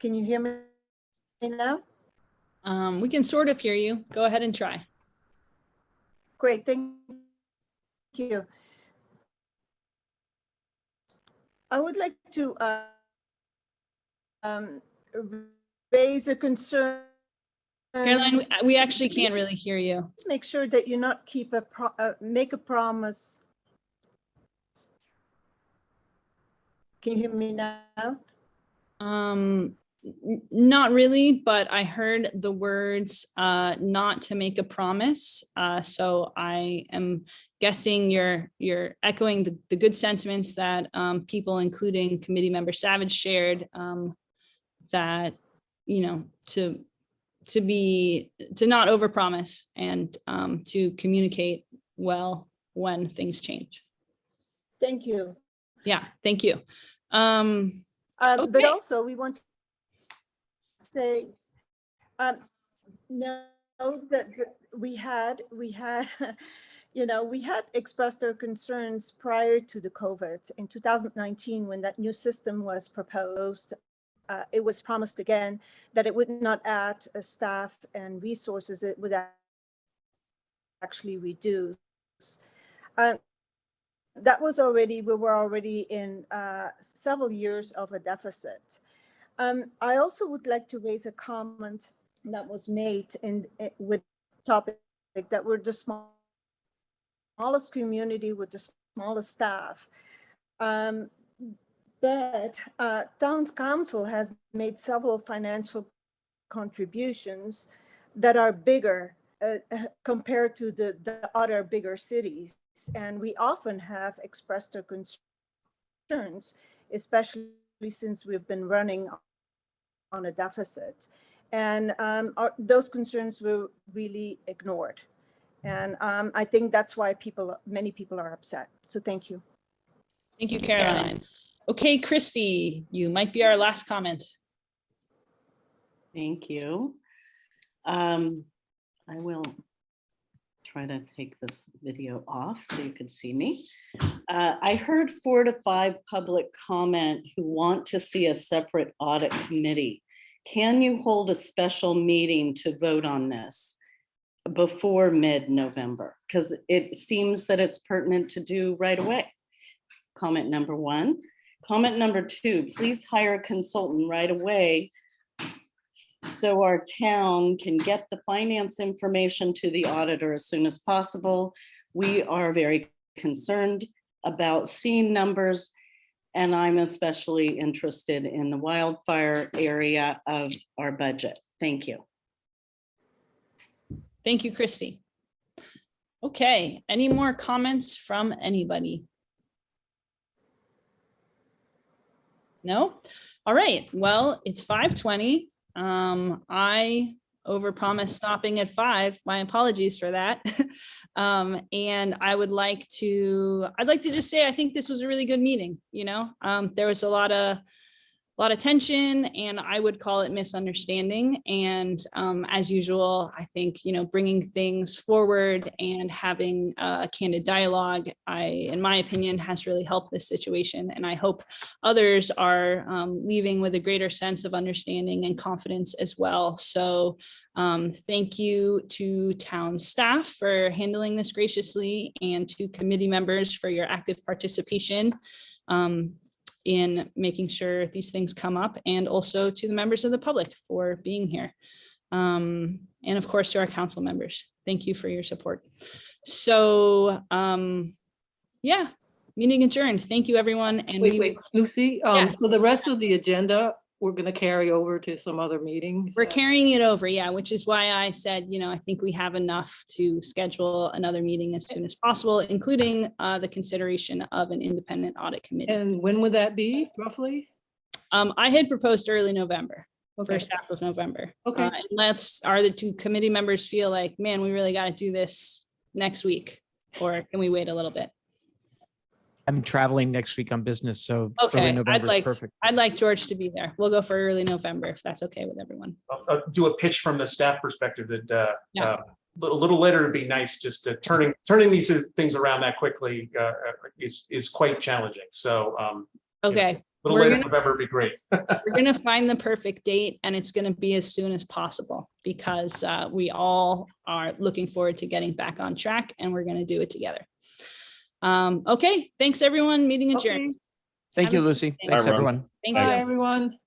Can you hear me now? We can sort of hear you. Go ahead and try. Great, thank you. I would like to raise a concern. Caroline, we actually can't really hear you. Let's make sure that you not make a promise. Can you hear me now? Not really, but I heard the words not to make a promise. So I am guessing you're echoing the good sentiments that people, including committee member Savage, shared, that to not overpromise and to communicate well when things change. Thank you. Yeah, thank you. But also we want to say, no, that we had expressed our concerns prior to the COVID in 2019 when that new system was proposed. It was promised again that it would not add staff and resources, it would actually reduce. We were already in several years of a deficit. I also would like to raise a comment that was made with topic that we're the smallest community with the smallest staff. But Town Council has made several financial contributions that are bigger compared to the other bigger cities. And we often have expressed our concerns, especially since we've been running on a deficit. And those concerns were really ignored. And I think that's why many people are upset. So thank you. Thank you, Caroline. Okay, Christy, you might be our last comment. Thank you. I will try to take this video off so you can see me. I heard 4 to 5 public comment who want to see a separate audit committee. Can you hold a special meeting to vote on this before mid-November? Because it seems that it's pertinent to do right away. Comment number 1. Comment number 2, please hire a consultant right away so our town can get the finance information to the auditor as soon as possible. We are very concerned about seeing numbers, and I'm especially interested in the wildfire area of our budget. Thank you. Thank you, Christy. Okay, any more comments from anybody? No? All right, well, it's 5:20. I overpromised stopping at 5. My apologies for that. And I'd like to just say, I think this was a really good meeting, you know? There was a lot of tension, and I would call it misunderstanding. And as usual, I think, you know, bringing things forward and having a candid dialogue, in my opinion, has really helped this situation. And I hope others are leaving with a greater sense of understanding and confidence as well. So thank you to town staff for handling this graciously, and to committee members for your active participation in making sure these things come up, and also to the members of the public for being here. And of course, to our council members, thank you for your support. So yeah, meeting adjourned. Thank you, everyone. And Wait, Lucy, Yeah. so the rest of the agenda, we're gonna carry over to some other meetings? We're carrying it over, yeah, which is why I said, you know, I think we have enough to schedule another meeting as soon as possible, including the consideration of an independent audit committee. And when would that be roughly? I had proposed early November, Okay. first half of November. Okay. Unless are the 2 committee members feel like, man, we really got to do this next week, or can we wait a little bit? I'm traveling next week on business, so early Okay, November is perfect. I'd like George to be there. We'll go for early November if that's okay with everyone. I'll do a pitch from the staff perspective that Yeah. a little later would be nice. Just turning these things around that quickly is quite challenging. So Okay. a little We're later in gonna- November would be great. We're going to find the perfect date, and it's going to be as soon as possible, because we all are looking forward to getting back on track, and we're going to do it together. Okay, thanks everyone. Meeting adjourned. Okay. Thank Have you, a- Lucy. Bye, Thanks, everyone. everyone. Thank Bye, you. everyone.